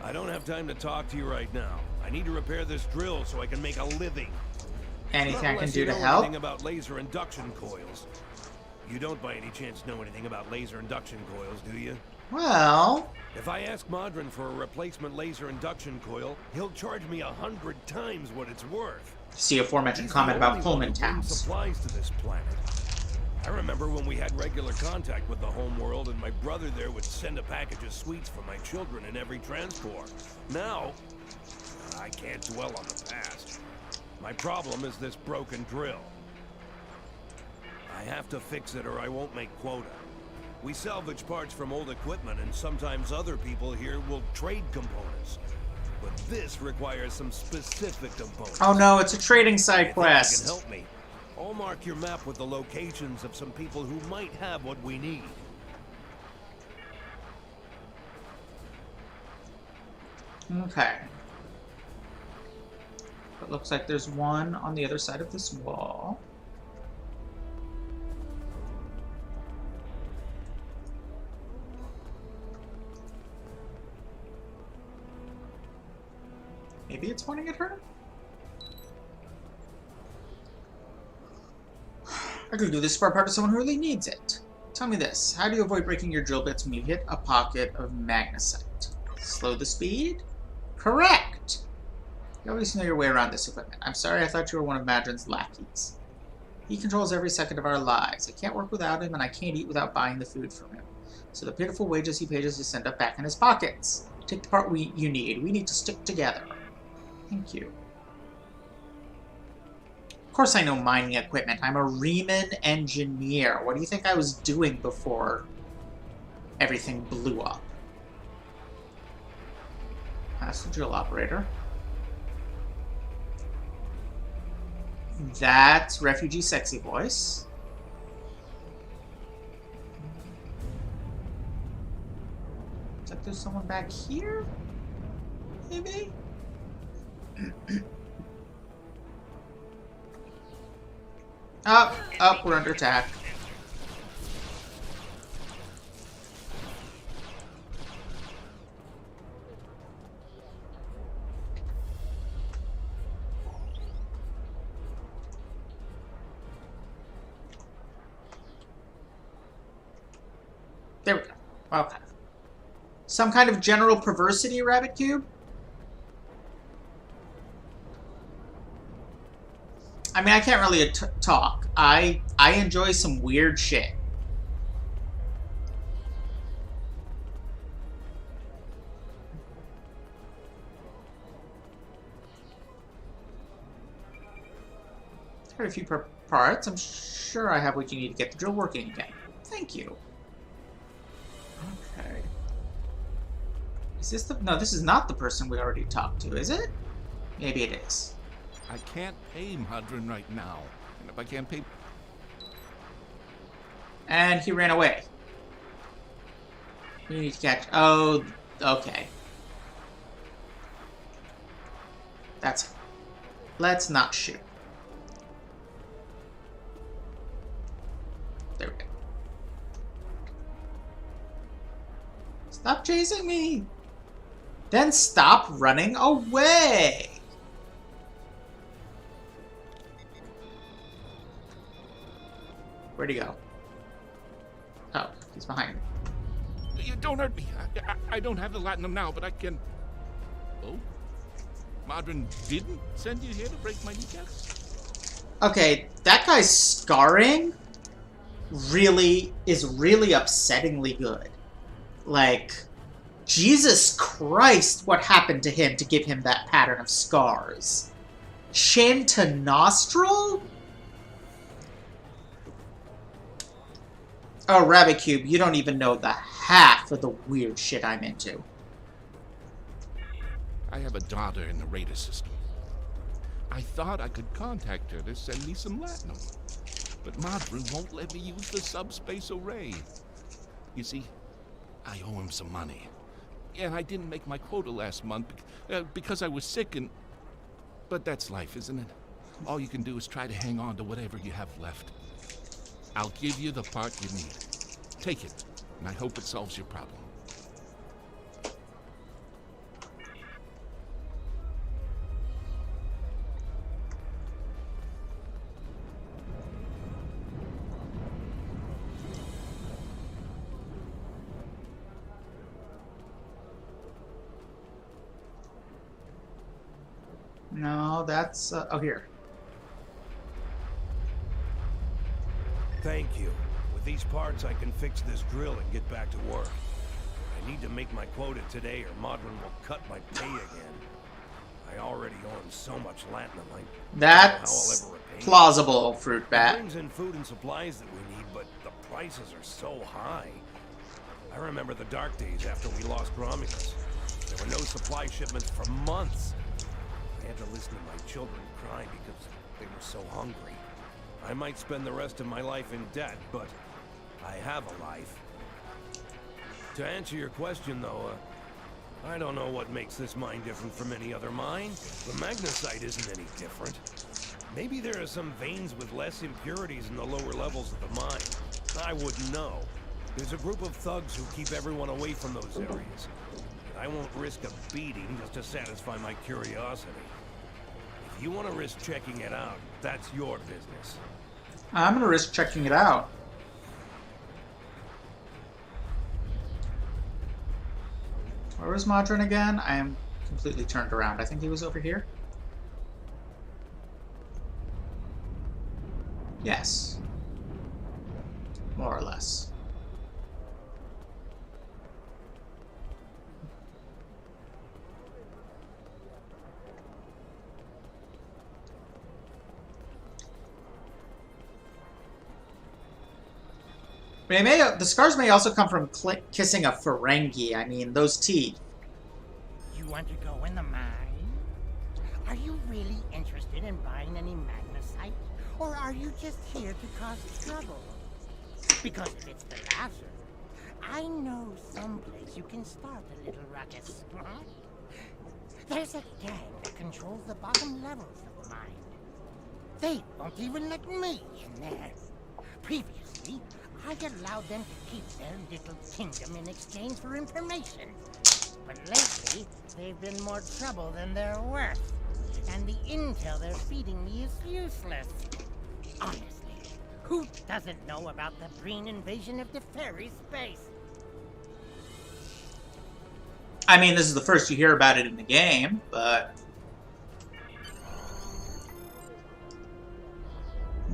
Speaker 12: I don't have time to talk to you right now. I need to repair this drill so I can make a living.
Speaker 1: Anything I can
Speaker 12: Unless
Speaker 1: do
Speaker 12: you
Speaker 1: to
Speaker 12: know
Speaker 1: help?
Speaker 12: anything about laser induction coils. You don't by any chance know anything about laser induction coils, do you?
Speaker 1: Well...
Speaker 12: If I ask Modron for a replacement laser induction coil, he'll charge me 100 times what it's worth.
Speaker 1: See aforementioned comment about Pullman taps.
Speaker 12: Supplies to this planet. I remember when we had regular contact with the home world and my brother there would send a package of sweets for my children in every transport. Now, I can't dwell on the past. My problem is this broken drill. I have to fix it or I won't make quota. We salvage parts from old equipment and sometimes other people here will trade components. But this requires some specific components.
Speaker 1: Oh no, it's a trading side
Speaker 12: You
Speaker 1: quest.
Speaker 12: can help me. I'll mark your map with the locations of some people who might have what we need.
Speaker 1: Okay. It looks like there's one on the other side of this wall. Maybe it's pointing at her? I could do this for a part of someone who really needs it. Tell me this, how do you avoid breaking your drill bits when you hit a pocket of magnesite? Slow the speed? Correct! You always know your way around this equipment. I'm sorry, I thought you were one of Madron's lackeys. He controls every second of our lives. I can't work without him, and I can't eat without buying the food from him. So the pitiful wages he pays us to end up back in his pockets. Take the part you need. We need to stick together. Thank you. Of course I know mining equipment. I'm a Riemann engineer. What do you think I was doing before everything blew up? That's the drill operator. That's refugee sexy voice. Looks like there's someone back here? Maybe? Up, we're under attack. There we go. Okay. Some kind of general perversity, Rabbit Cube? I mean, I can't really talk. I enjoy some weird shit. Heard a few parts. I'm sure I have what you need to get the drill working again. Thank you. Okay. Is this the... No, this is not the person we already talked to, is it? Maybe it is.
Speaker 16: I can't pay Madron right now. And if I can't pay...
Speaker 1: And he ran away. We need to catch... Oh, okay. That's it. Let's not shoot. There we go. Stop chasing me! Then stop running away! Where'd he go? Oh, he's behind me.
Speaker 16: You don't hurt me. I don't have the latinum now, but I can... Oh? Madron didn't send you here to break my kneecaps?
Speaker 1: Okay, that guy's scarring is really upsettingly good. Like, Jesus Christ, what happened to him to give him that pattern of scars? Chin to nostril? Oh, Rabbit Cube, you don't even know the half of the weird shit I'm into.
Speaker 16: I have a daughter in the radar system. I thought I could contact her to send me some latinum. But Madron won't let me use the subspace array. You see, I owe him some money. And I didn't make my quota last month because I was sick and... But that's life, isn't it? All you can do is try to hang on to whatever you have left. I'll give you the part you need. Take it, and I hope it solves your problem.
Speaker 1: No, that's... oh, here.
Speaker 12: Thank you. With these parts, I can fix this drill and get back to work. I need to make my quota today or Madron will cut my pay again. I already owe him so much latinum.
Speaker 1: That's plausible, Fruit Bat.
Speaker 12: It brings in food and supplies that we need, but the prices are so high. I remember the dark days after we lost Romulus. There were no supply shipments for months. I had to listen to my children cry because they were so hungry. I might spend the rest of my life in debt, but I have a life. To answer your question, though, I don't know what makes this mine different from any other mine. The magnesite isn't any different. Maybe there are some veins with less impurities in the lower levels of the mine. I wouldn't know. There's a group of thugs who keep everyone away from those areas. I won't risk a beating just to satisfy my curiosity. If you want to risk checking it out, that's your business.
Speaker 1: I'm gonna risk checking it out. Where was Madron again? I am completely turned around. I think he was over here. Yes. More or less. The scars may also come from kissing a Ferengi. I mean, those teeth.
Speaker 13: You want to go in the mine? Are you really interested in buying any magnesite? Or are you just here to cause trouble? Because if it's the latter, I know someplace you can start a little ruckus. Huh? There's a gang that controls the bottom levels of the mine. They won't even let me in there. Previously, I allowed them to keep their little kingdom in exchange for information. But lately, they've been more trouble than they're worth. And the intel they're feeding me is useless. Honestly, who doesn't know about the green invasion of the fairy space?
Speaker 1: I mean, this is the first you hear about it in the game, but...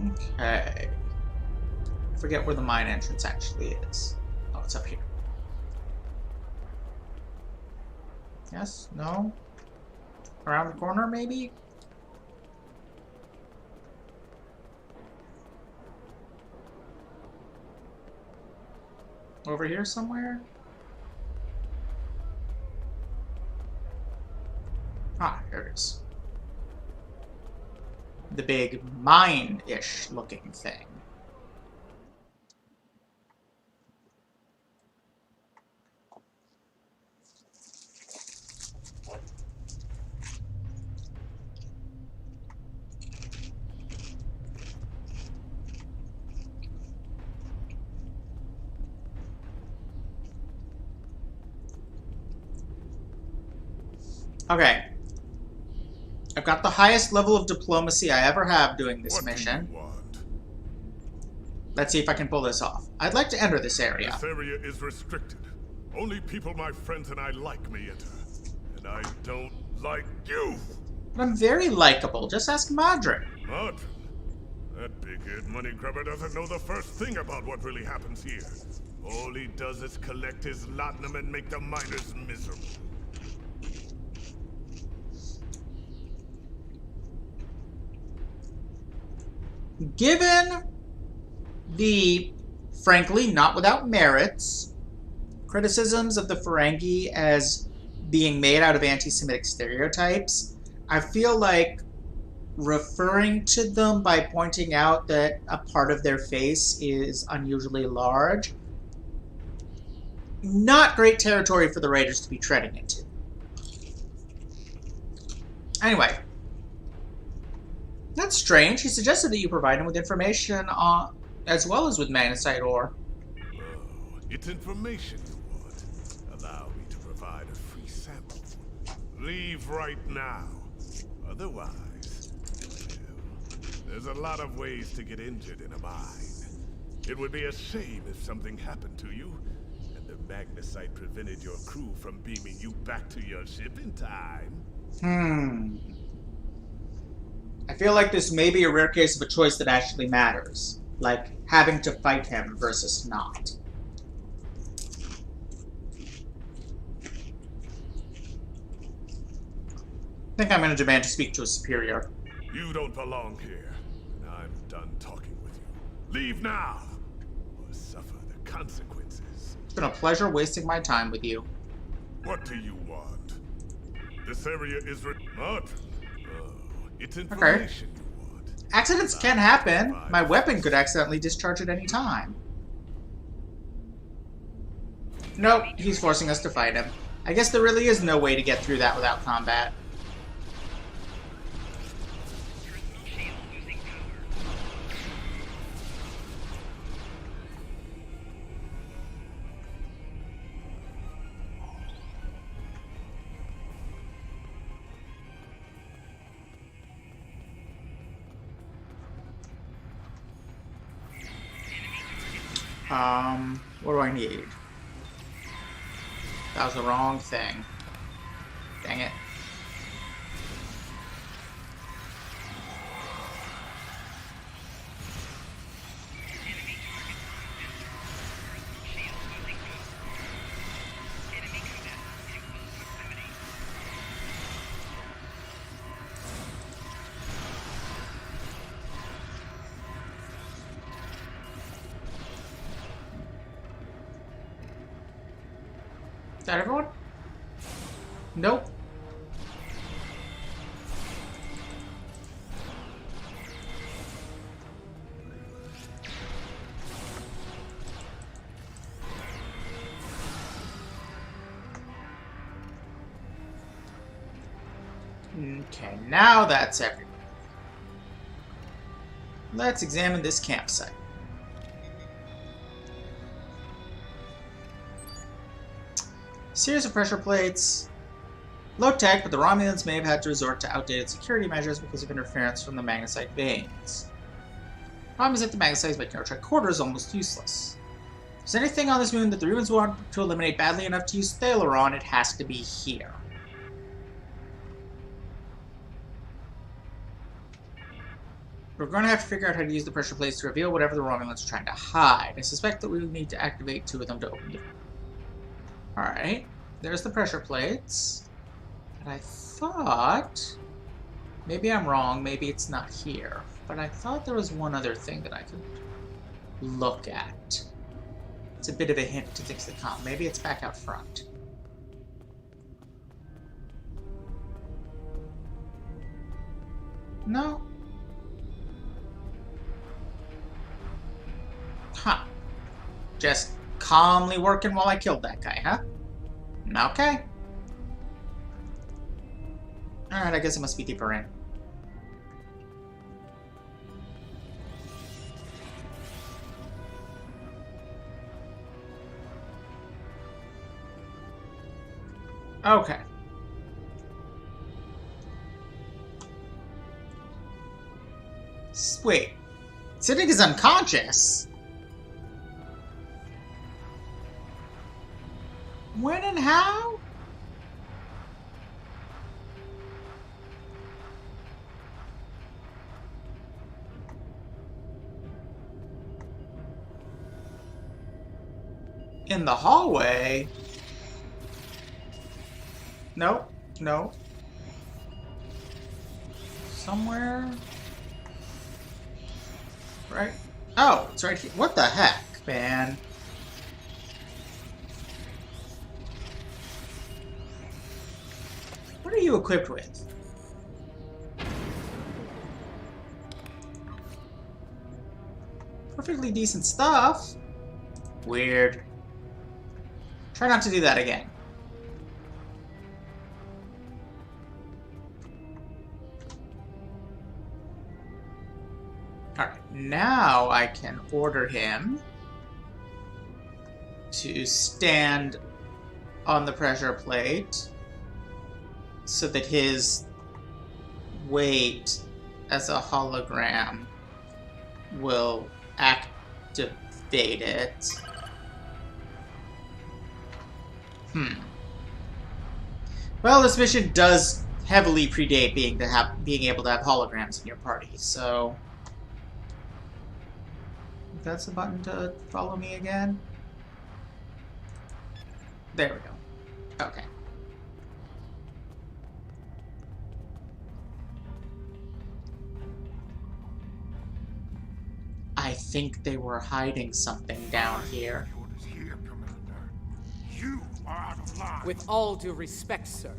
Speaker 1: Okay. I forget where the mine entrance actually is. Oh, it's up here. Yes? No? Around the corner, maybe? Over here somewhere? Ah, here it is. The big mine-ish looking thing. Okay. I've got the highest level of diplomacy I ever have doing this mission. Let's see if I can pull this off. I'd like to enter this area.
Speaker 10: This area is restricted. Only people my friends and I like may enter. And I don't like you!
Speaker 1: But I'm very likable. Just ask Madrid.
Speaker 10: Madrid? That big-head money grabber doesn't know the first thing about what really happens here. All he does is collect his latinum and make the miners miserable.
Speaker 1: Given the, frankly, not without merits, criticisms of the Ferengi as being made out of anti-Semitic stereotypes, I feel like referring to them by pointing out that a part of their face is unusually large, not great territory for the Raiders to be treading into. Anyway. That's strange. He suggested that you provide him with information as well as with magnesite ore.
Speaker 10: Oh, it's information you want. Allow me to provide a free sample. Leave right now. Otherwise, well, there's a lot of ways to get injured in a mine. It would be a shame if something happened to you, and the magnesite prevented your crew from beaming you back to your ship in time.
Speaker 1: I feel like this may be a rare case of a choice that actually matters. Like, having to fight him versus not. I think I'm going to demand to speak to a superior.
Speaker 10: You don't belong here. I'm done talking with you. Leave now, or suffer the consequences.
Speaker 1: It's been a pleasure wasting my time with you.
Speaker 10: What do you want? This area is Madrid. It's information you want.
Speaker 1: Accidents can happen. My weapon could accidentally discharge at any time. Nope, he's forcing us to fight him. I guess there really is no way to get through that without combat. What do I need? That was the wrong thing. Dang it. Is that everyone? Nope. Okay, now that's everyone. Let's examine this campsite. Series of pressure plates. Low tech, but the Romulans may have had to resort to outdated security measures because of interference from the magnesite veins. Problem is that the magnesite making our tricorders almost useless. If there's anything on this moon that the humans want to eliminate badly enough to use Thalaron, it has to be here. We're going to have to figure out how to use the pressure plates to reveal whatever the Romulans are trying to hide. I suspect that we will need to activate 2 of them to open the door. Alright, there's the pressure plates. And I thought... Maybe I'm wrong, maybe it's not here. But I thought there was one other thing that I could look at. It's a bit of a hint to fix the comm. Maybe it's back out front. No. Huh. Just calmly working while I killed that guy, huh? Okay. Alright, I guess it must be deeper in. Okay. Wait. Siddiq is unconscious? When and how? In the hallway? Nope. No. Somewhere? Right? Oh, it's right here. What the heck, man? What are you equipped with? Perfectly decent stuff. Weird. Try not to do that again. Alright, now I can order him to stand on the pressure plate so that his weight as a hologram will activate it. Well, this mission does heavily predate being able to have holograms in your party, so that's a button to follow me again. There we go. Okay. I think they were hiding something down here.
Speaker 17: With all due respect, sir,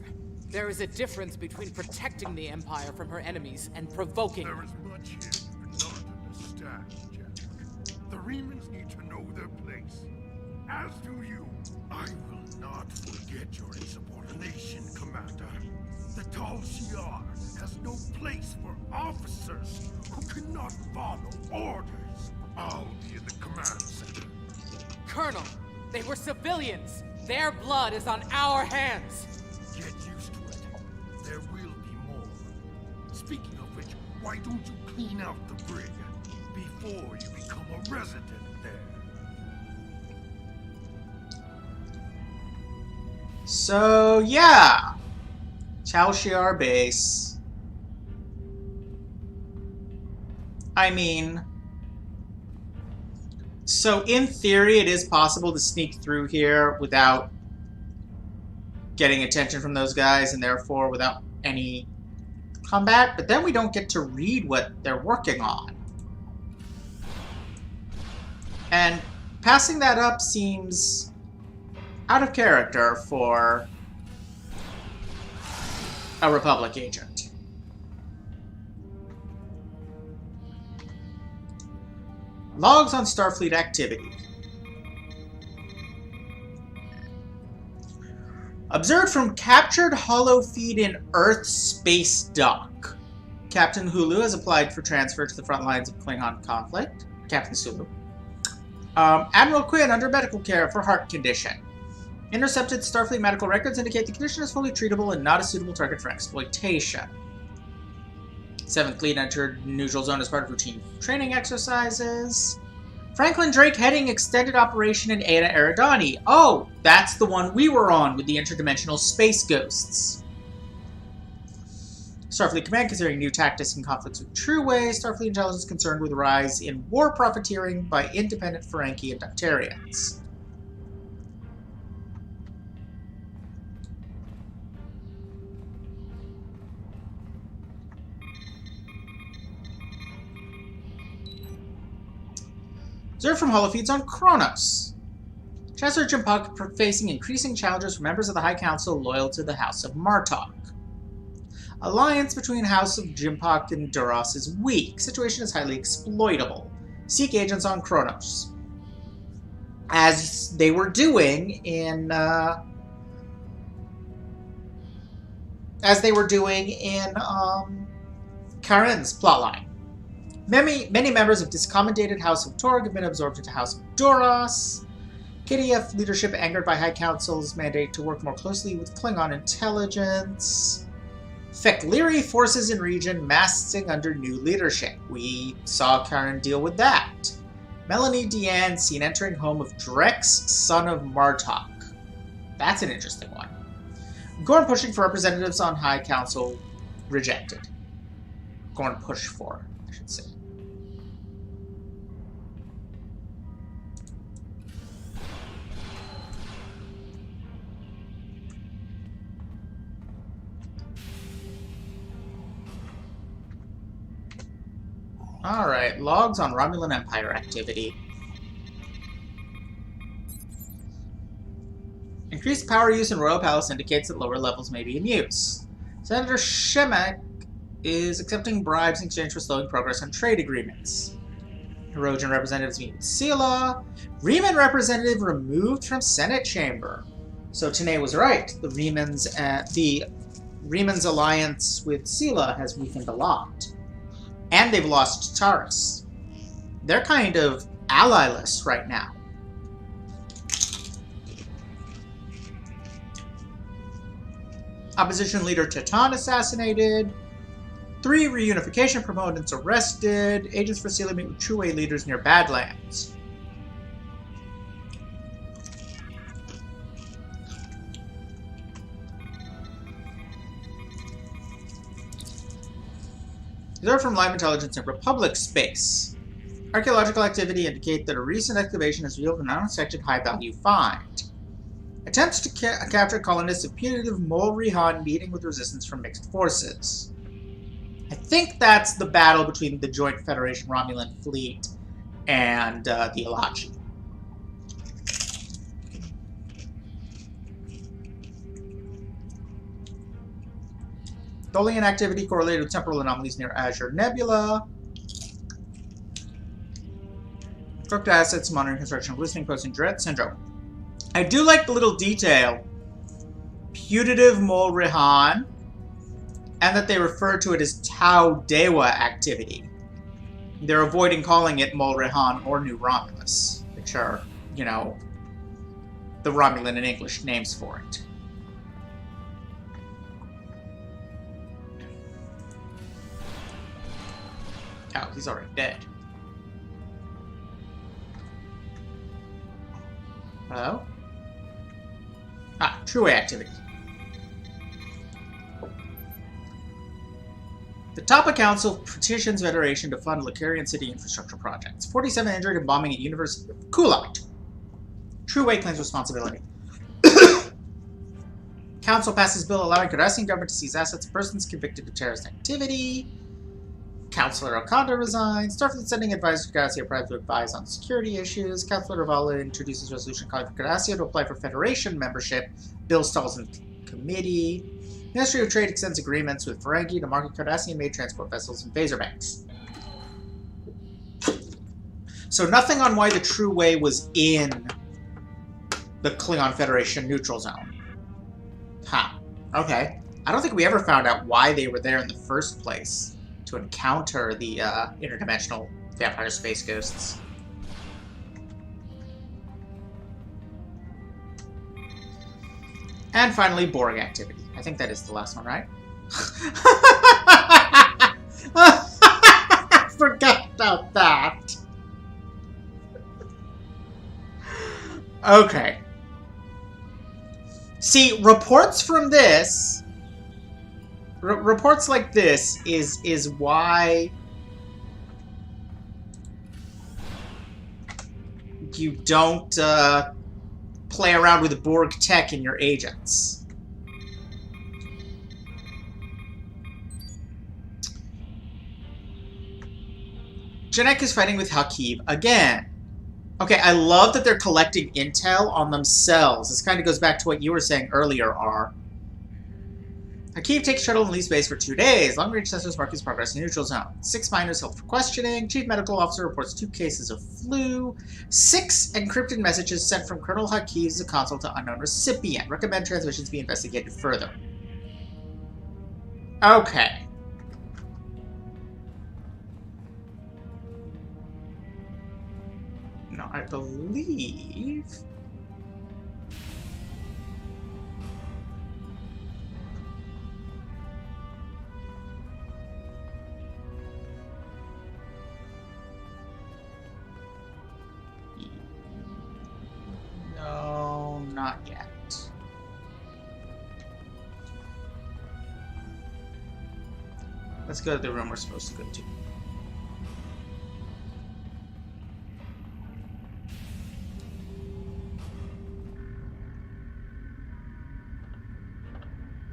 Speaker 17: there is a difference between protecting the Empire from her enemies and provoking them.
Speaker 18: There is much here you do not understand, Jack. The Remans need to know their place. As do you. I will not forget your insubordination, Commander. The Tal Shiar has no place for officers who cannot follow orders. I'll be in the command center.
Speaker 17: Colonel, they were civilians. Their blood is on our hands.
Speaker 18: Get used to it. There will be more. Speaking of which, why don't you clean out the brig before you become a resident there?
Speaker 1: So, yeah. Tal Shiar base. I mean, so in theory it is possible to sneak through here without getting attention from those guys and therefore without any combat, but then we don't get to read what they're working on. And passing that up seems out of character for a Republic agent. Logs on Starfleet activity. Observed from captured holofeed in Earth space dock. Captain Hulu has applied for transfer to the front lines of Klingon conflict. Captain Sulu. Admiral Quinn under medical care for heart condition. Intercepted Starfleet medical records indicate the condition is fully treatable and not a suitable target for exploitation. 7th Fleet entered neutral zone as part of routine training exercises. Franklin Drake heading extended operation in Eta Eridani. Oh, that's the one we were on with the interdimensional space ghosts. Starfleet Command considering new tactics in conflicts with True Way. Starfleet Intelligence concerned with the rise in war profiteering by independent Ferengi and Doctarians. Observed from holofeeds on Kronos. Chancellor Jimpuk facing increasing challenges from members of the High Council loyal to the House of Martok. Alliance between House of Jimpak and Duras is weak. Situation is highly exploitable. Seek agents on Kronos. As they were doing in Karen's plotline. Many members of discommendated House of Torg have been absorbed into House of Duras. KDF leadership angered by High Council's mandate to work more closely with Klingon intelligence. Fek'Liri forces in region massing under new leadership. We saw Karen deal with that. Melanie Deanne seen entering home of Drex, son of Martok. That's an interesting one. Gorn pushing for representatives on High Council rejected. Gorn push for, I should say. Alright, logs on Romulan Empire activity. Increased power use in Royal Palace indicates that lower levels may be in use. Senator Shemek is accepting bribes in exchange for slowing progress on trade agreements. Erosion representatives meet with Sela. Riemann representative removed from Senate chamber. So Tanae was right. The Riemann's alliance with Sela has weakened a lot. And they've lost Taurus. They're kind of allyless right now. Opposition leader Titan assassinated. 3 reunification proponents arrested. Agents for Sela meet with True-Way leaders near Badlands. Observed from live intelligence in Republic space. Archaeological activity indicate that a recent excavation has revealed an unexpected high-value find. Attempts to capture colonists of putative Mol Rihan meeting with resistance from mixed forces. I think that's the battle between the Joint Federation Romulan fleet and the Elachi. Tholian activity correlated with temporal anomalies near Azure Nebula. Construct assets, monitoring construction of listening posts, and Dread Syndrome. I do like the little detail. Putative Mol Rihan, and that they refer to it as Tau Dewa activity. They're avoiding calling it Mol Rihan or New Romulus, which are, you know, the Romulan and English names for it. Oh, he's already dead. Hello? Ah, True-Way activity. The Tapa Council petitions Federation to fund Lacarian city infrastructure projects. 47 injured in bombing at University of Kulite. True-Way claims responsibility. Council passes bill allowing Cardassian government to seize assets of persons convicted of terrorist activity. Councilor Okada resigns. Starfleet sending advisor to Cardassia Prime to advise on security issues. Councilor Ravala introduces resolution calling for Cardassia to apply for Federation membership. Bill stalls in committee. Ministry of Trade extends agreements with Ferengi to market Cardassian-made transport vessels and phaser banks. So nothing on why the True-Way was in the Klingon Federation neutral zone. Huh. Okay. I don't think we ever found out why they were there in the first place. To encounter the interdimensional vampire space ghosts. And finally, Borg activity. I think that is the last one, right? I forgot about that. Okay. See, reports from this... reports like this is why you don't play around with Borg tech in your agents. Janek is fighting with Hakeeb again. Okay, I love that they're collecting intel on themselves. This kind of goes back to what you were saying earlier, R. Hakeem takes shuttle and leaves base for 2 days. Long-range sensors mark his progress in neutral zone. 6 miners held for questioning. Chief medical officer reports 2 cases of flu. 6 encrypted messages sent from Colonel Hakeem as a console to unknown recipient. Recommend transmissions be investigated further. Okay. Now, I believe... No, not yet. Let's go to the room we're supposed to go to.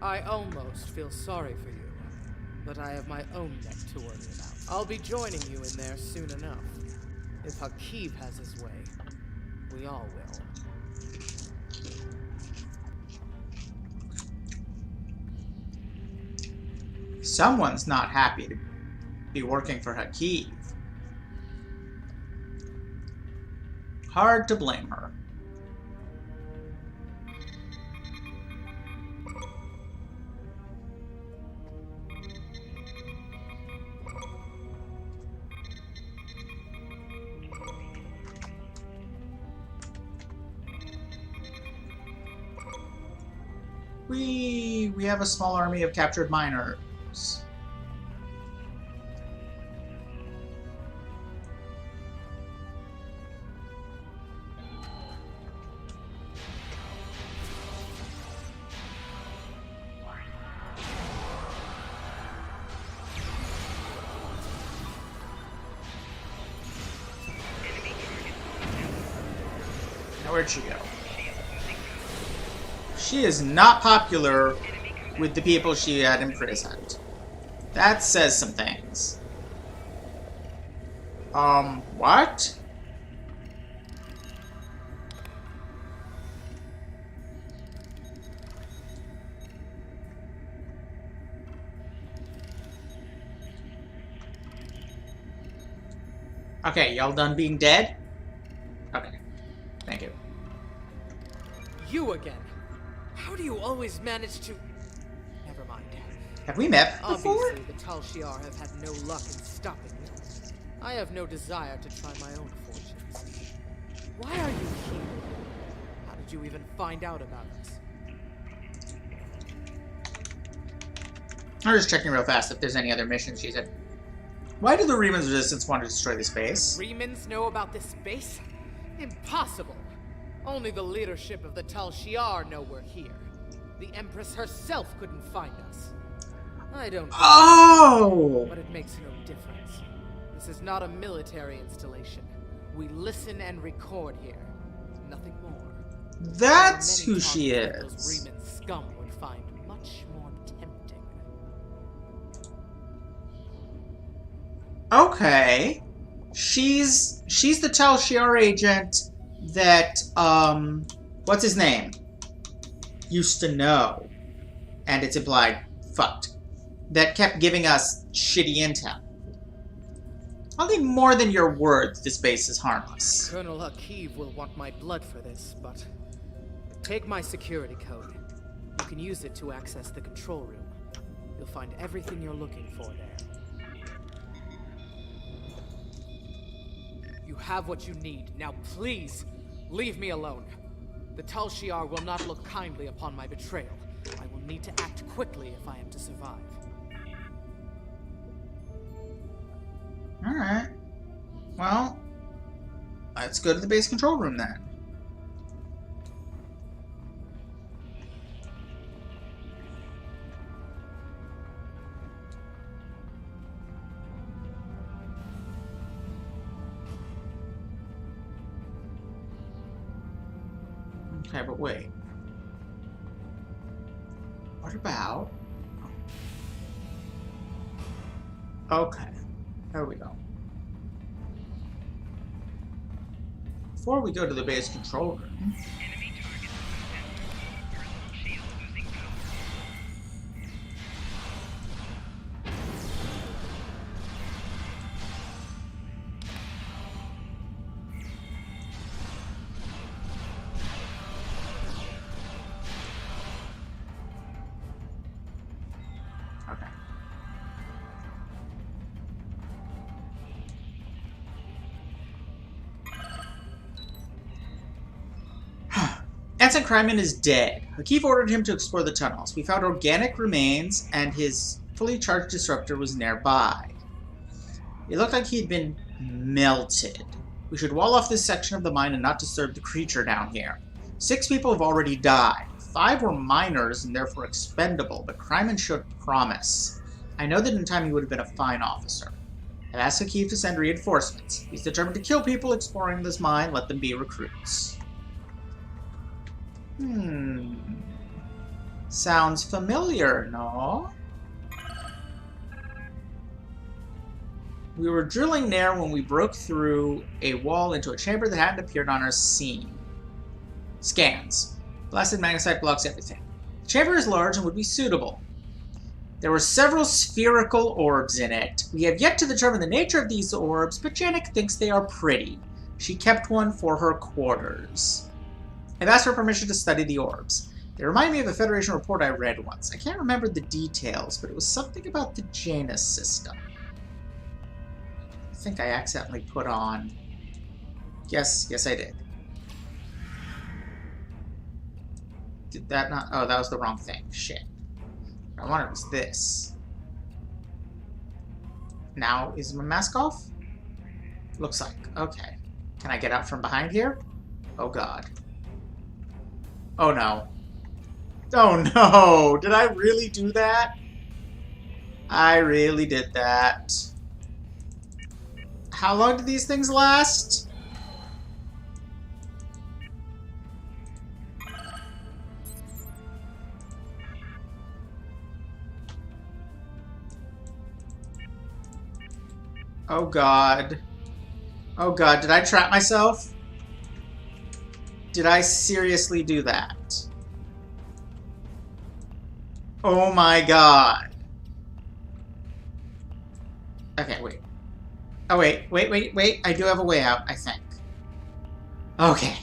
Speaker 17: I almost feel sorry for you, but I have my own neck to worry about. I'll be joining you in there soon enough. If Hakeem has his way, we all will.
Speaker 1: Someone's not happy to be working for Hakeem. Hard to blame her. We have a small army of captured miners. Now where'd she go? She is not popular with the people she had imprisoned. That says some things. What? Okay, y'all done being dead? Okay. Thank you.
Speaker 17: You again? How do you always manage to... Never mind.
Speaker 1: Have we met before?
Speaker 17: Obviously, the Tal Shiar have had no luck in stopping me. I have no desire to try my own fortunes. Why are you here? How did you even find out about us?
Speaker 1: I'm just checking real fast if there's any other missions she said. Why do the Reman's Resistance want to destroy this base?
Speaker 17: Remans know about this base? Impossible! Only the leadership of the Tal Shiar know we're here. The Empress herself couldn't find us. I don't...
Speaker 1: Oh!
Speaker 17: But it makes no difference. This is not a military installation. We listen and record here. Nothing more.
Speaker 1: That's who she is.
Speaker 17: Those Reman scum would find much more tempting.
Speaker 1: Okay. She's the Tal Shiar agent that, what's his name? Used to know. And it's implied, fucked. That kept giving us shitty intel. I'll need more than your words this base is harmless.
Speaker 17: Colonel Hakeem will want my blood for this, but... Take my security code. You can use it to access the control room. You'll find everything you're looking for there. You have what you need. Now please, leave me alone. The Tal Shiar will not look kindly upon my betrayal. I will need to act quickly if I am to survive.
Speaker 1: Alright. Well, let's go to the base control room then. Okay, but wait. What about... Okay. There we go. Before we go to the base control room... Hansen Kryman is dead. Hakeem ordered him to explore the tunnels. We found organic remains, and his fully charged disruptor was nearby. It looked like he'd been melted. We should wall off this section of the mine and not disturb the creature down here. 6 people have already died. 5 were minors and therefore expendable, but Kryman showed promise. I know that in time he would have been a fine officer. I've asked Hakeem to send reinforcements. He's determined to kill people exploring this mine, let them be recruits. Sounds familiar, no? We were drilling there when we broke through a wall into a chamber that hadn't appeared on our scene. Scans. Blasted magnesite blocks everything. The chamber is large and would be suitable. There were several spherical orbs in it. We have yet to determine the nature of these orbs, but Janek thinks they are pretty. She kept one for her quarters. I've asked for permission to study the orbs. They remind me of a Federation report I read once. I can't remember the details, but it was something about the Janus system. I think I accidentally put on... Yes, I did. Did that not... Oh, that was the wrong thing. Shit. What I wanted was this. Now, is my mask off? Looks like. Okay. Can I get out from behind here? Oh, God. Oh, no. Oh, no! Did I really do that? I really did that. How long do these things last? Oh, God. Oh, God. Did I trap myself? Did I seriously do that? Oh, my God. Okay, wait. Oh, wait. I do have a way out, I think. Okay.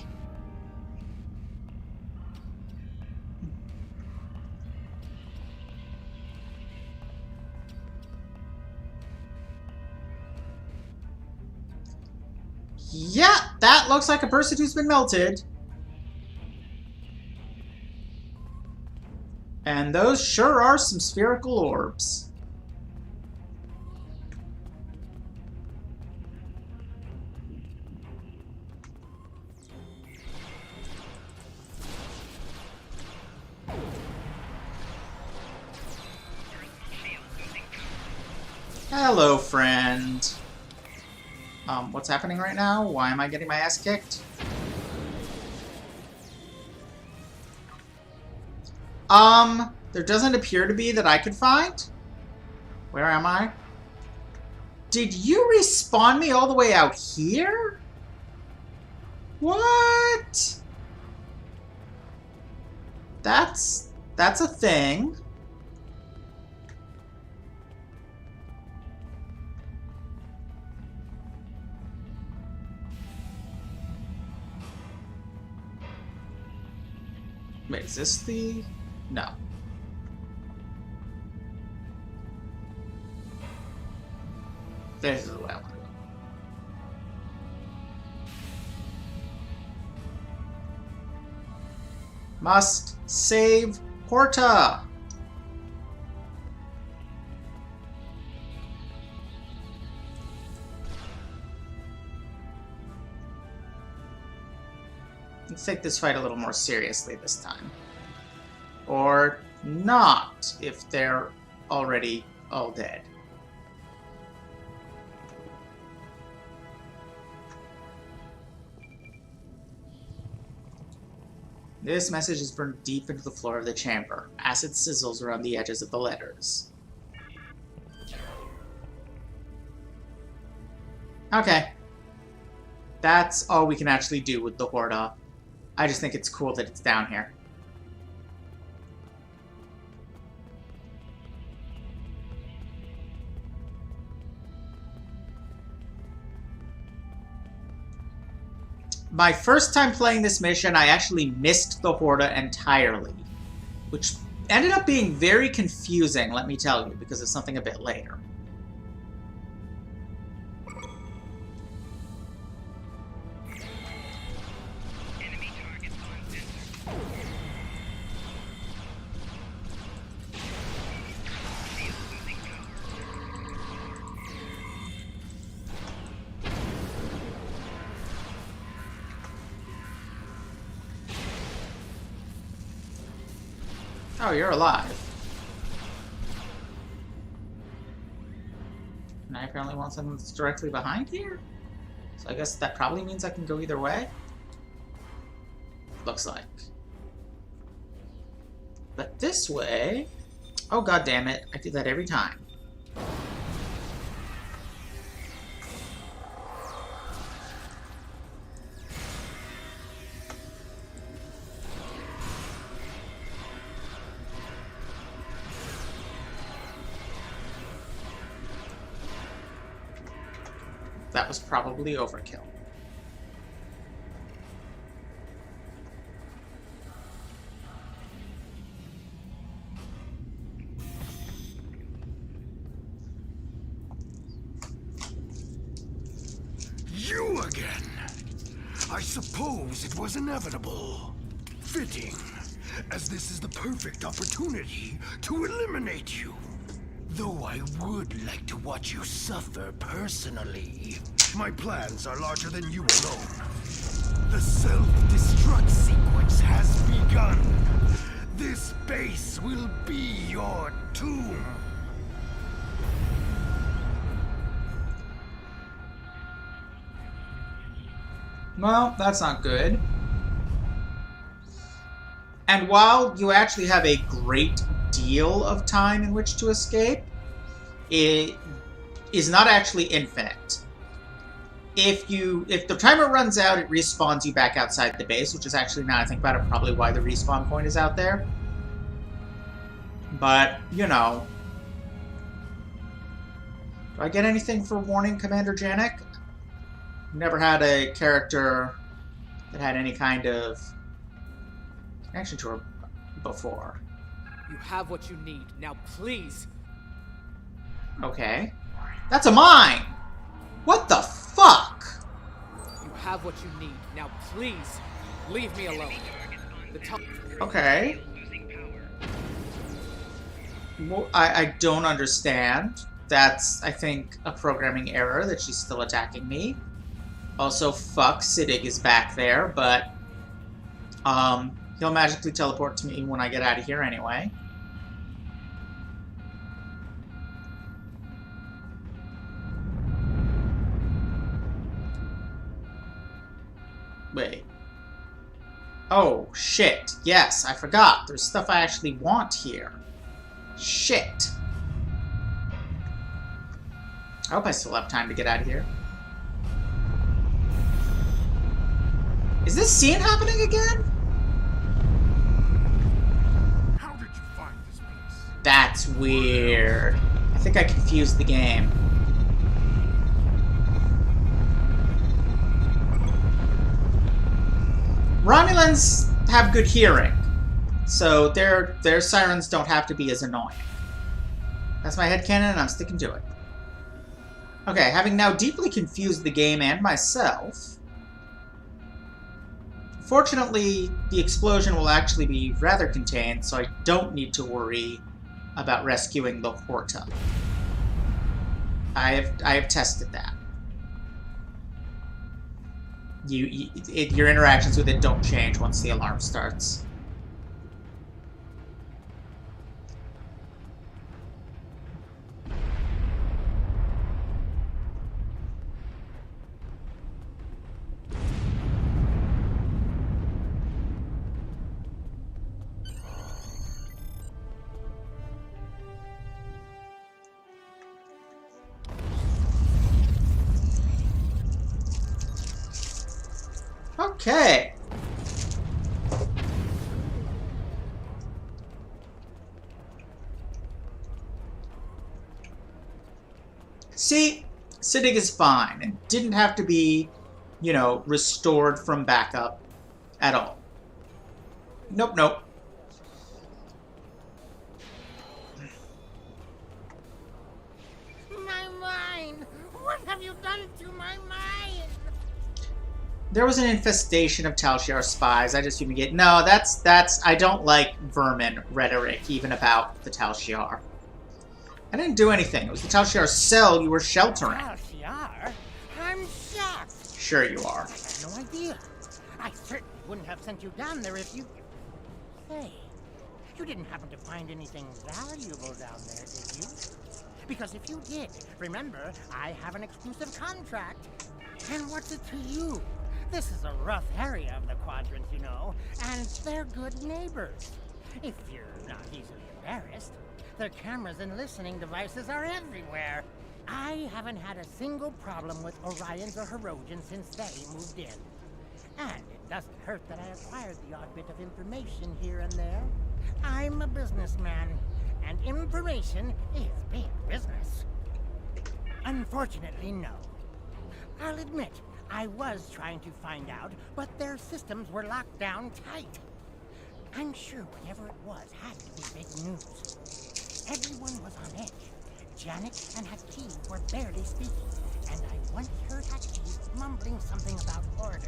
Speaker 1: Yeah, that looks like a person who's been melted. And those sure are some spherical orbs. Hello, friend. What's happening right now? Why am I getting my ass kicked? There doesn't appear to be that I could find. Where am I? Did you respawn me all the way out here? What? That's a thing. Wait, is this the... No. This is the way I want to go. Must save Horta! Let's take this fight a little more seriously this time. Or not, if they're already all dead. This message is burned deep into the floor of the chamber. Acid sizzles around the edges of the letters. Okay. That's all we can actually do with the Horta. I just think it's cool that it's down here. My first time playing this mission, I actually missed the Horta entirely, which ended up being very confusing, let me tell you, because of something a bit later. Oh, you're alive. And I apparently want something that's directly behind here? So I guess that probably means I can go either way? Looks like. But this way... Oh, god damn it. I do that every time. That was probably overkill.
Speaker 18: You again! I suppose it was inevitable. Fitting, as this is the perfect opportunity to eliminate you. Though I would like to watch you suffer personally. My plans are larger than you alone. The self-destruct sequence has begun. This base will be your tomb.
Speaker 1: Well, that's not good. And while you actually have a great deal of time in which to escape, it is not actually infinite. If the timer runs out, it respawns you back outside the base, which is actually, now I think about it, probably why the respawn point is out there. But, you know. Do I get anything for warning Commander Janik? Never had a character that had any kind of connection to her before.
Speaker 17: You have what you need. Now, please.
Speaker 1: Okay. That's a mine! What the fuck?
Speaker 17: You have what you need. Now, please, leave me alone.
Speaker 1: Okay. Well, I don't understand. That's, I think, a programming error that she's still attacking me. Also, fuck, Siddig is back there, but he'll magically teleport to me when I get out of here anyway. Wait. Oh, shit. Yes, I forgot. There's stuff I actually want here. Shit. I hope I still have time to get out of here. Is this scene happening again?
Speaker 18: How did you find this place?
Speaker 1: That's weird. I think I confused the game. Romulans have good hearing, so their sirens don't have to be as annoying. That's my headcanon, and I'm sticking to it. Okay, having now deeply confused the game and myself, fortunately, the explosion will actually be rather contained, so I don't need to worry about rescuing the Horta. I have tested that. Your interactions with it don't change once the alarm starts. Okay. See, Siddig is fine and didn't have to be, you know, restored from backup at all. Nope, nope.
Speaker 13: My mind! What have you done to my mind?
Speaker 1: There was an infestation of Tal Shiar spies. I just fumigate. No, that's I don't like vermin rhetoric, even about the Tal Shiar. I didn't do anything. It was the Tal Shiar cell you were sheltering.
Speaker 13: Tal Shiar? I'm shocked.
Speaker 1: Sure you are.
Speaker 13: I had no idea. I certainly wouldn't have sent you down there if you... Hey, You didn't happen to find anything valuable down there, did you? Because if you did, remember, I have an exclusive contract. And what's it to you? This is a rough area of the quadrant, you know, and they're good neighbors. If you're not easily embarrassed, their cameras and listening devices are everywhere. I haven't had a single problem with Orions or Herodians since they moved in. And it doesn't hurt that I acquired the odd bit of information here and there. I'm a businessman, and information is big business. Unfortunately, no. I'll admit, I was trying to find out, but their systems were locked down tight. I'm sure whatever it was had to be big news. Everyone was on edge. Janet and Hakeem were barely speaking, and I once heard Hakeem mumbling something about orders.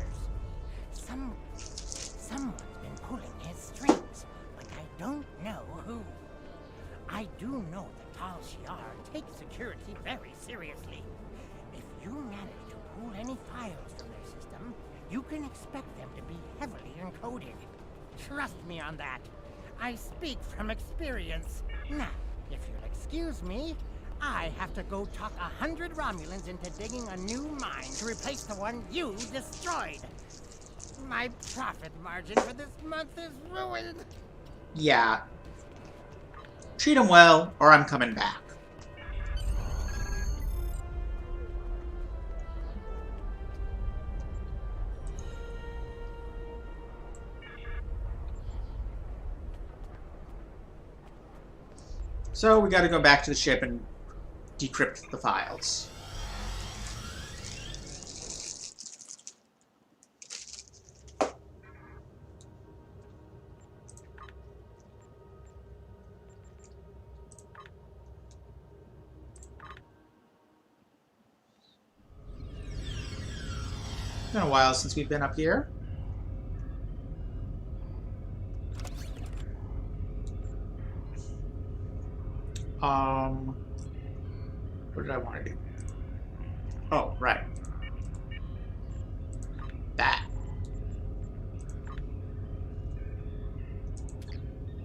Speaker 13: Someone's been pulling his strings, but I don't know who. I do know that Tal Shiar takes security very seriously. If you manage to pull any files from their system, you can expect them to be heavily encoded. Trust me on that. I speak from experience. Now, if you'll excuse me, I have to go talk 100 Romulans into digging a new mine to replace the one you destroyed. My profit margin for this month is ruined.
Speaker 1: Yeah. Treat him well, or I'm coming back. So we gotta go back to the ship and decrypt the files. It's been a while since we've been up here. What did I want to do? Oh, right. That.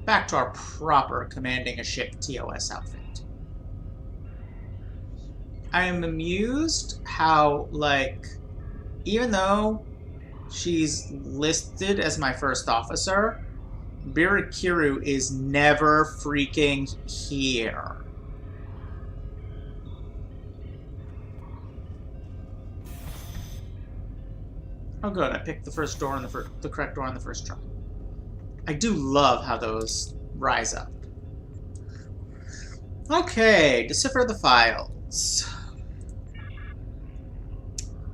Speaker 1: Back to our proper commanding a ship TOS outfit. I am amused how, like, even though she's listed as my first officer, Birakiru is never freaking here. Oh good, I picked the first door on the correct door on the first try. I do love how those rise up. Okay, decipher the files.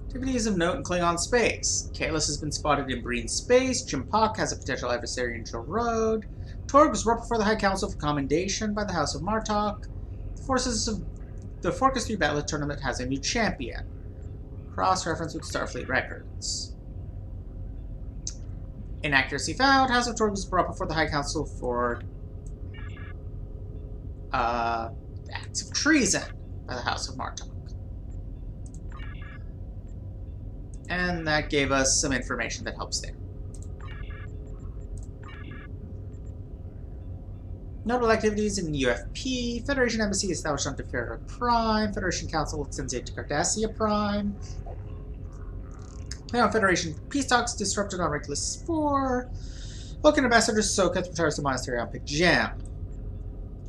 Speaker 1: Activities of note in Klingon space. Kalis has been spotted in Breen space. Jimpak has a potential adversary in Joe Road. Torg was brought before the High Council for commendation by the House of Martok. The Forcas 3 Battle Tournament has a new champion. Cross-reference with Starfleet records. Inaccuracy found. House of Torg was brought before the High Council for acts of treason by the House of Martok. And that gave us some information that helps there. Notable activities in UFP. Federation Embassy established on Defera Prime. Federation Council extends aid to Cardassia Prime. Now Federation peace talks disrupted on Reckless 4. Vulcan Ambassador Sokath retires to Monastery on Pick Gem.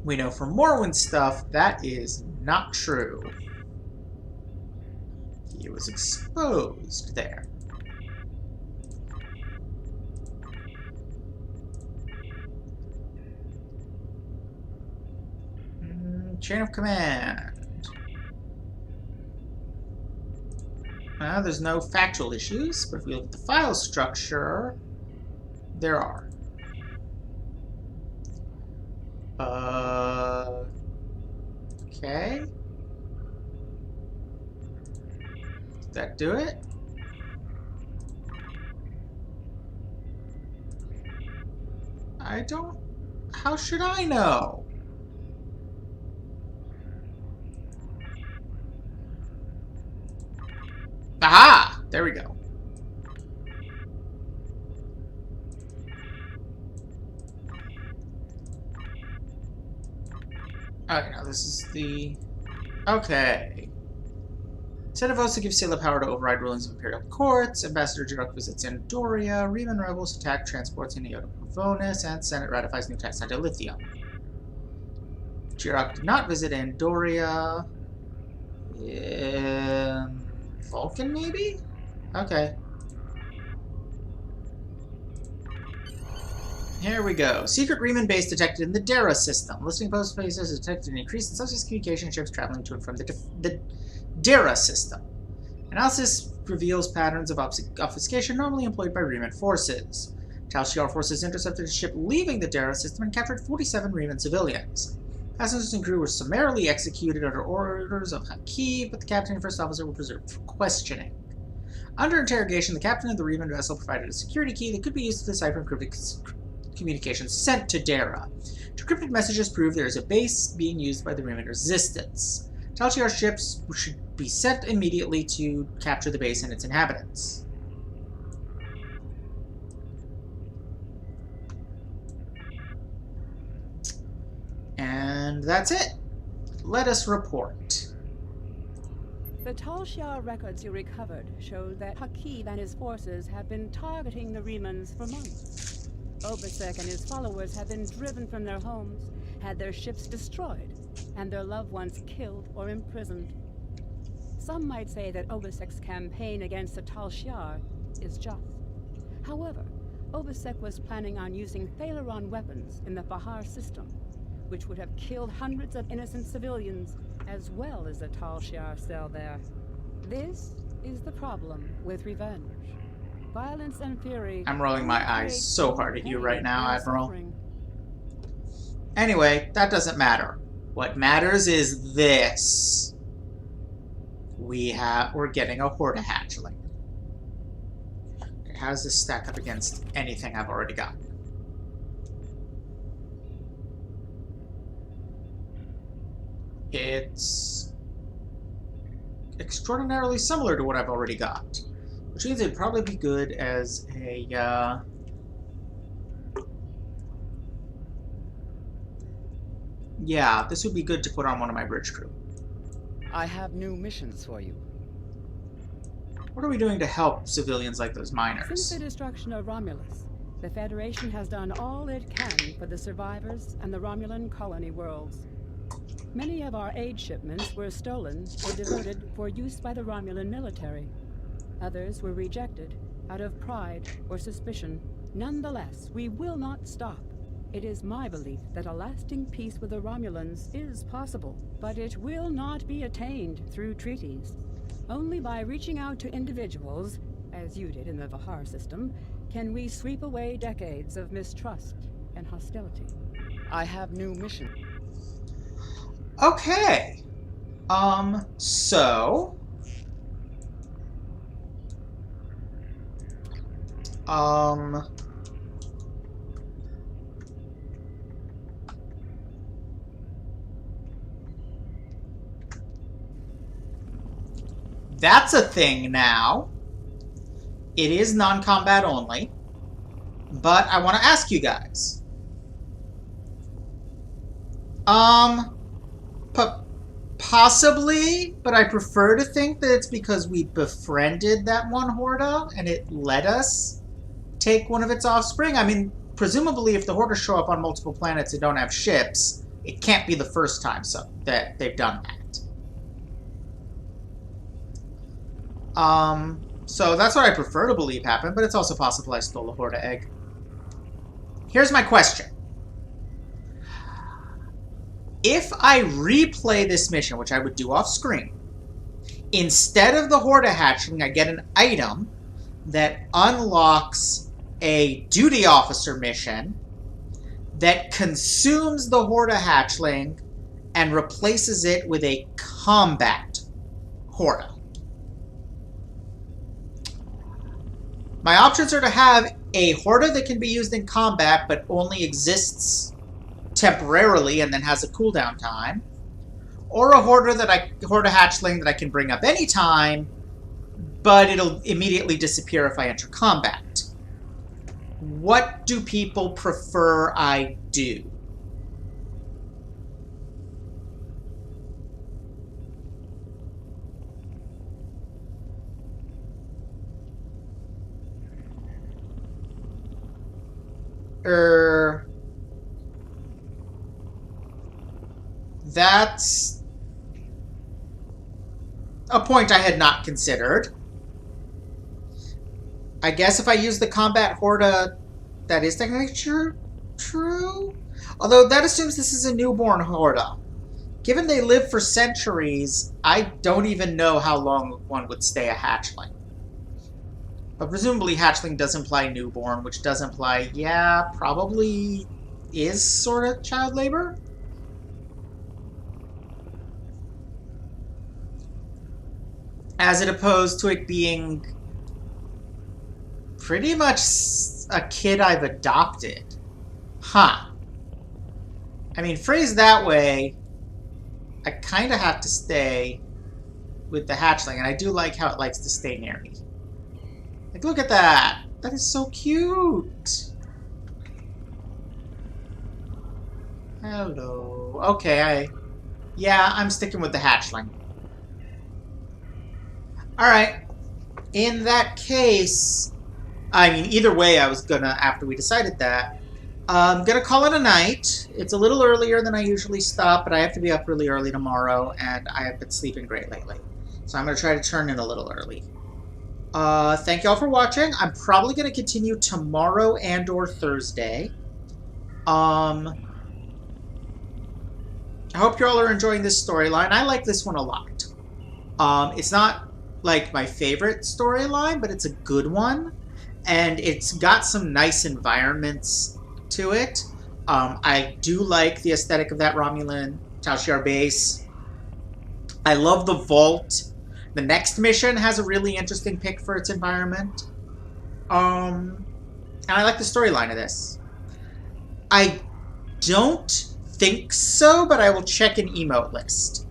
Speaker 1: We know from Morrowind stuff that is not true. He was exposed there. Chain of command. There's no factual issues, but if we look at the file structure, there are. Okay. Did that do it? I don't... How should I know? Aha! There we go. Okay, now this is the... Okay. Senevosa gives Sela power to override rulings of Imperial courts. Ambassador Jirok visits Andoria. Riemann rebels attack transports in Iota Pavonis, and Senate ratifies new tax on dilithium. Jirok did not visit Andoria. Vulcan, maybe? Okay. Here we go. Secret Riemann base detected in the Dara system. Listening post faces detected an increase in subspace communication ships traveling to and from the Dara system. Analysis reveals patterns of obfuscation normally employed by Riemann forces. Tal Shiar forces intercepted a ship leaving the Dara system and captured 47 Riemann civilians. Passengers and crew were summarily executed under orders of Hakiv, but the captain and first officer were preserved for questioning. Under interrogation, the captain of the Riemann vessel provided a security key that could be used to decipher encrypted communications sent to Dara. Decrypted messages prove there is a base being used by the Riemann resistance. Tal Shiar ships should be sent immediately to capture the base and its inhabitants. And that's it. Let us report.
Speaker 11: The Tal Shiar records you recovered show that Hakiv and his forces have been targeting the Riemanns for months. Obasek and his followers have been driven from their homes, had their ships destroyed, and their loved ones killed or imprisoned. Some might say that Obasek's campaign against the Tal Shiar is just. However, Obasek was planning on using Thaleron weapons in the Fahar system, which would have killed hundreds of innocent civilians, as well as the Tal Shiar cell there. This is the problem with revenge. Violence and fury...
Speaker 1: I'm rolling my eyes so hard at you right now, Admiral. Anyway, that doesn't matter. What matters is this. We're getting a Horta hatchling. Okay, how does this stack up against anything I've already got? It's extraordinarily similar to what I've already got, which means it'd probably be good as a, yeah, this would be good to put on one of my bridge crew.
Speaker 2: I have new missions for you.
Speaker 1: What are we doing to help civilians like those miners?
Speaker 11: Since the destruction of Romulus, the Federation has done all it can for the survivors and the Romulan colony worlds. Many of our aid shipments were stolen or diverted for use by the Romulan military. Others were rejected out of pride or suspicion. Nonetheless, we will not stop. It is my belief that a lasting peace with the Romulans is possible, but it will not be attained through treaties. Only by reaching out to individuals, as you did in the Vahar system, can we sweep away decades of mistrust and hostility.
Speaker 2: I have new mission.
Speaker 1: Okay. So... That's a thing now. It is non-combat only. But I want to ask you guys. Possibly, but I prefer to think that it's because we befriended that one Horta and it let us take one of its offspring. I mean, presumably if the Horta show up on multiple planets and don't have ships, it can't be the first time that they've done that. So that's what I prefer to believe happened, but it's also possible I stole a Horta egg. Here's my question. If I replay this mission, which I would do off screen, instead of the Horta hatchling, I get an item that unlocks a duty officer mission that consumes the Horta hatchling and replaces it with a combat Horta. My options are to have a Horta that can be used in combat but only exists temporarily and then has a cooldown time, or a Horta hatchling that I can bring up anytime, but it'll immediately disappear if I enter combat. What do people prefer I do? That's a point I had not considered. I guess if I use the combat Horda, that is technically true? Although that assumes this is a newborn Horda. Given they live for centuries, I don't even know how long one would stay a hatchling. But presumably hatchling does imply newborn, which does imply, yeah, probably is sort of child labor? As it opposed to it being pretty much a kid I've adopted. Huh. I mean, phrased that way, I kind of have to stay with the hatchling, and I do like how it likes to stay near me. Like, look at that! That is so cute! Hello. Okay, yeah, I'm sticking with the hatchling. Alright. In that case, I mean, either way, I was gonna, after we decided that, I'm gonna call it a night. It's a little earlier than I usually stop, but I have to be up really early tomorrow, and I have been sleeping great lately. So I'm gonna try to turn in a little early. Thank y'all for watching. I'm probably gonna continue tomorrow and or Thursday. I hope y'all are enjoying this storyline. I like this one a lot. It's not like my favorite storyline, but it's a good one. And it's got some nice environments to it. I do like the aesthetic of that Romulan Tal Shiar base. I love the vault. The next mission has a really interesting pick for its environment. And I like the storyline of this. I don't think so, but I will check an emote list.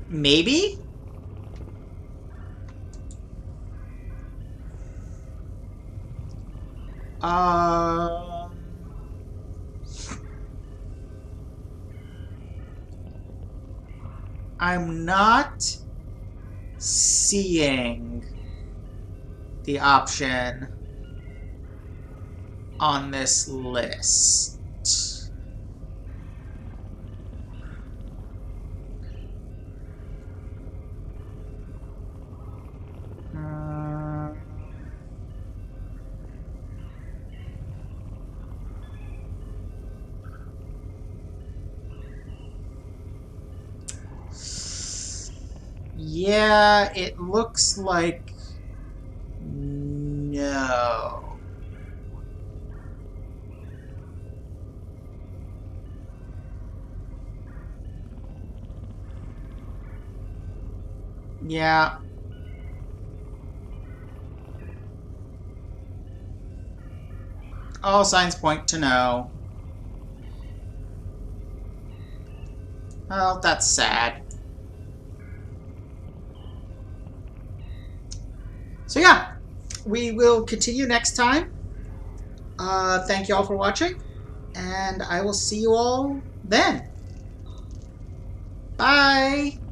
Speaker 1: Maybe? I'm not seeing the option on this list. Yeah, it looks like no. Yeah. All signs point to no. Well, that's sad. So yeah, we will continue next time. Thank you all for watching, and I will see you all then. Bye!